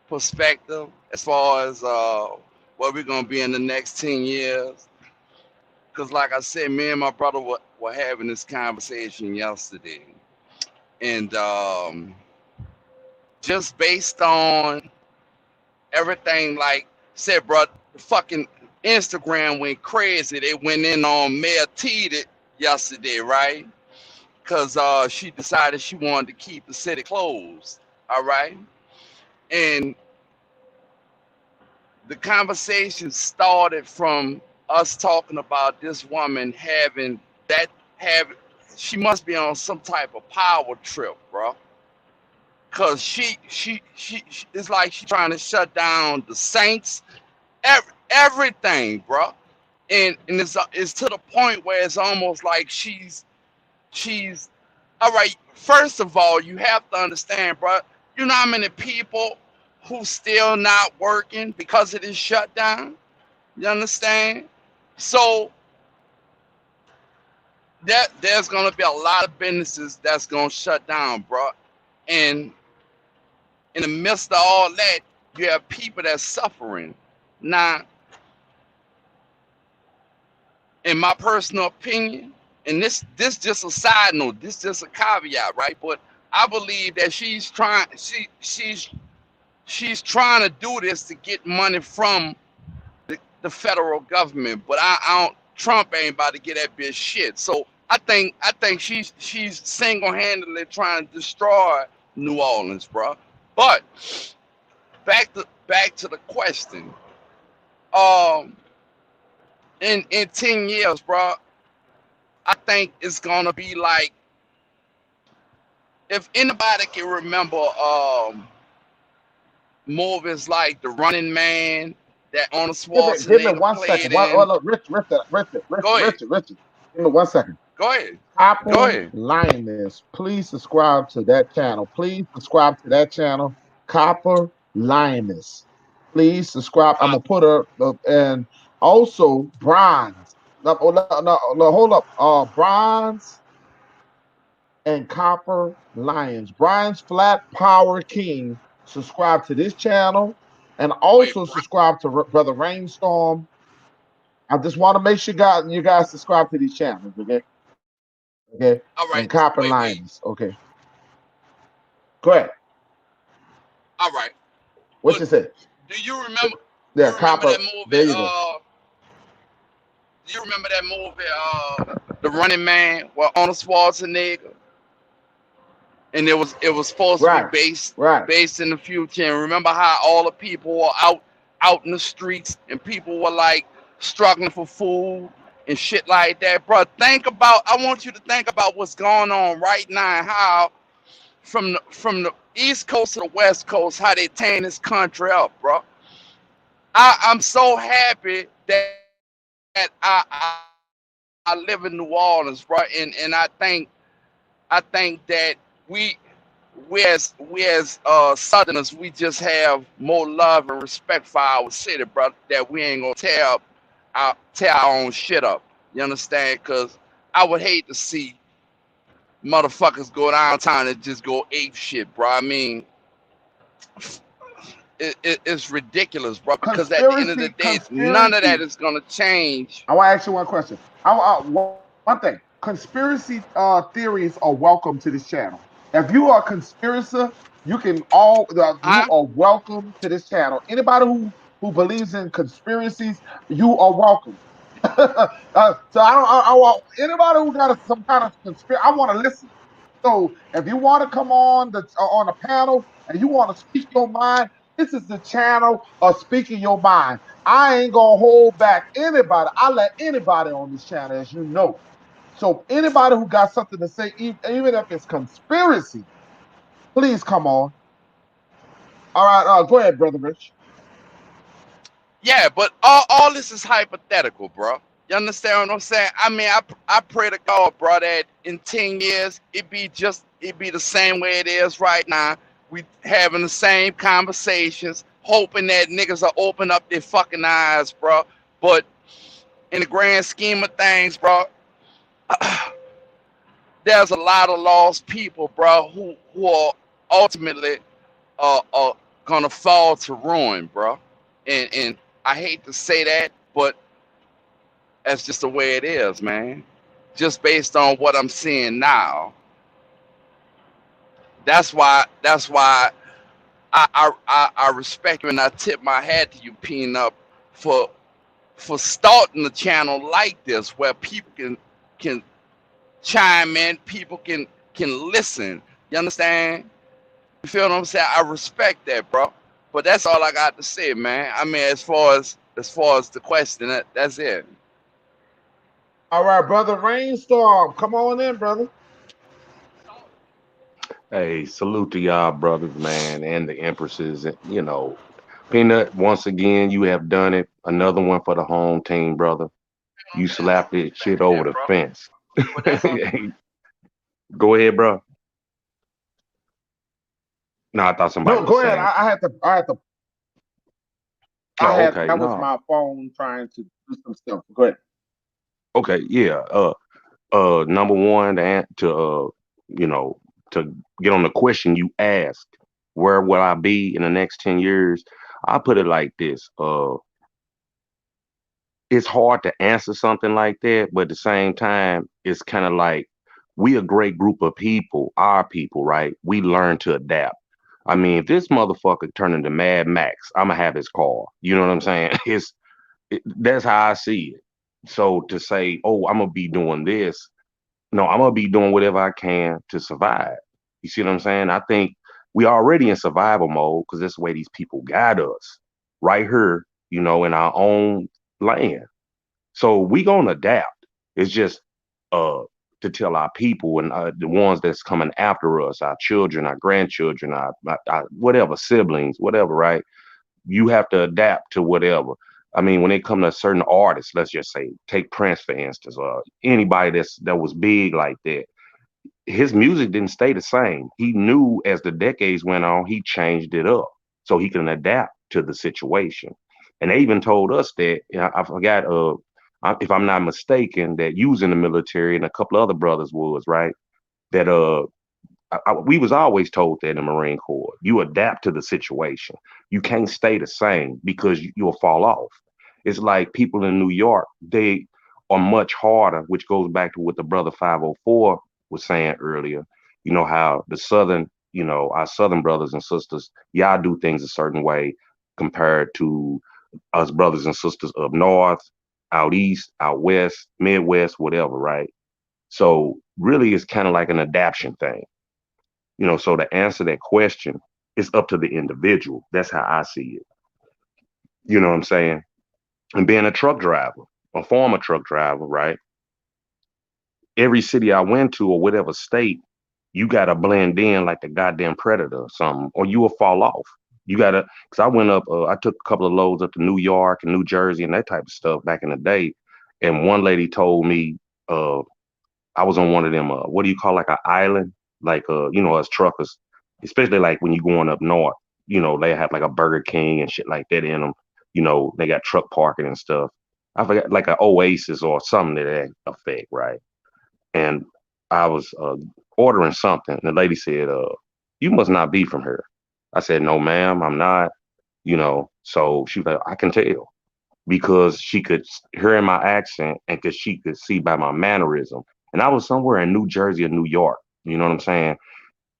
perspective as far as where we're gonna be in the next 10 years. Cause like I said, me and my brother were having this conversation yesterday, and just based on everything, like said, bro, the fucking Instagram went crazy. They went in on Mayor T yesterday, right? Cause she decided she wanted to keep the city closed. All right, and the conversation started from us talking about this woman having that have she must be on some type of power trip, bro. Cause she it's like she trying to shut down the Saints, everything, bro. And it's to the point where it's almost like she's all right. First of all, you have to understand, bro. You know how many people who still not working because of this shutdown? You understand? So there's gonna be a lot of businesses that's gonna shut down, bro. And in the midst of all that, you have people that's suffering. Now, in my personal opinion, and this just a side note, this just a caveat, right? But I believe that she's trying to do this to get money from the federal government, but I don't. Trump ain't about to get that bitch shit. So I think she's single handedly trying to destroy New Orleans, bro. But back to the question. Um, in 10 years, bro, I think it's gonna be like if anybody can remember movies like The Running Man that Arnold Give me Schwarzenegger 1 second. played in. Look, Go ahead, Richard. Give me 1 second. go ahead, go Copper ahead. Lioness. Please subscribe to that channel. Please subscribe to that channel. Copper Lioness. Please subscribe. I'm gonna put her and also bronze. No, no, hold up. Bronze and Copper Lions. Brian's Flat Power King. Subscribe to this channel and Wait, also subscribe to Brother Rainstorm I just want to make sure you guys subscribe to these channels, okay? Okay. All right, And Cop and wait, wait. Linus. Okay. Go ahead. All right. What But you say? do you remember? Yeah, You remember Copper. that movie? There you go. You remember that movie? The Running Man, with Arnold Schwarzenegger, and it was supposed to be Right. based Right. based in the future. And remember how all the people were out in the streets, and people were like struggling for food and shit like that, bro. I want you to think about what's going on right now, and how from the East Coast to the West Coast, how they tearing this country up, bro. I'm so happy that I live in New Orleans, bro, and I think that we we as Southerners, we just have more love and respect for our city, bro. That we ain't gonna tear our own shit up. You understand? Cause I would hate to see motherfuckers go downtown and just go ape shit, bro. I mean, it's ridiculous, bro. Because at the end of the day, none of that Conspiracy. is gonna change. I want to ask you one question. One thing. Conspiracy theories are welcome to this channel. If you are a conspirator, you Huh? are welcome to this channel. Anybody who believes in conspiracies, you are welcome. So I want anybody who got some kind of conspiracy. I want to listen. So if you want to come on a panel and you want to speak your mind, this is the channel of speaking your mind. I ain't gonna hold back anybody. I let anybody on this channel, as you know. So anybody who got something to say, even if it's conspiracy, please come on. All right, go ahead, brother Rich. Yeah, but all this is hypothetical, bro. You understand what I'm saying? I mean, I pray to God, bro, that in 10 years it be the same way it is right now. We having the same conversations, hoping that niggas will open up their fucking eyes, bro. But in the grand scheme of things, bro, there's a lot of lost people, bro, who are ultimately are gonna fall to ruin, bro. And I hate to say that, but that's just the way it is, man. Just based on what I'm seeing now. That's why I respect you and I tip my hat to you, Peanut, for starting a channel like this where people can chime in, people can listen. You understand? You feel what I'm saying? I respect that, bro. But that's all I got to say, man. I mean, as far as the question, that's it. All right, brother Rainstorm, come on in, brother. Hey, salute to y'all brothers, man, and the empresses. Peanut, once again, you have done it. Another one for the home team, brother. You slapped it shit over the fence. Hey, go ahead, bro. No, I thought somebody No, was go ahead. saying. Oh, okay. That was No. my phone trying to do some stuff. Go ahead. Okay, yeah. Number one, you know, to get on the question you asked, where will I be in the next 10 years? I put it like this. It's hard to answer something like that, but at the same time, it's kind of like we a great group of people, our people, right? We learn to adapt. I mean, if this motherfucker turn into Mad Max, I'ma have his car. You know what I'm saying? That's how I see it. So to say, oh, I'm gonna be doing this, no, I'm gonna be doing whatever I can to survive. You see what I'm saying? I think we already in survival mode because that's the way these people guide us right here, in our own land. So we gonna adapt. It's just uh to tell our people and the ones that's coming after us, our children, our grandchildren, our whatever siblings, whatever, right? You have to adapt to whatever. I mean, when it comes to certain artists, let's just say, take Prince for instance, anybody that was big like that, his music didn't stay the same. He knew as the decades went on, he changed it up so he can adapt to the situation. And they even told us that, I forgot, if I'm not mistaken, that you was in the military and a couple other brothers was, right? That we was always told that in the Marine Corps, you adapt to the situation. You can't stay the same because you'll fall off. It's like people in New York, they are much harder, which goes back to what the brother 504 was saying earlier. You know how the southern, our southern brothers and sisters, y'all do things a certain way compared to us brothers and sisters up north, out east, out west, midwest, whatever, right? So really it's kind of like an adaptation thing. So to answer that question, it's up to the individual. That's how I see it. You know what I'm saying? And being a truck driver, a former truck driver, right? Every city I went to or whatever state, you gotta blend in like the goddamn predator or something, or you will fall off. You gotta, cause I went up, I took a couple of loads up to New York and New Jersey and that type of stuff back in the day. And one lady told me, uh, I was on one of them, what do you call like an island? Like, as truckers, especially like when you going up north, they have like a Burger King and shit like that in them. They got truck parking and stuff. I forgot, like an Oasis or something to that effect, right? And I was ordering something. And the lady said, you must not be from here. I said, no, ma'am, I'm not, So she was like, I can tell because she could hear in my accent and because she could see by my mannerism. And I was somewhere in New Jersey or New York. You know what I'm saying?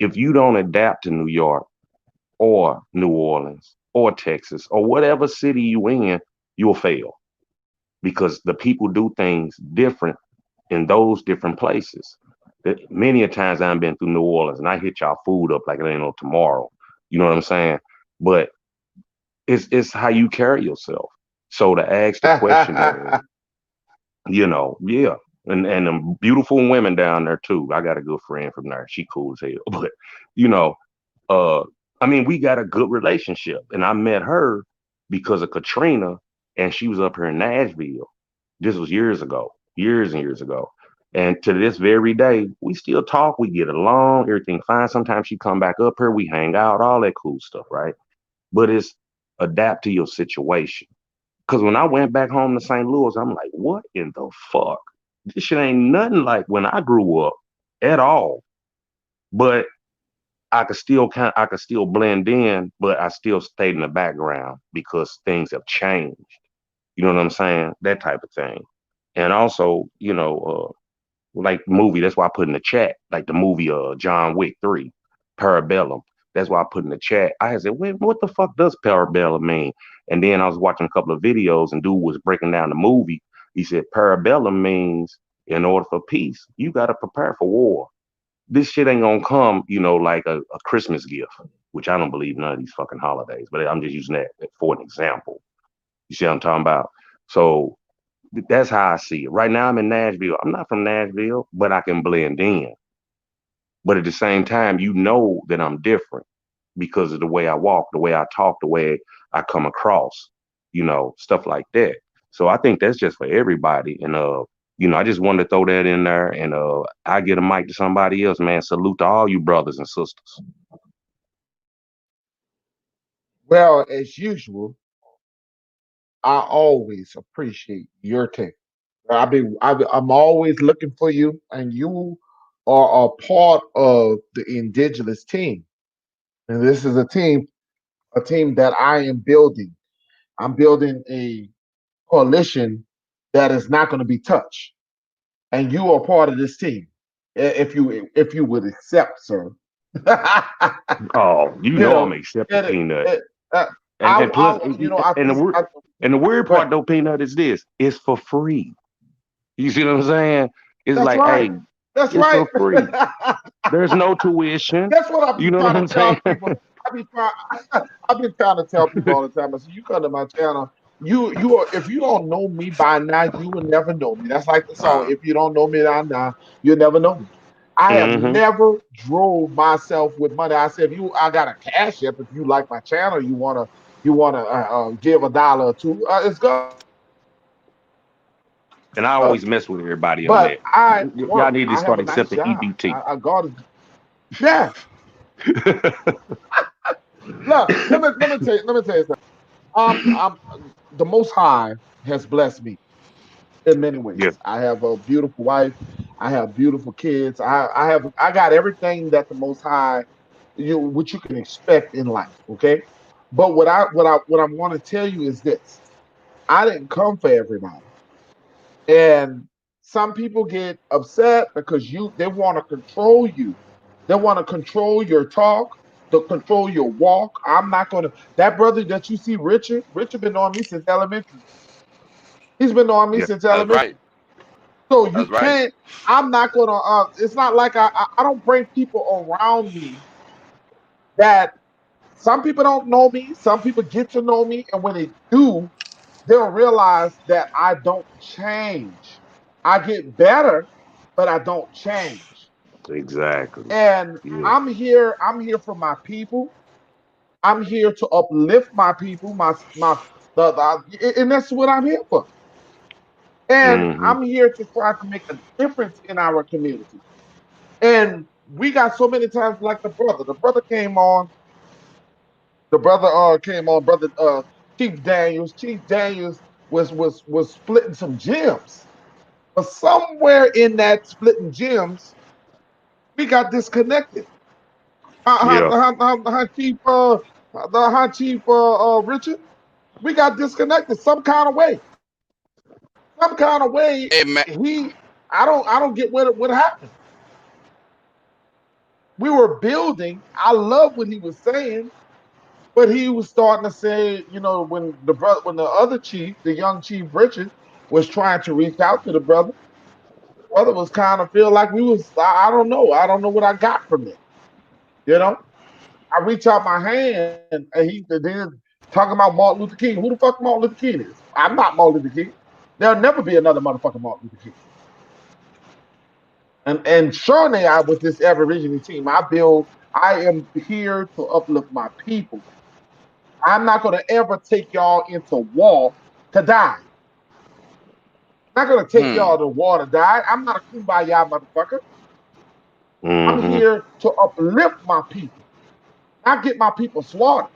If you don't adapt to New York or New Orleans or Texas or whatever city you in, you'll fail because the people do things different in those different places. Many a times I've been through New Orleans and I hit y'all food up like it ain't no tomorrow. You know what I'm saying? But it's how you carry yourself. So to ask the question is, yeah. And them beautiful women down there too. I got a good friend from there. She cool as hell. But you know, uh I mean, we got a good relationship. And I met her because of Katrina and she was up here in Nashville. This was years ago, years and years ago. And to this very day, we still talk, we get along, everything fine. Sometimes she come back up here, we hang out, all that cool stuff, right? But it's adapt to your situation. Cause when I went back home to St. Louis, I'm like, what in the fuck? This shit ain't nothing like when I grew up at all. But I could still blend in, but I still stayed in the background because things have changed. You know what I'm saying? That type of thing. And also, like movie, that's why I put in the chat, like the movie John Wick 3, Parabellum. That's why I put in the chat. I said, wait, what the fuck does Parabellum mean? And then I was watching a couple of videos and dude was breaking down the movie. He said Parabellum means in order for peace, you gotta prepare for war. This shit ain't gonna come, like a Christmas gift, which I don't believe none of these fucking holidays, but I'm just using that for an example. You see what I'm talking about? So that's how I see it. Right now I'm in Nashville. I'm not from Nashville, but I can blend in. But at the same time, you know that I'm different because of the way I walk, the way I talk, the way I come across, stuff like that. So I think that's just for everybody. And I just wanted to throw that in there and I get a mic to somebody else, man. Salute to all you brothers and sisters. Well, as usual, I always appreciate your take. I'm always looking for you, and you are a part of the indigenous team. And this is a team that I am building. I'm building a coalition that is not going to be touched, and you are part of this team. If you would accept, sir. Oh, you I'm know, accepting it, Peanut. it, uh, And plus, I and think, the weird go part ahead. though, Peanut, is this: it's for free. You see what I'm saying? It's That's like, right. hey, That's it's right. for free. There's no tuition. That's what I've You been know what trying to I'm tell saying? people. I've been trying. I've been trying to tell people all the time. I said, you come to my channel. You are. If you don't know me by now, you will never know me. That's like the song. Uh, If you don't know me by now, you'll never know me. I have Hmm. never drove myself with money. I said, if you, I got a cash app. If you like my channel, you wanna give a dollar or two. It's good. And I always mess with everybody on But that. I Y'all work. need to I have start a nice accepting job. EBT. God is. Yeah. Look. Let me tell you something. I'm the Most High has blessed me in many Yeah. ways. I have a beautiful wife. I have beautiful kids. I got everything that the Most High what you can expect in life. Okay, but what I want to tell you is this: I didn't come for everybody. And some people get upset because they want to control you. They want to control your talk, to control your walk. I'm not gonna. That brother that you see, Richard. Richard been on me since elementary. He's been on me Yeah. since That's right. elementary. So you That's right. can't. I'm not gonna. It's not like I don't bring people around me that some people don't know me. Some people get to know me, and when they do, they'll realize that I don't change. I get better, but I don't change. Exactly. And Yeah. I'm here for my people. I'm here to uplift my people, and that's what I'm here for. And Mm-hmm. I'm here to try to make a difference in our community. And we got so many times like the brother. The brother came on. The brother came on. Brother Chief Daniels. Chief Daniels was splitting some gems. But somewhere in that splitting gems, we got disconnected. Yeah. Chief, Chief Richard, we got disconnected some kind of way. Some kind of way. Hey man, I don't get what happened. We were building. I love what he was saying, but he was starting to say, when the other chief, the young Chief Richard, was trying to reach out to the brother was kind of feel like we was. don't know. I don't know what I got from it. You know, I reach out my hand and he then talking about Martin Luther King. Who the fuck Martin Luther King is? I'm not Martin Luther King. There'll never be another motherfucking Martin Luther King. And surely I with this Aborigine team, I am here to uplift my people. I'm not gonna ever take y'all into war to die. I'm not gonna take hmm. y'all to war to die. I'm not a kumbaya motherfucker. I'm Mm-hmm. here to uplift my people, not get my people slaughtered.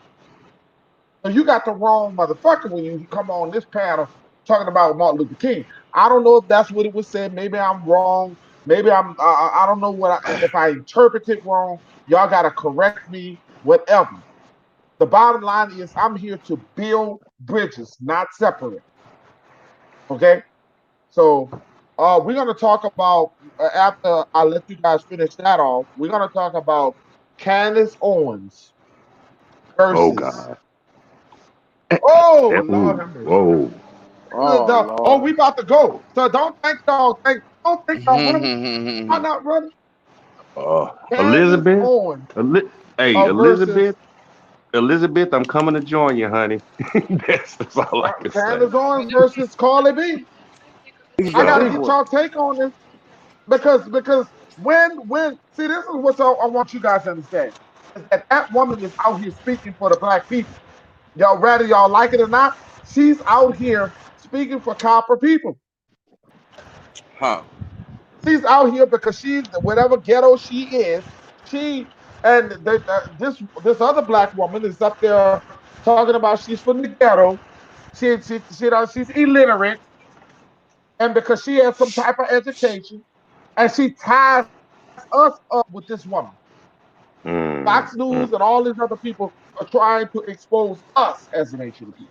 So you got the wrong motherfucker when you come on this panel talking about Martin Luther King. I don't know if that's what it was said. Maybe I'm wrong. Maybe I don't know if I interpret it wrong. Y'all got to correct me. Whatever. The bottom line is I'm here to build bridges, not separate. Okay. So we're gonna talk about after I let you guys finish that off. We're gonna talk about Candace Owens Oh versus. God. Oh Lord Ooh. have mercy. Whoa. Oh We Lord. about to go. So don't think y'all running. I'm Hmm. not running. Candace Elizabeth. Owens Eli- hey, versus Elizabeth, I'm coming to join you, honey. That's all I can say. Candace Owens versus Carly B. He's I the gotta big get Uh, one. y'all take on this because when see this is what I want you guys to understand is that woman is out here speaking for the black people. Y'all rather y'all like it or not, she's out here speaking for copper people. Huh. She's out here because she's whatever ghetto she is. She and this other black woman is up there talking about she's from the ghetto. She's illiterate, and because she has some type of education, and she ties us up with this woman. Fox mm, News and mm, all these other people are trying to expose us as a nation of people.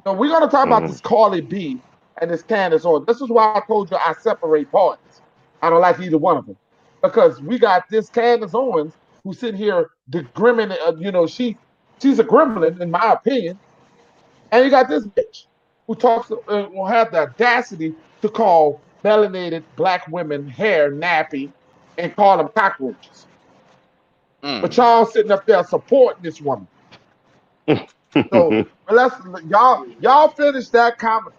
So we're going to talk about mm, this Carly B and this Candace Owens. This is why I told you I separate parties. I don't like either one of them because we got this Candace Owens who's sitting here discriminating. She's a gremlin in my opinion, and you got this bitch who will have the audacity to call melanated black women hair nappy and call them cockroaches. But Mm. y'all sitting up there supporting this woman. So mm. but let's y'all finish that comment.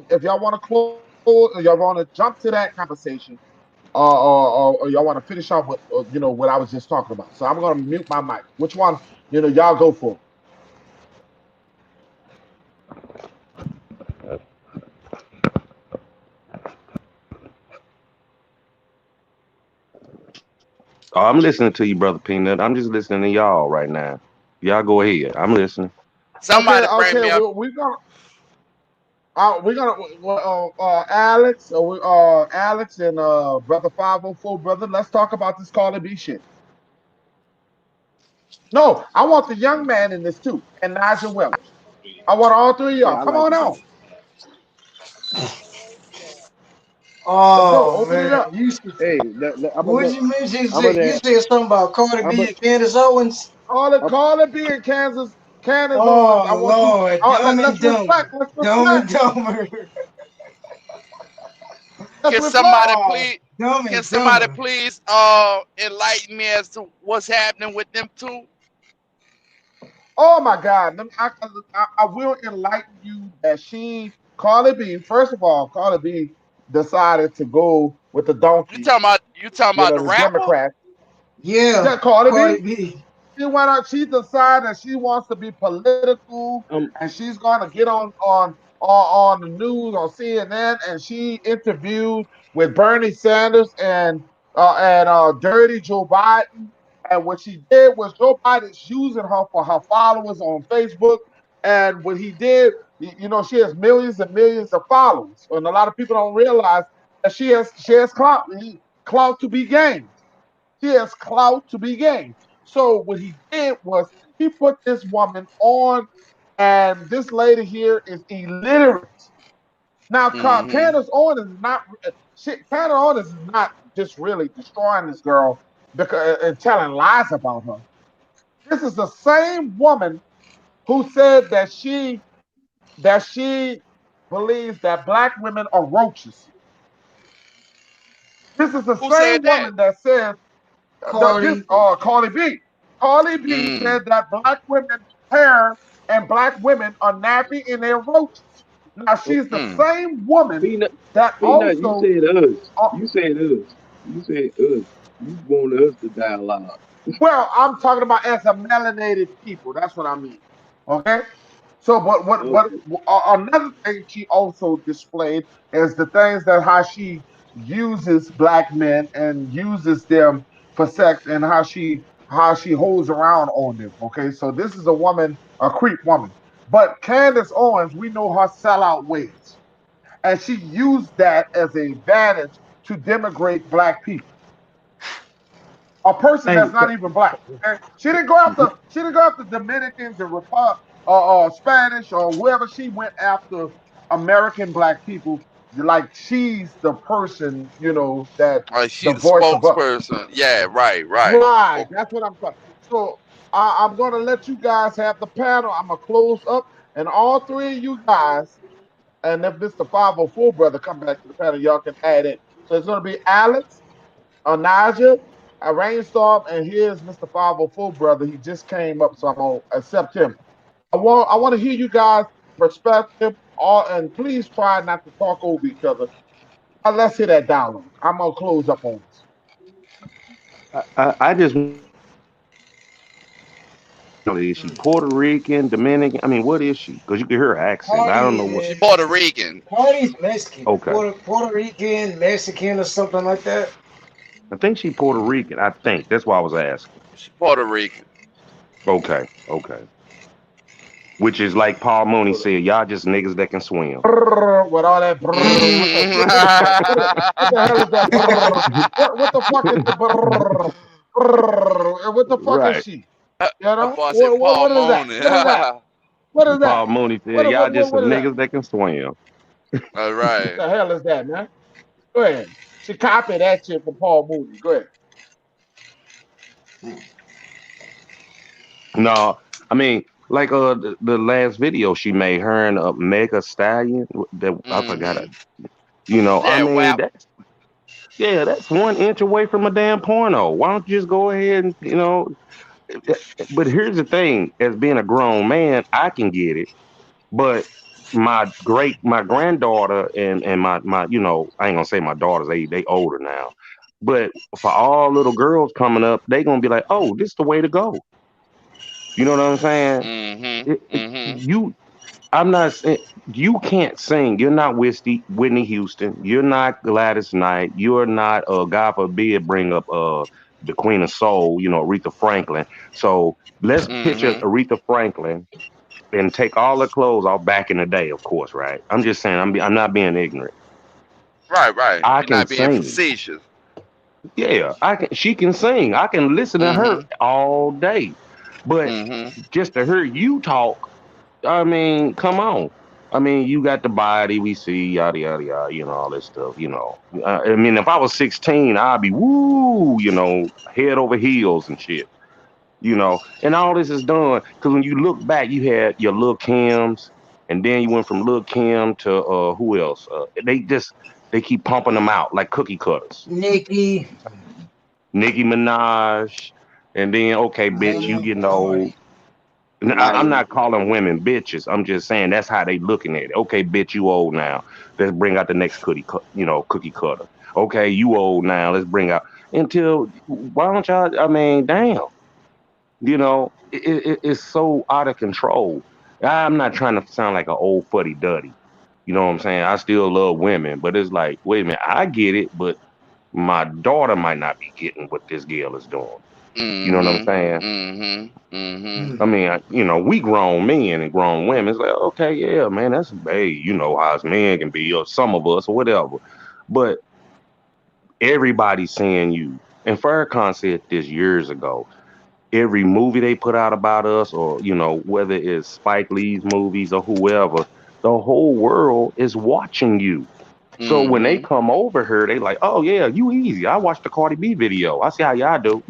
If y'all want to close, or y'all want to jump to that conversation, or y'all want to finish off with what I was just talking about. So I'm gonna mute my mic. Which one? Y'all go for it. Oh, I'm listening to you, brother Peanut. I'm just listening to y'all right now. Y'all go ahead. I'm listening. Okay, Somebody bring okay. me up. Alex, Alex and brother 504 brother. Let's talk about this Carly B shit. No, I want the young man in this too, and Nigel Wells. I want all three of Hey, y'all. I Come like on the out. beef. Let's go. Oh Open it man, up. Hey, I'm what gonna you mention? I'm gonna You said something about Cardi I'm B gonna and Candace Owens. Call it being Kansas, Candace Owens. I Oh want you. Lord, Oh, Dumb and let's Dumber, reflect. Let's Dumb reflect. and Dumber. Let's Can reflect. somebody Oh, please? Dumb Can and somebody Dumber. please enlighten me as to what's happening with them two? Oh my God. I will enlighten you that Carly B, first of all, Carly B decided to go with the donkey, You talking about the the rapper? Democrats. Yeah, Yeah, Carly Cardi B. B. She went out. She decided that she wants to be political, and she's going to get on the news on CNN. And she interviewed with Bernie Sanders and Dirty Joe Biden. And what she did was Joe Biden's using her for her followers on Facebook. And what he did, she has millions and millions of followers, and a lot of people don't realize that she has clout to be gained. He has clout to be gained. So what he did was he put this woman on, and this lady here is illiterate. Now, Mm-hmm. Candace Owens is not. Candace Owens is not just really destroying this girl because and telling lies about her. This is the same woman who said that she believes that black women are roaches. This is the Who said same that? woman that says this Cardi. Carly B. Carly B Mm. said that black women's hair and black women are nappy and they're roaches. Now she's the Mm. same woman Peanut, that Peanut, you also. said us. Uh, You said us. You said us. You wanted us to dialogue. well, I'm talking about as a melanated people. That's what I mean. Okay. So, but Okay. another thing she also displayed is the things that how she uses black men and uses them for sex and how she holds around on them. Okay, so this is a woman, a creep woman. But Candace Owens, we know her sellout ways, and she used that as an advantage to denigrate black people, a person Hey, that's not even black. Okay? She didn't go after Dominicans and Spanish or whoever. She went after American black people. Like she's the person, that She the the voice of us. spokesperson. Yeah, right, right. Right. Okay. That's what I'm saying. So I'm gonna let you guys have the panel. I'm gonna close up, and all three of you guys, and if Mr. 504 brother come back to the panel, y'all can add it. So it's gonna be Alex, Naja, a rainstorm, and here's Mr. 504 brother. He just came up, so I'm gonna accept him. I want to hear you guys' perspective, all, and please try not to talk over each other. Let's hear that dialogue. I'm gonna close up on this. I just want to know, is she Puerto Rican, Dominican? I mean, what is she? Because you can hear her accent, but I don't Cardi know what. She is Puerto Rican. Cardi's Mexican, Okay, Puerto Rican, Mexican, or something like that. I think she Puerto Rican. I think that's why I was asking. She Puerto Rican. Okay, okay. Which is like Paul Mooney said, y'all just niggas that can swim. Brrr, with all that brrr, Mm. what the fuck? What the hell is that brrr? What the fuck is the brrr? Brrr, what the fuck is Right. she? That boy said Paul What is that? Mooney. What is that? What is that? Paul Mooney said, What y'all what just what some what is that? niggas that can swim. All What right. the hell is that, man? Go ahead. She copied that shit from Paul Mooney. Go ahead. No, I mean, like the last video she made, her and Mega Stallion. That I forgot. Mm-hmm. I Yeah, mean, WAP. that's 1 inch away from a damn porno. Why don't you just go ahead and. But here's the thing: as being a grown man, I can get it, but my granddaughter and my I ain't gonna say my daughters, they older now, but for all little girls coming up, they gonna be like, oh, this is the way to go. You know what I'm saying? Mm-hmm. It, it, Mm-hmm. you I'm not saying you can't sing. You're not Whitney Houston. You're not Gladys Knight. You're not God forbid bring up the Queen of Soul, Aretha Franklin. So let's picture Mm-hmm. Aretha Franklin and take all the clothes off back in the day, of course, right? I'm just saying I'm not being ignorant. Right, right. I You're can not being sing. facetious. Yeah, she can sing. I can listen to her Mm-hmm. all day. But Mm-hmm. just to hear you talk. I mean, come on. I mean, you got the body we see, yada yada yada, all this stuff. I mean, if I was 16, I'd be woo, head over heels and shit. And all this is done because when you look back, you had your Lil Kims, and then you went from Lil Kim to who else? They keep pumping them out like cookie cutters. Nikki, Nicki Minaj, and then okay, bitch, you oh getting Lord, old. And I'm Naya. not calling women bitches. I'm just saying that's how they looking at it. Okay, bitch, you old now. Let's bring out the next cookie cutter. Okay, you old now. Let's bring out until why don't y'all? I mean, damn. It's so out of control. I'm not trying to sound like an old fuddy duddy. You know what I'm saying? I still love women, but it's like, wait a minute, I get it, but my daughter might not be getting what this girl is doing. You know what I'm Mm-hmm. saying? Mm-hmm. Mm-hmm. I mm, mean, we grown men and grown women. It's like, okay, yeah, man, that's hey, you know how us men can be, or some of us, or whatever. But everybody's saying you. And Farrakhan said this years ago. Every movie they put out about us, or whether it's Spike Lee's movies or whoever, the whole world is watching you. So when they Mm-hmm. come over here, they like, oh yeah, you easy. I watched the Cardi B video. I see how y'all do.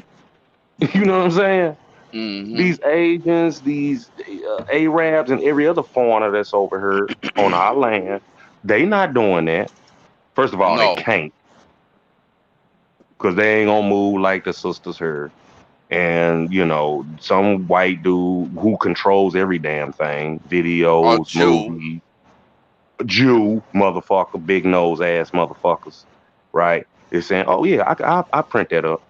You know what I'm saying? Mm-hmm. These Asians, these Arabs, and every other foreigner that's over here on our land, they not doing that. First of all, they No. can't because they ain't gonna move like the sisters here. And some white dude who controls every damn thing, Or videos, Jew. movies, Jew motherfucker, big nose ass motherfuckers, right? Is saying, oh yeah, I print that up.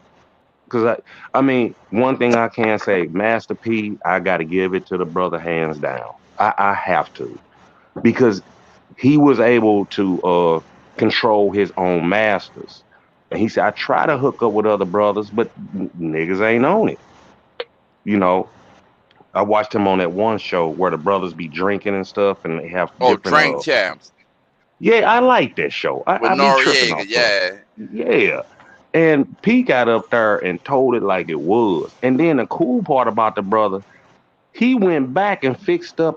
Because I mean, one thing I can say, Master P, I got to give it to the brother hands down. I have to because he was able to control his own masters. And he said, I try to hook up with other brothers, but niggas ain't on it. You know, I watched him on that one show where the brothers be drinking and stuff, and they have Oh, different. Drink Champs Yeah, I like that show. with I be tripping Noriega. off of. Yeah. Yeah, and P got up there and told it like it was. And then the cool part about the brother, he went back and fixed up.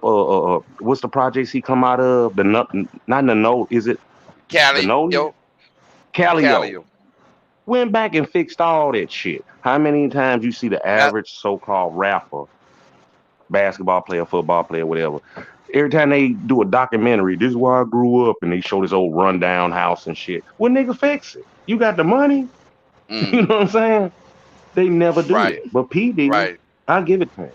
What's the projects he come out of? Not the note. Is it the Calio. Noli? Calio. Calio. Went back and fixed all that shit. How many times you see the That, average so-called rapper, basketball player, football player, whatever? Every time they do a documentary, this is where I grew up, and they show this old rundown house and shit. Well, nigga, fix it. You got the money. You mm, know what I'm saying? They never do right. that. But P did. Right. I give it to him.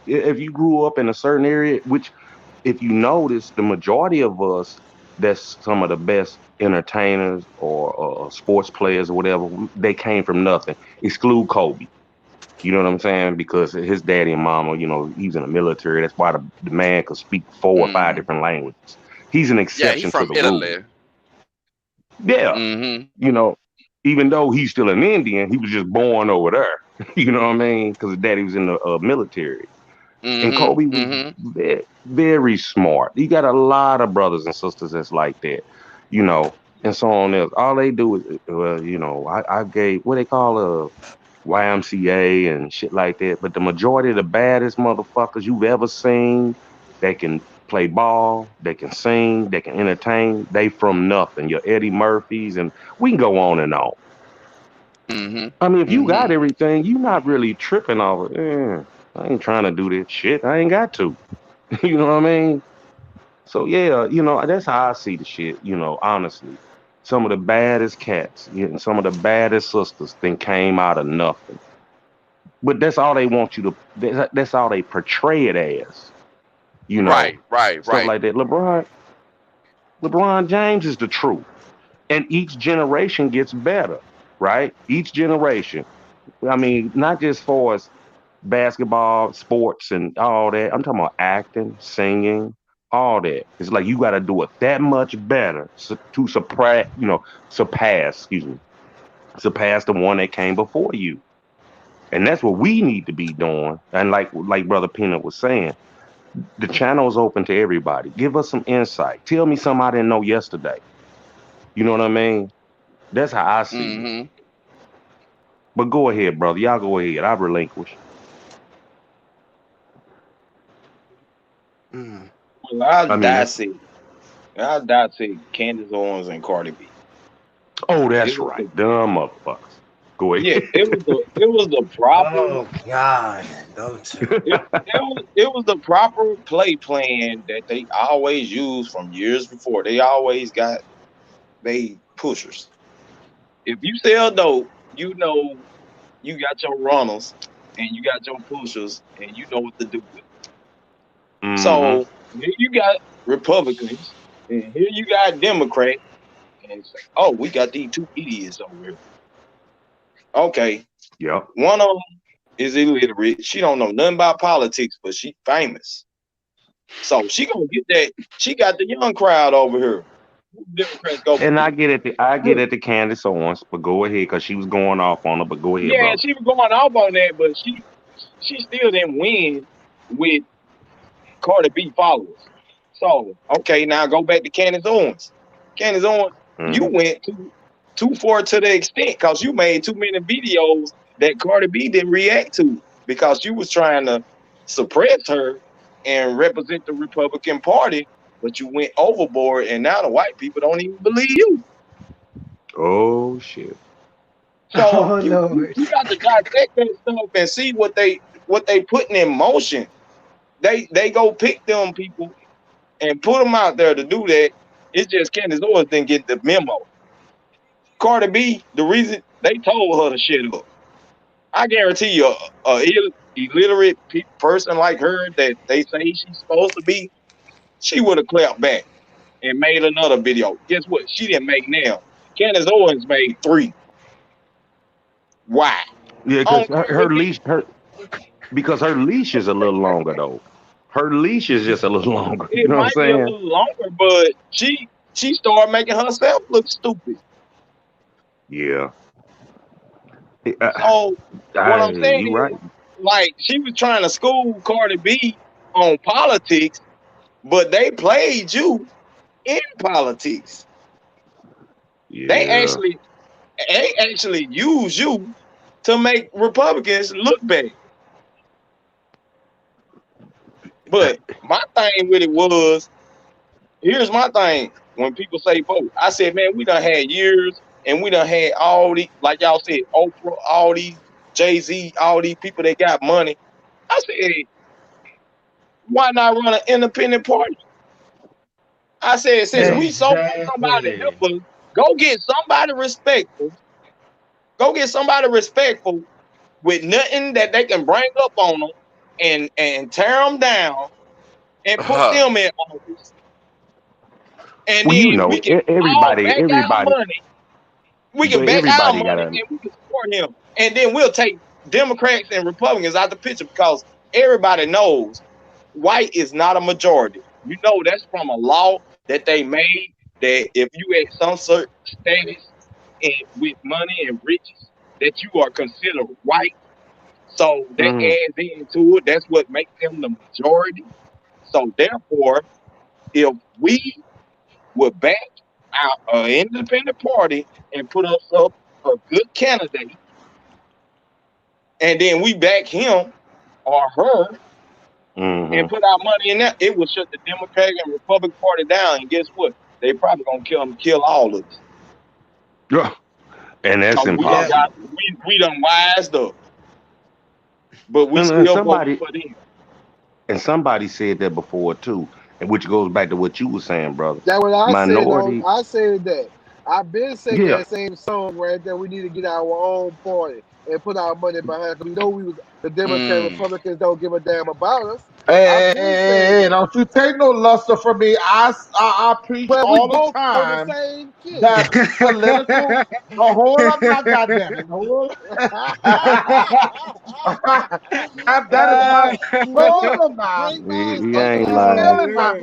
If you grew up in a certain area, which if you notice, the majority of us, that's some of the best entertainers or sports players or whatever, they came from nothing. Exclude Kobe. You know what I'm saying? Because his daddy and mama, he's in the military. That's why the man could speak four or five Mm. different languages. He's an Yeah, he exception to from the rule. Italy. Yeah. Mm-hmm. You know, even though he's still an Indian, he was just born over there. You know what I mean? Because his daddy was in the military. And Mm-hmm. Kobe was Mm-hmm. very, very smart. You got a lot of brothers and sisters that's like that, you know, and so on else. All they do is, well, I gave what they call a YMCA and shit like that. But the majority of the baddest motherfuckers you've ever seen that can play ball, they can sing, they can entertain, they from nothing. Your Eddie Murphys, and we can go on and on. Mm-hmm. I mean, if you got Mm-hmm. everything, you not really tripping off it. I ain't trying to do this shit. I ain't got to. You know what I mean? So yeah, that's how I see the shit, honestly. Some of the baddest cats, and some of the baddest sisters then came out of nothing. But that's all they want you to that's all they portray it as, you know, Right. Right. stuff Right. like that. LeBron James is the truth. And each generation gets better, right? Each generation. I mean, not just for us basketball, sports, and all that. I'm talking about acting, singing, all that. It's like you got to do it that much better to excuse me, surpass the one that came before you. And that's what we need to be doing. And like Brother Peanut was saying, the channel is open to everybody. Give us some insight. Tell me something I didn't know yesterday. You know what I mean? That's how I see it. Mm-hmm. But go ahead, brother. Y'all go ahead. I relinquish. Mm. Well, I'll I mean, that's dissect. I'll dissect Candace Owens and Cardi B. oh, It that's was right. the Dumb motherfuckers. Go yeah, ahead. it was the proper Oh God, them two. it was the proper play plan that they always use from years before. They always got they pushers. If you sell dope, you know you got your runners and you got your pushers and you know what to do with it. Mm-hmm. So here you got Republicans and here you got Democrats and say, oh, we got these two idiots over here. Okay, Yep. one of them is illiterate. She don't know nothing about politics, but she famous. So she gonna get that. She got the young crowd over here. Who Democrats go And for? I get Her. at the Candace Owens, but go ahead, because she was going off on her. But go ahead, Yeah, brother. she was going off on that, but she still didn't win with Cardi B followers. So okay, now go back to Candace Owens. Candace Owens, you Mm-hmm. went too far to the extent because you made too many videos that Cardi B didn't react to because you was trying to suppress her and represent the Republican Party, but you went overboard, and now the white people don't even believe you. Oh shit. So Oh you Lord. you got to dissect that stuff and see what they putting in motion. They go pick them people and put them out there to do that. It's just Candace Owens didn't get the memo. Cardi B, the reason they told her to shut up. I guarantee you, illiterate person like her that they say she's supposed to be, she would have clapped back and made another video. Guess what? She didn't make now. Candace Owens made three. Why? Yeah, On because her purpose. leash, because her leash is a little longer though. Her leash is just a little longer. You It know what I'm might be a saying? little longer, but she started making herself look stupid. Yeah. So what I'm saying You is, right. like, she was trying to school Cardi B on politics, but they played you in politics. They Yeah. actually they actually use you to make Republicans look bad. But my thing with it was, here's my thing. When people say vote, I said, man, we done had years and we done had all these, like y'all said, Oprah, all these Jay-Z, all these people that got money. I said, why not run an independent party? I said, since Yeah. we so want somebody to Exactly. help us, go get somebody respectful. Go get somebody respectful with nothing that they can bring up on them and tear them down and put Uh, them in office. And Well, then you know, we can all everybody, back our everybody, money. We can but back our everybody got money to. and we can support him. And then we'll take Democrats and Republicans out the picture because everybody knows white is not a majority. You know that's from a law that they made that if you at some certain status and with money and riches, that you are considered white. So that Mm, adds into it. That's what makes them the majority. So therefore, if we would back our independent party and put us up a good candidate, and then we back him or her and mm-hmm. put our money in that, it will shut the Democratic and Republican Party down. And guess what? They probably gonna kill all of us. Yeah. And that's Cause we done Yeah. impossible. got we done wised up, but we And still voting somebody for them. said that before too, and which goes back to what you were saying, brother. That what I said on. Minority. I said that. I've been saying Yeah. that same song right there. We need to get our own party and put our money behind. Cause we know we was the Democrat mm. Republicans don't give a damn about us. I've Hey, hey, been hey, saying hey, that. don't you take no luster from me. I preach But we all the both on the time same shit. that political. No, hold up, now, goddamn it, hold. That is my slogan now. Great minds He think ain't You alike. lying. feeling now?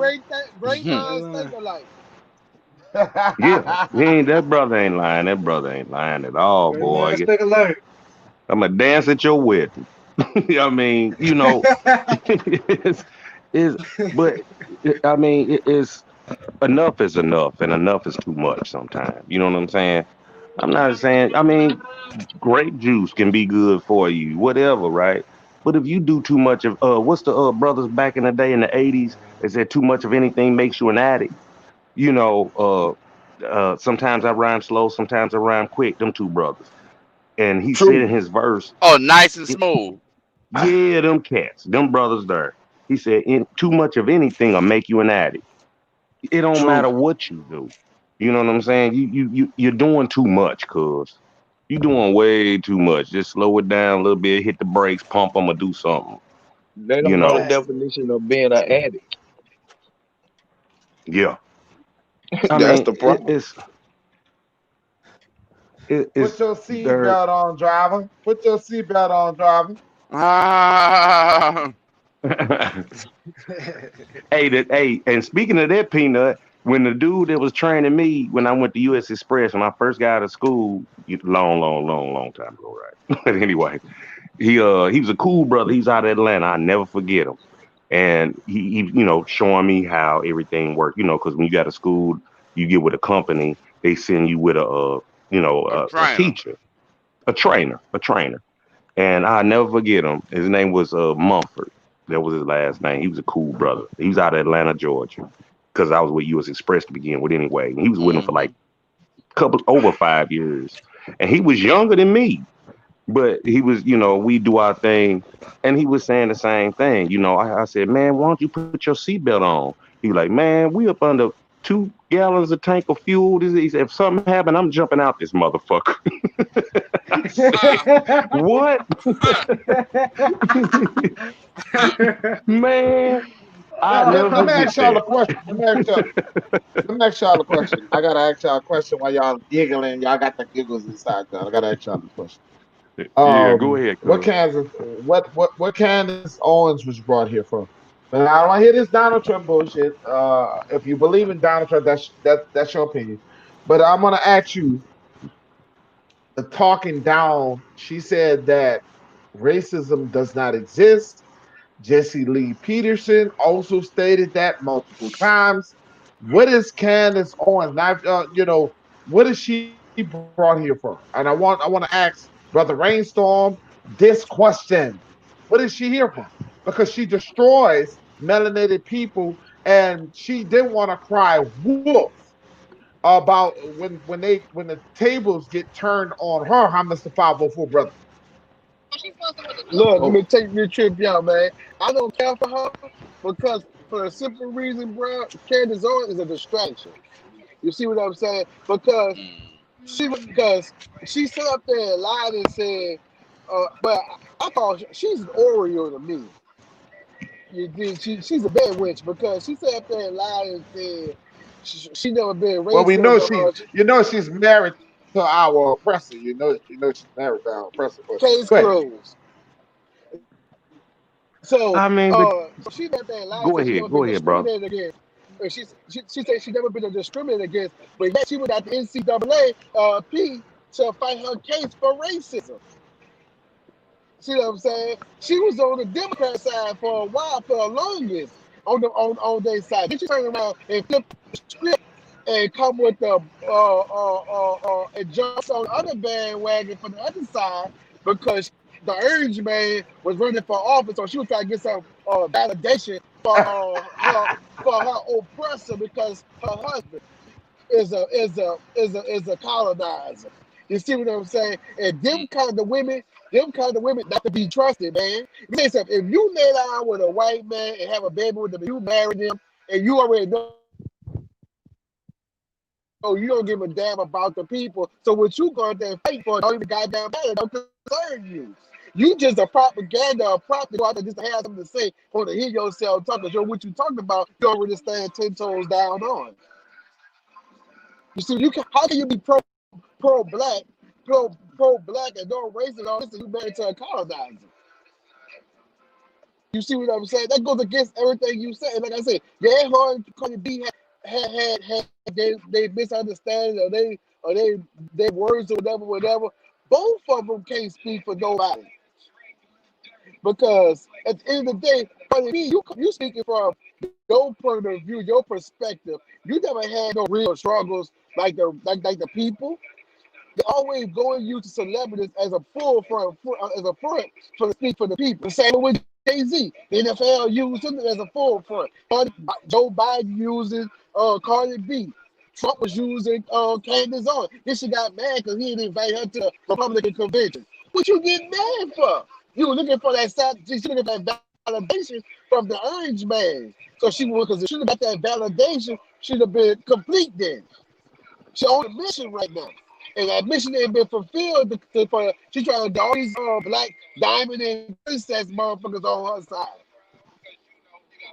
Great minds think alike. Yeah. He ain't that brother ain't lying. That brother ain't lying at all, Great minds boy. think alike. I'm gonna dance at your wedding. I mean, it's but I mean, it's enough is enough, and enough is too much sometimes. You know what I'm saying? I'm not saying. I mean, grape juice can be good for you, whatever, right? But if you do too much of what's the brothers back in the day in the '80s? They said too much of anything makes you an addict. You know, sometimes I rhyme slow, sometimes I rhyme quick. Them two brothers, and he said in True. his verse, Oh, nice and it, smooth. yeah, them cats, them brothers there. He said, too much of anything will make you an addict. It don't True. matter what you do. You know what I'm saying? You're doing too much, cuz you doing way too much. Just slow it down a little bit, hit the brakes, pump them, or do something. They You don't know the know? Fact. definition of being an addict. Yeah. I That's mean, the problem. it's Put your there. seatbelt on, driver. Put your seatbelt on, driver. Ah, Hey, and speaking of that peanut, when the dude that was training me when I went to US Express when I first got out of school, long time ago, right? But anyway, he was a cool brother. He's out of Atlanta. I never forget him. And he showing me how everything worked. Because when you got to school, you get with a company, they send you with a a trainer. teacher, a trainer. And I never forget him. His name was Mumford. That was his last name. He was a cool brother. He was out of Atlanta, Georgia. Because I was with US Express to begin with anyway. And he was with him for like Hmm. couple over 5 years. And he was younger than me. But he was, we do our thing. And he was saying the same thing. I said, man, why don't you put your seatbelt on? He was like, man, we up under 2 gallons of tank of fuel. He said, if something happened, I'm jumping out this motherfucker. I said, Ah, what? ah, ah. Man, I Let, never let me forget ask y'all that. a question. Let me ask y'all a question. I gotta ask y'all a question while y'all giggling. Y'all got the giggles inside y'all. I gotta ask y'all this question. Yeah, go ahead, What cuz. Kansas? What Candace Owens was brought here for? But I don't want to hear this Donald Trump bullshit. If you believe in Donald Trump, that's your opinion. But I'm gonna ask you the talking down. She said that racism does not exist. Jesse Lee Peterson also stated that multiple times. What is Candace Owens? Now, what is she brought here for? And I want to ask Brother Rainstorm this question: what is she here for? Because she destroys melanated people, and she didn't want to cry wolf about when the tables get turned on her. How Mr. 504 brother? Look, let Oh, me take this trip, y'all, man. I don't care for her because for a simple reason, bro, Candace Owens is a distraction. You see what I'm saying? Mm. Because she sat up there and lied and said, but I thought she's an Oreo to me. She's a bad witch because she sat up there and lied and said she never been well, we racist. know she's married to our oppressor. She's married to our oppressor. But go ahead. Case closed. So, I mean, but so she sat there and lied and go said she ahead, never go been ahead, brother. discriminated against. She said she never been discriminated against, but yet she went out to NCAA P to fight her case for racism. See what I'm saying? She was on the Democrat side for a while, for the longest on their side. Then she turned around and flipped the script and come with the and jumps on the other bandwagon for the other side because the Orange Man was running for office, so she was trying to get some validation for her oppressor because her husband is a colonizer. You see what I'm saying? And them kind of women not to be trusted, man. Let me say something. If you lay down with a white man and have a baby with them, and you marry them, and you already know you don't give a damn about the people. So what you going there and fight for don't even goddamn matter. Don't concern you. You just a propaganda, a prop to go out there just to have something to say or to hear yourself talk. Because what you talking about, you already stand 10 toes down on. You see, how can you be pro black, pro black and don't race it all this and you married to a colonizer? You see what I'm saying? That goes against everything you said. And like I said, yeah, her and Cardi B had they misunderstanding or they words or whatever. Both of them can't speak for nobody because at the end of the day, Cardi B, you speaking from your point of view, your perspective. You never had no real struggles like the people. they always go and use the celebrities as a forefront, as a front for the speak for the people. The same with Jay-Z. The NFL used him as a forefront. Joe Biden uses Cardi B. Trump was using Candace Owens. Then she got mad because he didn't invite her to the Republican convention. What you get mad for? You were looking for that she's looking for that validation from the orange man. So she was, because if she got that validation, she'd have been complete then. She on a mission right now. And that mission ain't been fulfilled for she trying to get all these black diamond and princess motherfuckers on her side.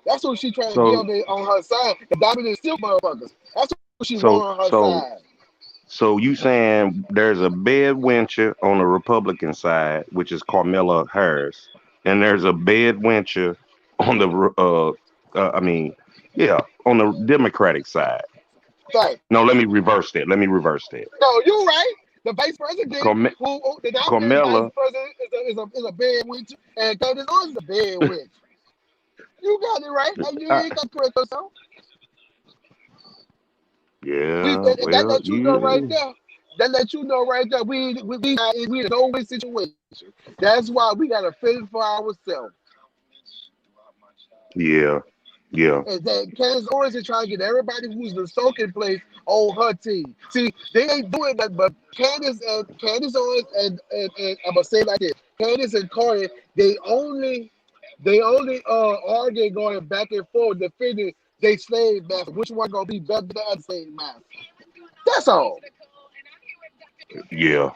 That's what she trying to get So on her side. The diamond and silk motherfuckers. That's what she so want on her so side. so you saying there's a bed wencher on the Republican side, which is Carmela Harris, and there's a bed wencher on the I mean, yeah, on the Democratic side. Right. No, let me reverse that. Let me reverse that. No, you're right. The vice president, Carme- who the dominant vice Carmela, president is a bad witch, and Candace Owens is a bad witch. You got it right. You I, ain't got to correct yourself. yeah, That well, let you know right you, there. That let you know right there. We in a no-win situation. That's why we got to fend for ourselves. yeah, yeah, And that Candace Owens is trying to get everybody who's been soaking place on her team. See, they ain't doing that, but Candace Owens and I'm gonna say it like this: Candace and Cardi, they only argue going back and forth defending they slave master. Which one gonna be better than the other slave master? That's all. yeah.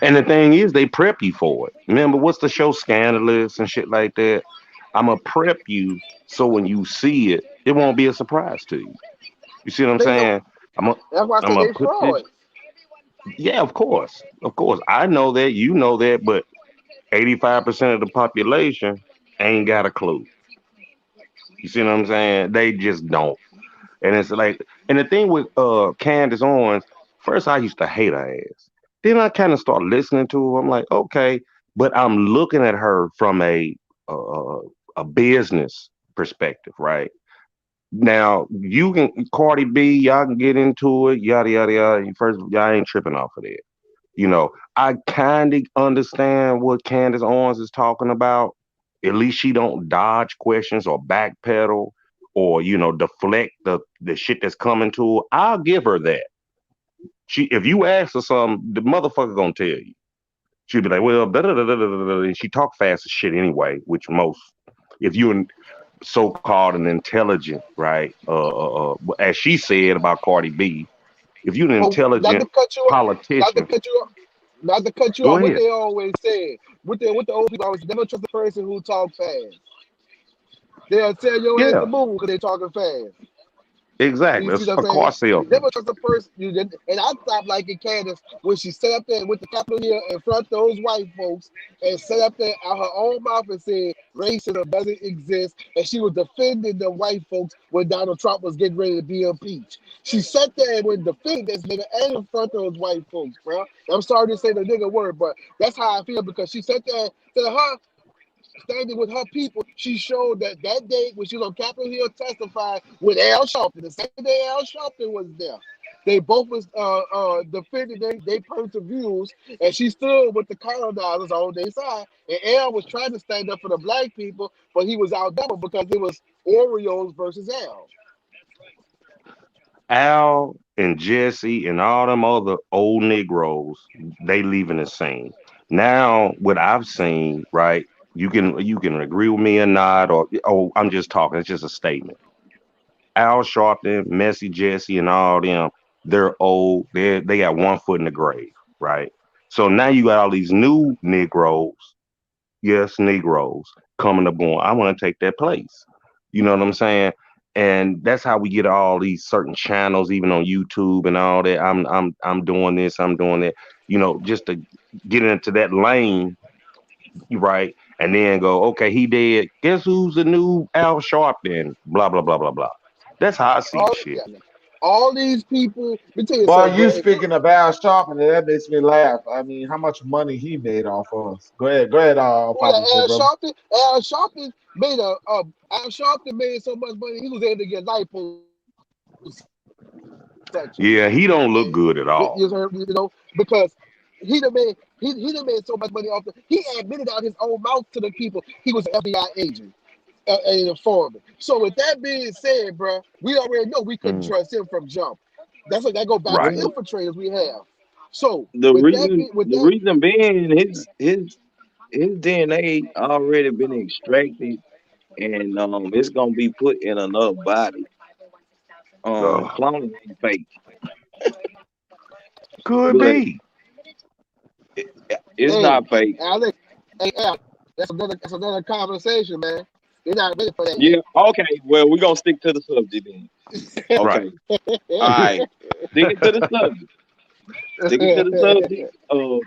And the thing is, they prep you for it. Remember, what's the show Scandalous and shit like that? I'm gonna prep you so when you see it, it won't be a surprise to you. You see what I'm They know. saying? I'm a, That's why I I'm say gonna they put this. fraud. Yeah, of course, of course. I know that, you know that, but 85% of the population ain't got a clue. You see what I'm saying? They just don't. And it's like, and the thing with Candace Owens, first I used to hate her ass. Then I kind of start listening to her. I'm like, okay, but I'm looking at her from uh, a business perspective, right? Now you can Cardi B, y'all can get into it, yada yada yada. First, y'all ain't tripping off of that. I kind of understand what Candace Owens is talking about. At least she don't dodge questions or backpedal or deflect the shit that's coming to her. I'll give her that. If you ask her something, the motherfucker gonna tell you. She'll be like, well, da da da da da da, and she talk fast as shit anyway. Which most, if you're so-called an intelligent, right? As she said about Cardi B, if you're an But not to intelligent cut you off, not to politician, cut you off, not to cut you go off. What ahead. they always said, what the old people always say, never trust a person who talk fast. They'll tell your ass Yeah, to move because they talking fast. You exactly. see It's what a I'm car saying? salesman. Never trust a person. And I stopped liking Candace when she sat up there with the Capitol Hill in front of those white folks and sat up there out her own mouth and said racism doesn't exist. And she was defending the white folks when Donald Trump was getting ready to be impeached. She sat there and was defending this nigga and in front of those white folks, bro. I'm sorry to say the nigga word, but that's how I feel because she sat there to her standing with her people, she showed that day when she was on Capitol Hill testifying with Al Sharpton, the same day Al Sharpton was there. They both was defending their points of views, and she stood with the colonizers on their side. And Al was trying to stand up for the black people, but he was outnumbered because it was Oreos versus Al. Al and Jesse and all them other old Negroes, they leaving the scene. Now, what I've seen, right? You can agree with me or not, or I'm just talking. It's just a statement. Al Sharpton, Messy Jesse, and all them, they're old. They got one foot in the grave, right? So now you got all these new Negroes, yes, Negroes coming up going, I want to take that place. You know what I'm saying? And that's how we get all these certain channels, even on YouTube and all that. I'm doing this, I'm doing that, just to get into that lane, right? And then go, okay, he dead. Guess who's the new Al Sharpton? Blah blah blah blah blah. That's how I see the All shit. yeah, all these people. Let me tell you Well, something, you bro. speaking of Al Sharpton, and that makes me laugh. I mean, how much money he made off us? Go ahead, Who Papa, that big Al brother. Sharpton? Al Sharpton made so much money he was able to get life post. touch him. Yeah, he don't look And good at all. you heard me, because he done made so much money off he admitted out his own mouth to the people he was an FBI agent, an informant. So with that being said, bro, we already know we couldn't Mm, trust him from jump. That's what that go back to right. Well, infiltrators we have. So the with that reason be with the that reason being his DNA already been extracted, and it's gonna be put in another body. Ugh, Cloning ain't fake, could but be. it's hey not fake. Alex, hey Alex, that's another conversation, man. They're not ready for that Yeah. yet. Okay. Well, we're gonna stick to the subject then. Right. Okay. All right. Sticking to the subject. Sticking to the subject.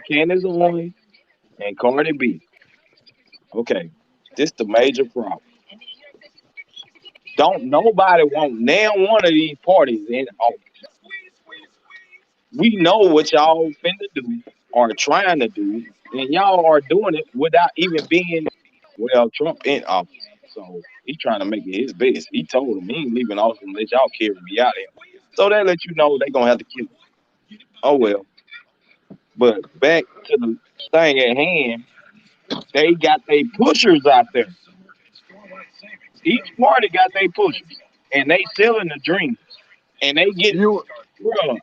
Candace Owens and Cardi B. Okay. This the major problem. Don't nobody want now one of these parties in office. We know what y'all finna do or trying to do, and y'all are doing it without even being Trump in office. So he trying to make it his best. He told him he ain't leaving office unless y'all carry me out here. So that let you know they gonna have to kill him. Oh well. But back to the thing at hand, they got their pushers out there. Each party got their pushers, and they selling the dream. And they get, you bro.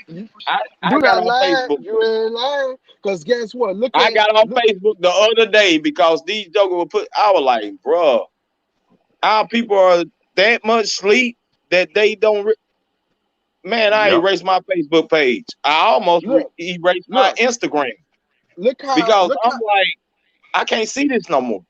you I you got not on lying. Facebook. You ain't lying. Cause guess what? I got on Look. Facebook the other day because these jokers were put. I was like, bro, our people are that much sleep that they don't. Man, I Yep. erased my Facebook page. I almost Look. erased my Look. Instagram Look how. because Look I'm how. like, I can't see this no more.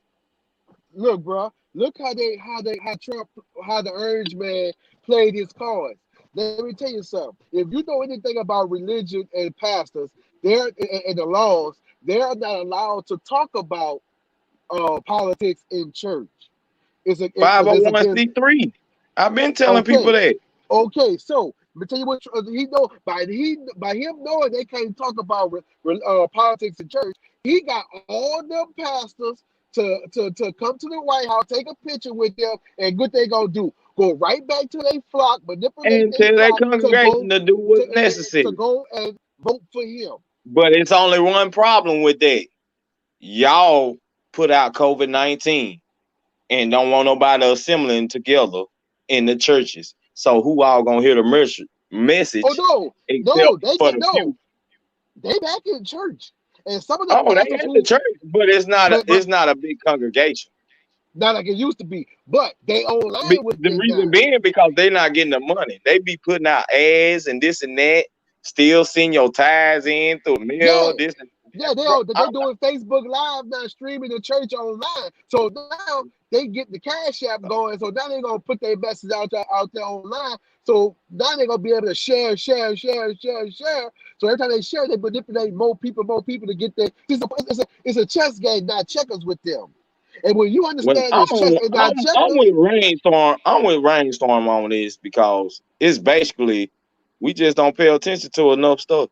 Look, bro. Look how Trump, how the Orange Man played his cards. Let me tell you something. If you know anything about religion and pastors, and the laws, they're not allowed to talk about politics in church. Because it's against. 501c3. I've been telling people Okay, that. okay. So let me tell you what he know by him knowing they can't talk about politics in church. He got all them pastors to come to the White House, take a picture with them, and what they gonna do? Go right back to their flock, manipulate And their tell that flock to congregation go to do what's to necessary. go and vote for him. But it's only one problem with that. Y'all put out COVID-19 and don't want nobody assembling together in the churches. So who all gonna hear the Oh message no, except no, they for get the no. few? They back in church, and some of the Oh, they pastors at the who, church, but but it's not a big congregation. not like it used to be. But they online with The it reason now. being because they're not getting the money. They be putting out ads and this and that. Still send your tithes in through the mail. Yeah, This and yeah, bro, they doing Facebook Live now, streaming the church online. So now they get the Cash App going. So now they're gonna put their message out there online. So now they're gonna be able to share, share, share, share, share. So every time they share, they manipulate more people to get their. It's a chess game, not checkers with them. And when you well, understand it's chess and not I'm checkers, with Rainstorm. I'm with Rainstorm on this because it's basically we just don't pay attention to enough stuff.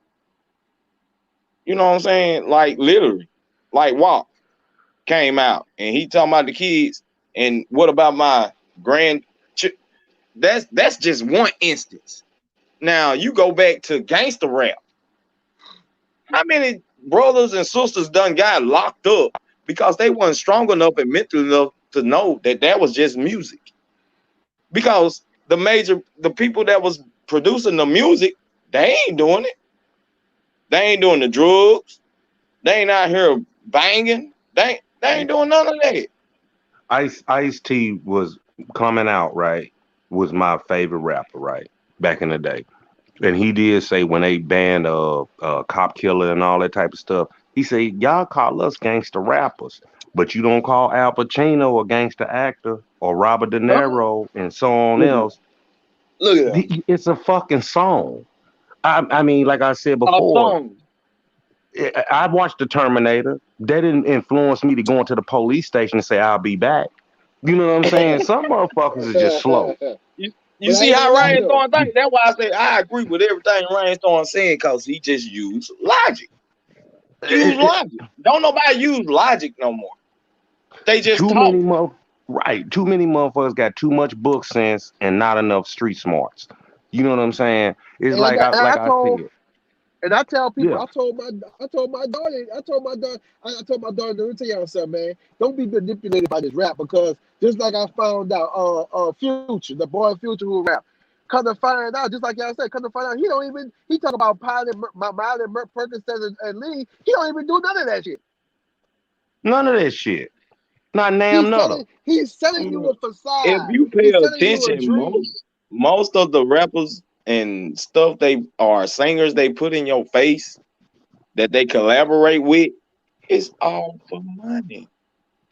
You know what I'm saying? Like literally, like Walk came out and he talking about the kids. And what about my grand? That's just one instance. Now you go back to gangster rap. How many brothers and sisters done got locked up because they weren't strong enough and mental enough to know that that was just music? Because the people that was producing the music, they ain't doing it. They ain't doing the drugs. They ain't out here banging. They ain't doing none of that. Ice T was coming out, right? Was my favorite rapper, right? Back in the day. And he did say when they banned Cop Killer and all that type of stuff, he said, y'all call us gangster rappers, but you don't call Al Pacino a gangster actor or Robert De Huh? Niro and so on Look at else. look at that. It's a fucking song. I mean, like I said A before, song. I watched the Terminator. That didn't influence me to go into the police station and say I'll be back. You know what I'm saying? Some motherfuckers are just slow. but You I see ain't gonna how lie You, though. Rainstorm think? That's why I say I agree with everything Rainstorm saying because he just used logic. Use it, logic. Don't nobody use logic no more. They just too talk. many right. Too many motherfuckers got too much book sense and not enough street smarts. You know what I'm saying? It's And like I I told, said, and I tell people, yeah. I told my daughter, let me tell y'all something, man. Don't be manipulated by this rap because just like I found out, Future, the boy Future who rap, come to find out, just like y'all said, come to find out, he talk about Miley, Percocet, and Lee. He don't even do none of that shit. None of that shit. Not damn He's nutter. selling, he's selling you Mm, a if facade. you pay He's selling you a attention, dream. most of the rappers and stuff they are singers they put in your face that they collaborate with, it's all for money.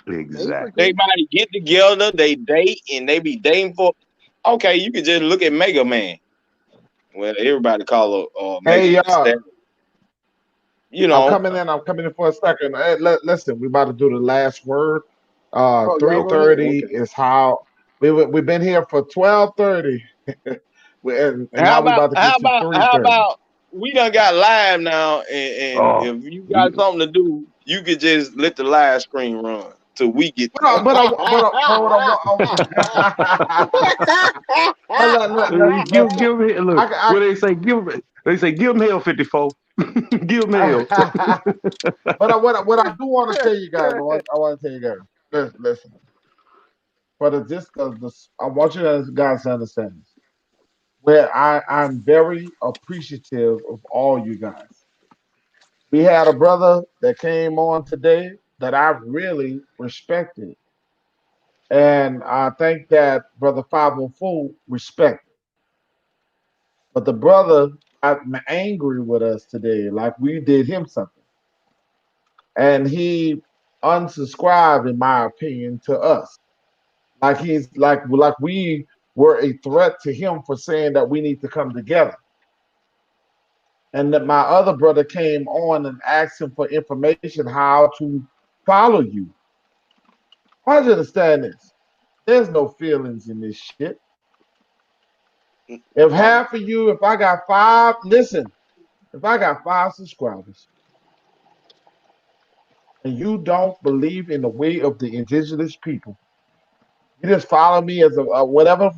They Exactly. Basically, might get together, they date, and they be dating for. Okay, you can just look at Mega Man. Well, everybody call her Hey, Megan Thee y'all. Stallion. You know, I'm coming in for a second. Hey, listen, we about to do the last word. oh, y'all go ahead. 3:30 okay. is how we've been here for 12:30. And now we about to get to How 3:30. about we done got live now, and Oh, if you got we something to do, you could just let the live screen run till we get But through. but what I want. but give me look. I, What they say give him hell 54. Give him hell. I, what I do want to tell you guys, I want to tell you guys, listen, for the just because this, I want you guys to understand this. Where I'm very appreciative of all you guys. We had a brother that came on today that I really respected, and I think that brother 504 respected. But the brother got angry with us today, like we did him something, and he unsubscribed, in my opinion, to us. Like he's like we were a threat to him for saying that we need to come together. And that my other brother came on and asked him for information how to follow you. I want you to understand this. There's no feelings in this shit. If half of you, if I got five, listen, if I got 5 subscribers and you don't believe in the way of the indigenous people, you just follow me as a whatever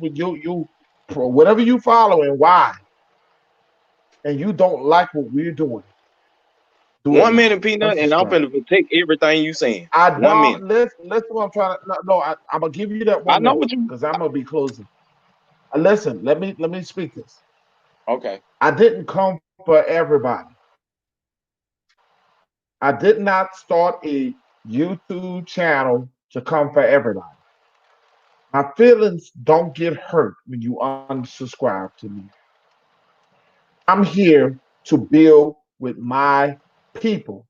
whatever you follow and why, and you don't like what we're doing, do it 1 minute, now. Peanut, and I'm Unsubscribe. finna protect everything you saying. I 1 minute. don't listen what I'm trying to no, I'm gonna give you that I one know minute what you. because I'm gonna be closing. Listen, let me speak this. Okay. I didn't come for everybody. I did not start a YouTube channel to come for everybody. My feelings don't get hurt when you unsubscribe to me. I'm here to build with my people.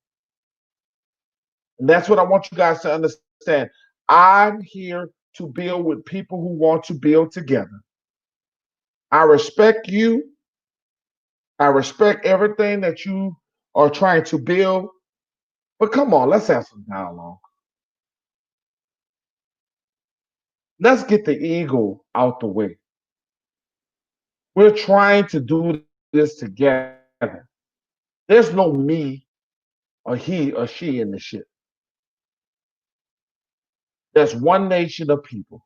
And that's what I want you guys to understand. I'm here to build with people who want to build together. I respect you. I respect everything that you are trying to build. But come on, let's have some dialogue. Let's get the ego out the way. We're trying to do this together. There's no me or he or she in the shit. There's one nation of people,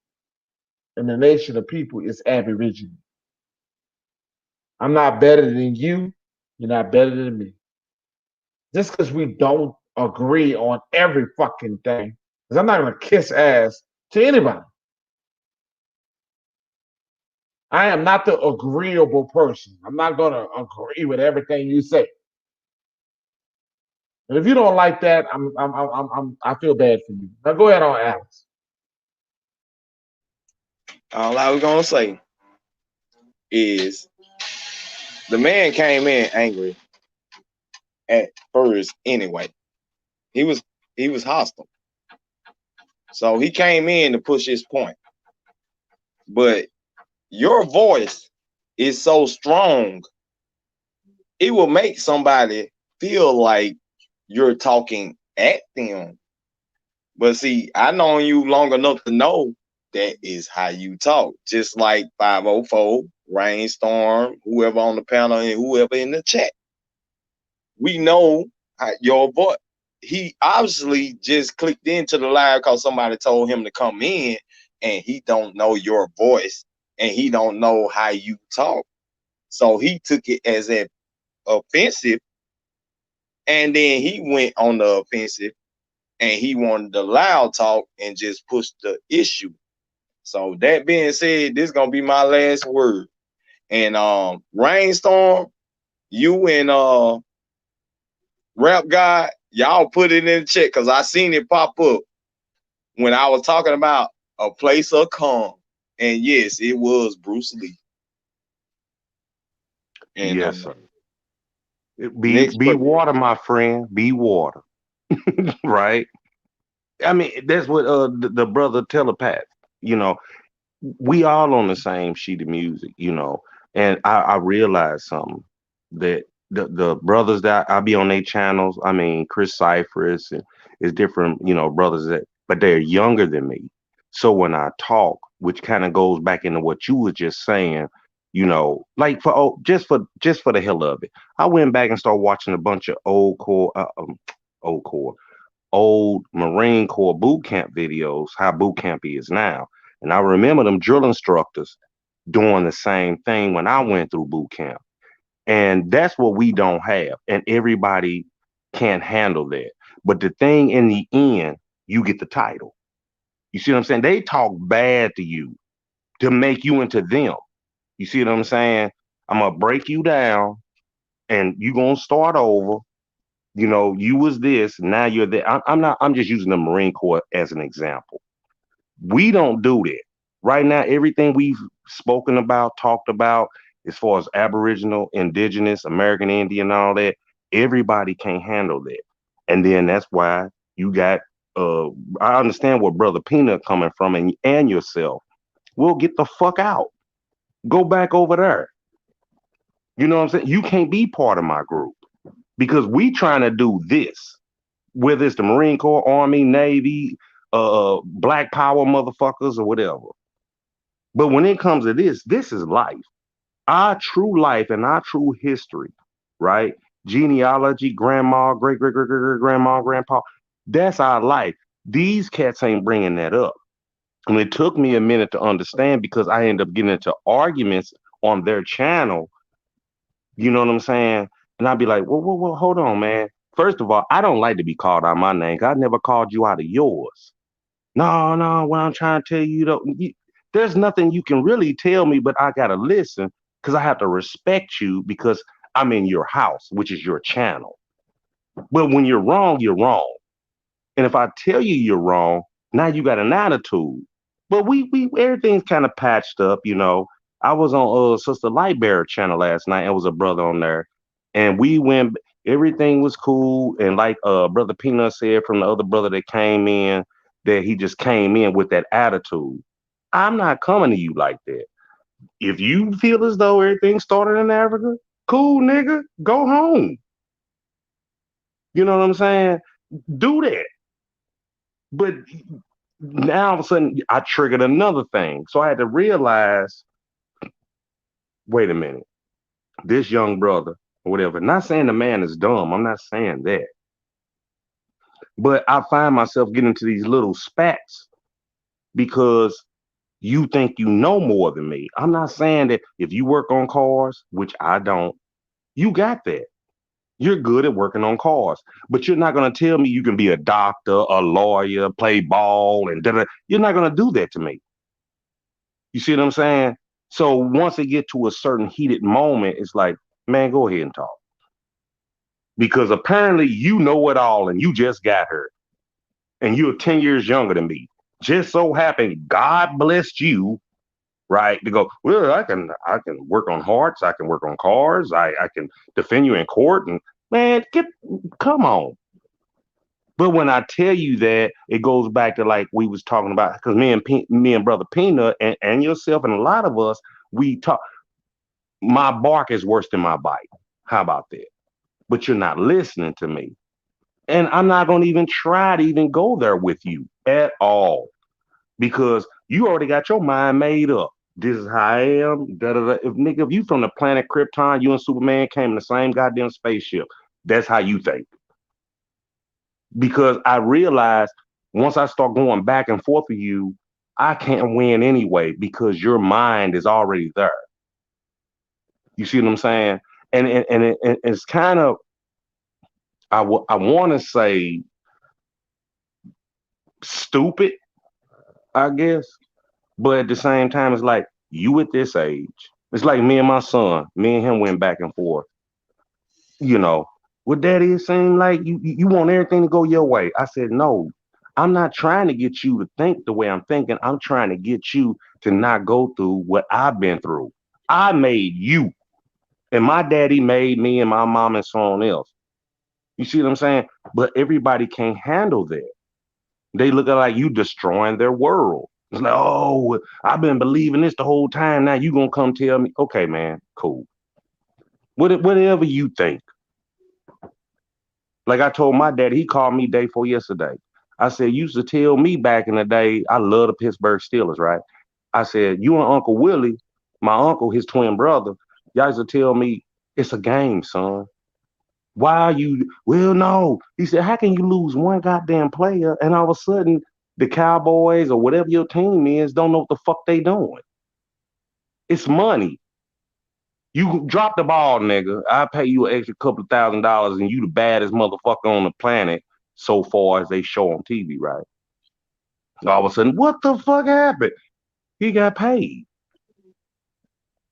and the nation of people is Aborigine. I'm not better than you. You're not better than me. Just because we don't agree on every fucking thing, because I'm not going to kiss ass to anybody. I am not the agreeable person. I'm not going to agree with everything you say. And if you don't like that, I feel bad for you. Now go ahead on, Alex. All I was gonna say is the man came in angry at first anyway. He was he was hostile. So he came in to push his point. But your voice is so strong, it will make somebody feel like you're talking at them. But see, I known you long enough to know that is how you talk. Just like 504, Rainstorm, whoever on the panel and whoever in the chat. We know how your voice. He obviously just clicked into the live because somebody told him to come in, and he don't know your voice and he don't know how you talk. So he took it as an offensive, and then he went on the offensive, and he wanted the loud talk and just push the issue. So that being said, this is gonna be my last word. And Rainstorm, you and Rap God, y'all put it in the chat because I seen it pop up when I was talking about a place of calm. And yes, it was Bruce Lee. And Yes, sir. Be next be person. water, my friend. Be water. Right? I mean, that's what the brother telepath, you know, we all on the same sheet of music, you know. And I realized something that the brothers that I be on their channels, I mean, Chris Cyphers and is different, you know, brothers that, but they're younger than me. So when I talk, which kind of goes back into what you was just saying, you know, like for just for the hell of it, I went back and started watching a bunch of old core old Marine Corps boot camp videos, how boot camp is now. And I remember them drill instructors doing the same thing when I went through boot camp. And that's what we don't have. And everybody can't handle that. But the thing in the end, you get the title. You see what I'm saying? They talk bad to you to make you into them. You see what I'm saying? I'm gonna break you down and you gonna start over. You know, you was this, now you're that. I'm not, I'm just using the Marine Corps as an example. We don't do that. Right now, everything we've spoken about, talked about, as far as Aboriginal, Indigenous, American Indian, all that, everybody can't handle that. And then that's why you got, uh, I understand where Brother Peanut coming from and yourself. Well, get the fuck out. Go back over there. You know what I'm saying? You can't be part of my group because we trying to do this, whether it's the Marine Corps, Army, Navy, Black Power motherfuckers or whatever. But when it comes to this is life. Our true life and our true history, right? Genealogy, grandma, great grandma, grandpa. That's our life. These cats ain't bringing that up. And it took me a minute to understand because I ended up getting into arguments on their channel. You know what I'm saying? And I'd be like, well, hold on, man. First of all, I don't like to be called out my name. 'Cause I never called you out of yours. No, what I'm trying to tell you, though, there's nothing you can really tell me, but I gotta listen because I have to respect you because I'm in your house, which is your channel. But when you're wrong, you're wrong. And if I tell you you're wrong, now you got an attitude. But we everything's kind of patched up, you know. I was on Sister Lightbearer channel last night. And was a brother on there, and we went. Everything was cool, and like Brother Peanut said from the other brother that came in, that he just came in with that attitude. I'm not coming to you like that. If you feel as though everything started in Africa, cool, nigga, go home. You know what I'm saying? Do that. But now all of a sudden I triggered another thing. So I had to realize, wait a minute, this young brother or whatever, not saying the man is dumb. I'm not saying that. But I find myself getting into these little spats because you think you know more than me. I'm not saying that if you work on cars, which I don't, you got that. You're good at working on cars, but you're not going to tell me you can be a doctor, a lawyer, play ball, and da. You're not going to do that to me. You see what I'm saying? So once they get to a certain heated moment, it's like, man, go ahead and talk. Because apparently you know it all and you just got her. And you're 10 years younger than me. Just so happened God blessed you, right? To go, well, I can work on hearts, I can work on cars, I can defend you in court. And man, come on. But when I tell you that, it goes back to like we was talking about, because me and Brother Peanut and yourself and a lot of us, we talk. My bark is worse than my bite. How about that? But you're not listening to me, and I'm not going to even try to even go there with you at all because you already got your mind made up. This is how I am. Da, da, da. If nigga, if you from the planet Krypton, you and Superman came in the same goddamn spaceship. That's how you think. Because I realized once I start going back and forth with you, I can't win anyway because your mind is already there. You see what I'm saying? And it's kind of I want to say stupid, I guess, but at the same time, it's like you at this age. It's like me and my son. Me and him went back and forth. You know, what daddy is saying, like you want everything to go your way. I said, no, I'm not trying to get you to think the way I'm thinking. I'm trying to get you to not go through what I've been through. I made you, and my daddy made me and my mom and someone else. You see what I'm saying? But everybody can't handle that. They look at like you destroying their world. It's like, oh, I've been believing this the whole time. Now you gonna come tell me, okay, man, cool. Whatever you think. Like I told my daddy, he called me day before yesterday. I said, you used to tell me back in the day, I love the Pittsburgh Steelers, right? I said, you and Uncle Willie, my uncle, his twin brother, y'all used to tell me, it's a game, son. Why are you, well, no. He said, how can you lose one goddamn player and all of a sudden the Cowboys or whatever your team is don't know what the fuck they doing? It's money. You drop the ball, nigga. I pay you an extra couple of $1,000 and you the baddest motherfucker on the planet so far as they show on TV, right? All of a sudden, what the fuck happened? He got paid.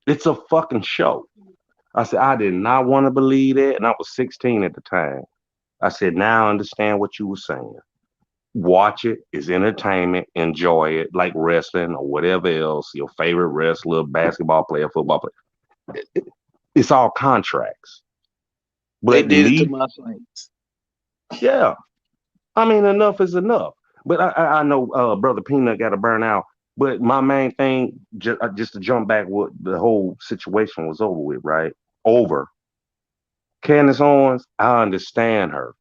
It's a fucking show. I said, I did not want to believe that, and I was 16 at the time. I said, now I understand what you were saying. Watch it. It's entertainment. Enjoy it, like wrestling or whatever else. Your favorite wrestler, basketball player, football player. It's all contracts. They But did it to me, my Saints. yeah. I mean, enough is enough. But I know Brother Peanut got to burn out. But my main thing, just to jump back, what the whole situation was over with, right? Over. Candace Owens, I understand her.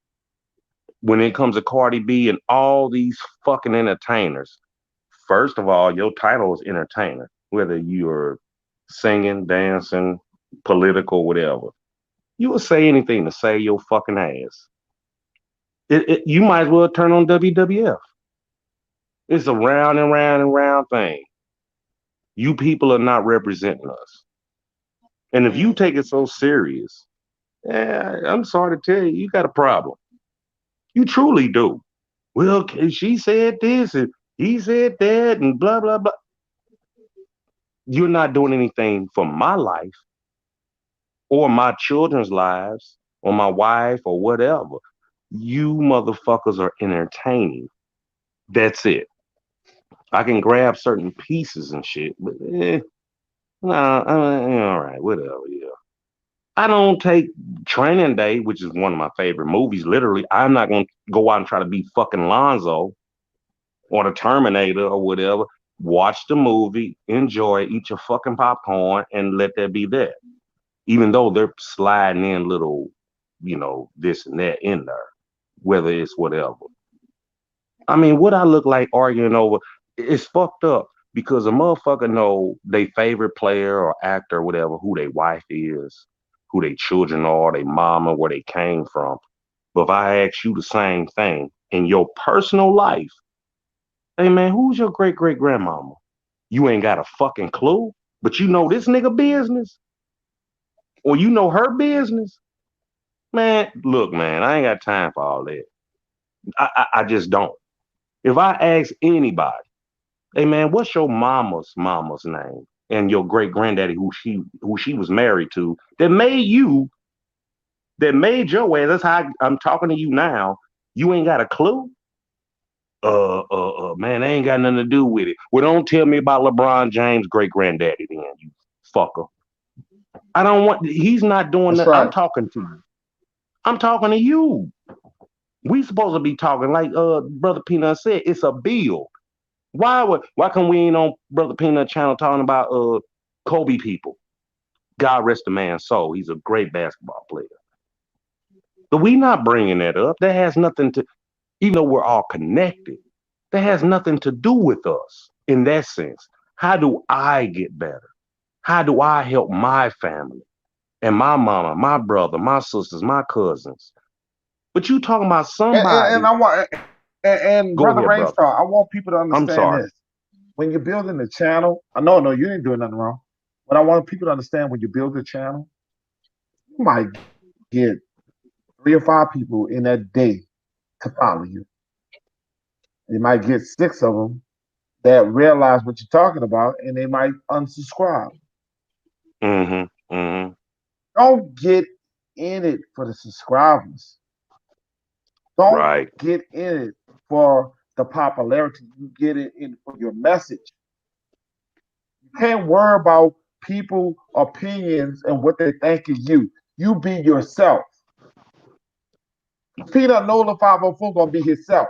When it comes to Cardi B and all these fucking entertainers, first of all, your title is entertainer, whether you're singing, dancing, political, whatever. You will say anything to say your fucking ass. You might as well turn on WWF. It's a round and round and round thing. You people are not representing us. And if you Mm. take it so serious, I'm sorry to tell you, you got a problem. You truly do. Well, she said this and he said that and blah, blah, blah. You're not doing anything for my life or my children's lives or my wife or whatever. You motherfuckers are entertaining. That's it. I can grab certain pieces and shit, but nah, all right, whatever. Yeah, I don't take Training Day, which is one of my favorite movies. Literally, I'm not gonna go out and try to be fucking Lonzo or the Terminator or whatever. Watch the movie, enjoy, eat your fucking popcorn, and let that be that. Even though they're sliding in little, this and that in there, whether it's whatever. I mean, what I look like arguing over, it's fucked up because a motherfucker know they favorite player or actor or whatever, who their wife is, who their children are, their mama, where they came from. But if I ask you the same thing in your personal life, hey man, who's your great great grandmama? You ain't got a fucking clue, but you know this nigga business, or you know her business. Man, look, man, I ain't got time for all that. I just don't. If I ask anybody, hey man, what's your mama's name? And your great granddaddy who she was married to that made your ass. That's how I'm talking to you now. You ain't got a clue? Man, they ain't got nothing to do with it. Well, don't tell me about LeBron James' great granddaddy then, you fucker. I don't want he's not doing That's that. I'm right. talking to you. I'm talking to you. We supposed to be talking like Brother Peanut said, it's a bill. Why come we ain't on Brother Peanut channel talking about Kobe people? God rest the man's soul. He's a great basketball player. But we not bringing that up. That has nothing to, even though we're all connected, that has nothing to do with us in that sense. How do I get better? How do I help my family and my mama, my brother, my sisters, my cousins? But you talking about And somebody. I want and Go brother ahead, brother. Rainstar, I want people to I'm understand sorry. this. When you're building a channel, I know, no, you didn't do nothing wrong. But I want people to understand when you build a channel, you might get 3 or 5 people in that day to follow you. You might get 6 of them that realize what you're talking about, and they might unsubscribe. Mm-hmm. Mm-hmm. Don't get in it for the subscribers. Don't Right. get in it for the popularity. You get it in for your message. You can't worry about people' opinions and what they think of you. You be yourself. Peanut Nola 504 gonna be himself.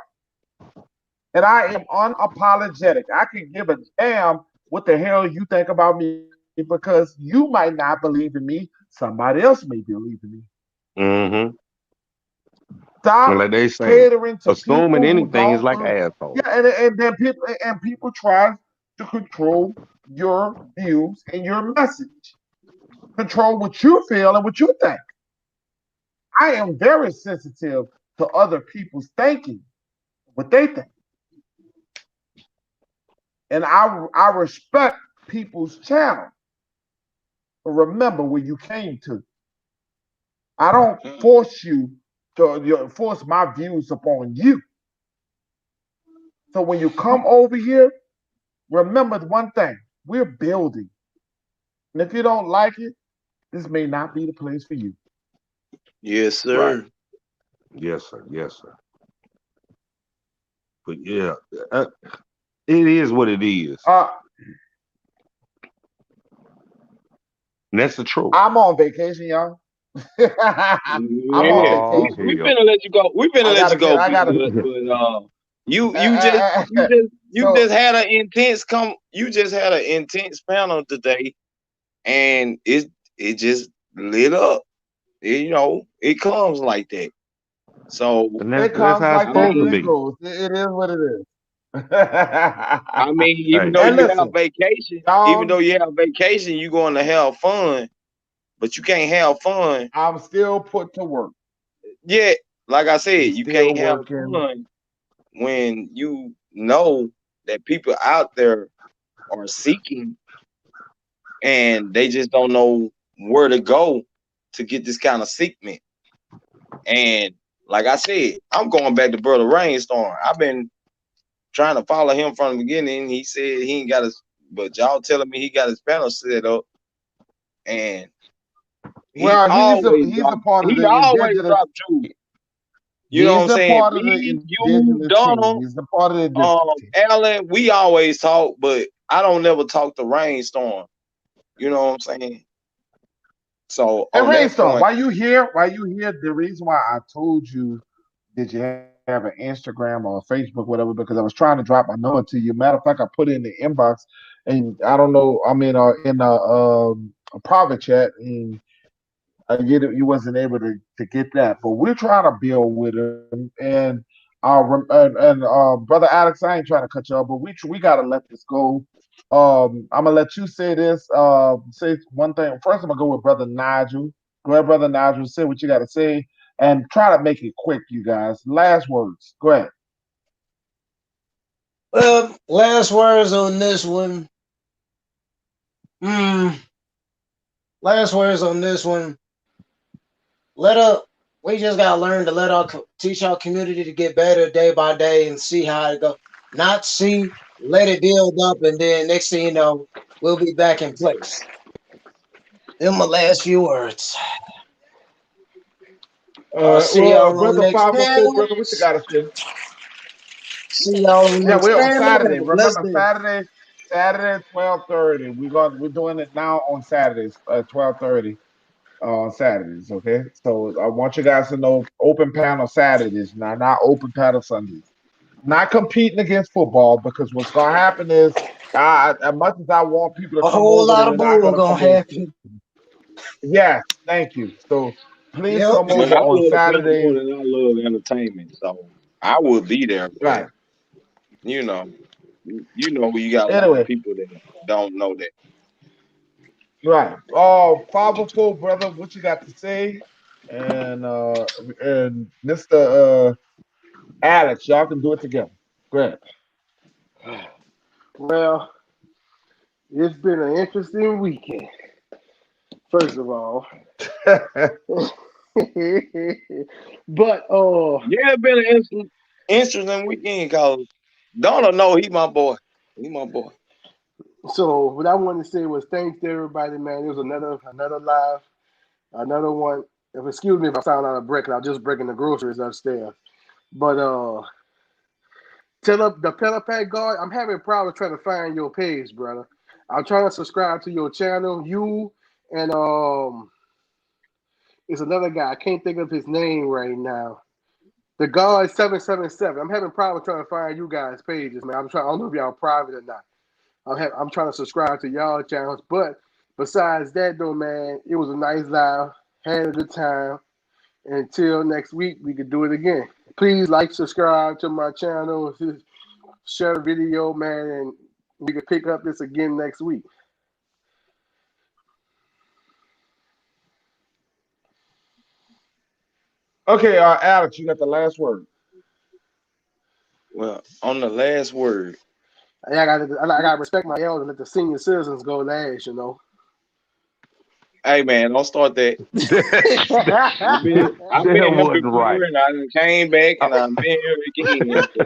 And I am unapologetic. I can give a damn what the hell you think about me because you might not believe in me. Somebody else may believe in me. Mm-hmm. Stop And like they say, catering to assuming people who anything is don't like believe. asshole. Yeah, and then people try to control your views and your message. Control what you feel and what you think. I am very sensitive to other people's thinking, what they think. And I respect people's channel. But remember where you came to. I don't force you to force my views upon you. So when you come over here, remember one thing: we're building, and if you don't like it, this may not be the place for you. Yes, Right. sir. Yes, sir. Yes, sir. But yeah, uh, it is what it is. Uh, And that's the truth. I'm on vacation, y'all. I'm on Yeah, Oh vacation. we hell. finna let you go. We finna I let you gotta get. go, I gotta. but you Uh, uh, uh, you so just had an intense you just had an intense panel today, and it just lit up. It comes like that. So And it that's comes how it's like that supposed to and um, it be. goes. It is what it is. I mean, even Hey, though And you have listen, vacation, y'all, you going to have fun, but you can't have fun. I'm still put to work. Yeah, like I I'm said, you still can't have working. fun when you know that people out there are seeking and they just don't know where to go to get this kind of sequence. And like I said, I'm going back to Brother Rainstorm. I've been trying to follow him from the beginning. He said he ain't got his, but y'all telling me he got his panel set up, and Well, he's a part of he the always indigenous. drop truth. You know what He's I'm a saying? part of the Me, you, indigenous team. Donald, He's a part of the indigenous team. Alan, we always talk, but I don't never talk to Rainstorm. You know what I'm saying? So And on that Rainstorm, point, why you here? Why you here? The reason why I told you did you have an Instagram or a Facebook, whatever, because I was trying to drop my number to you. Matter of fact, I put it in the inbox, and I don't know. I mean, in a private chat, and you wasn't able to get that. But we're trying to build with him, and brother Alex, I ain't trying to cut you off, but we gotta let this go. I'm gonna let you say this. Say one thing. First, I'm gonna go with brother Nigel. Go ahead, brother Nigel. Say what you got to say, and try to make it quick, you guys. Last words. Go ahead. Well, last words on this one. Hmm. Last words on this one. Let up. We just gotta learn to teach our community to get better day by day and see how it go. Not see, let it build up, and then next thing you know, we'll be back in place. Them my last few words. I'll see Well, y'all on brother the next 504, panel. brother, what you got to say? See y'all on the Yeah, next we're on panel. Saturday. Have a blessed Remember, day. Saturday, 12:30. We're doing it now on Saturdays, 12:30 on Saturdays. Okay, so I want you guys to know open panel Saturdays, not open panel Sundays. Not competing against football because what's going to happen is, as much as I want people to A come whole over, lot of they're not bull going to gonna come over. happen. Yes, thank you. So please Yep. come but over I on love the panel more Saturdays. than I love entertainment. So I would be there, but Right. you know, you got a lot of Anyway, people that don't know that. right. Oh, 504, brother, what you got to say? And Mr. Alex, y'all can do it together. Go ahead. well, It's been an interesting weekend. First of all, but Yeah, it's been an interesting weekend because Donna know he my boy. He my boy. so what I wanted to say was thanks to everybody, man. It was another live, another one. If excuse me if I sound out of breath, I'm just breaking the groceries upstairs. But tell up the Pelopat guard, I'm having problems trying to find your page, brother. I'm trying to subscribe to your channel. You and it's another guy. I can't think of his name right now. The guard 777. I'm having problems trying to find you guys' pages, man. I'm trying. I don't know if y'all private or not. I'm trying to subscribe to y'all channels, but besides that, though, man, it was a nice live. Had a good time. Until next week, we can do it again. Please like, subscribe to my channel, share the video, man, and we can pick up this again next week. Okay, Alex, you got the last word. Well, on the last word, I gotta respect my elders and let the senior citizens go last, you know. hey man, don't start that. I've been That here wasn't right. before, and I done came back, I, and I've been here again. So,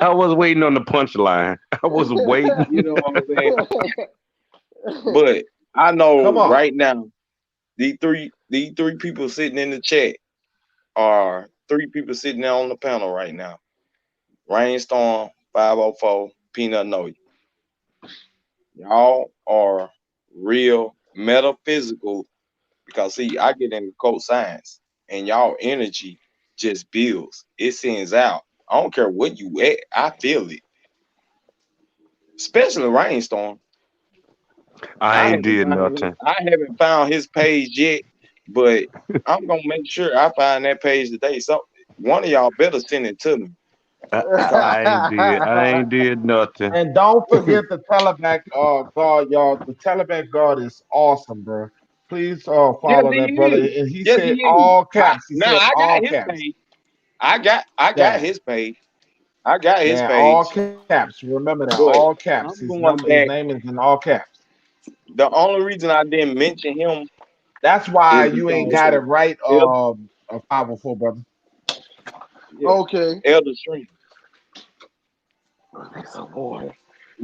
I was waiting on the punchline. I was waiting. you know what I'm saying? But I Come know on. right now, these three people sitting in the chat are three people sitting there on the panel right now. Rainstorm, 504, Peanut Know You. Y'all are real metaphysical because see, I get into code science and y'all energy just builds. It sends out. I don't care what you at, I feel it. Especially Rainstorm. I ain't did nothing. I haven't found his page yet, but I'm gonna make sure I find that page today. So one of y'all better send it to me because I ain't did nothing. And don't forget the Teleback guard, y'all. The Teleback guard is awesome, bro. Please yes follow he that brother. is. And he Yes he said is. all caps. He Now said I all got his caps. page. I got Yeah. his page. I got his Yeah, all page, caps. Remember that. All but caps. I'm His going number, his back. name is in all caps. The only reason I didn't mention him That's why is you ain't because got it of right, Elder, 504, brother. yeah, Okay. Elder Stream. Make some water.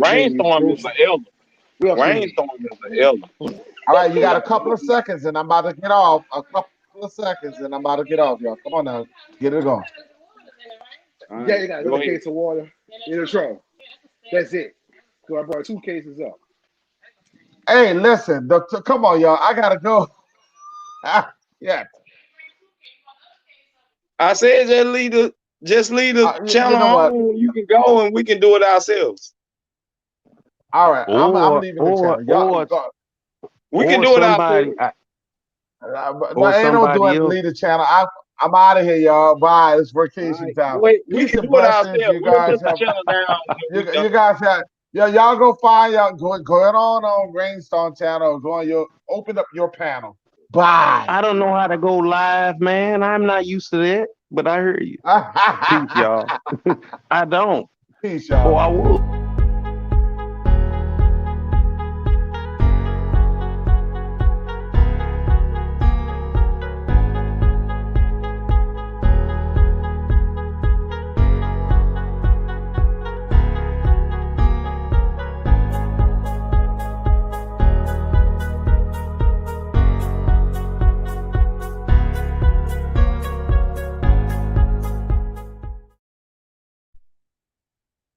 Then you Rainstorm drink is some. an elder. What else we need? Rainstorm is an elder. All right, you got a So couple of seconds, and I'm about to get off. A couple of seconds, and I'm about to get off, y'all. Come on now. Get it going. all Yeah, right, you got go another ahead. case of water in the trunk. That's it. So I brought 2 cases up. Hey, listen. Come on, y'all. I got to go. Yeah. I said just leave the You channel know what? on. You can go and we can do it ourselves. All right. I'm Or leaving the or channel. Y'all or go. We can or do it somebody ourselves. No, or ain't no somebody doing else. leave the channel. I'm out of here, y'all. Bye. It's All vacation right, time. we Peace can and do it blessings. ourselves. You We'll guys shut the have. channel down when we You done. guys have. Yeah, y'all go find y'all going on Rainstorm channel. Go on your open up your panel. Bye. I don't know how to go live, man. I'm not used to that, but I hear you. Peace, y'all. I don't. Peace, Or y'all. I would.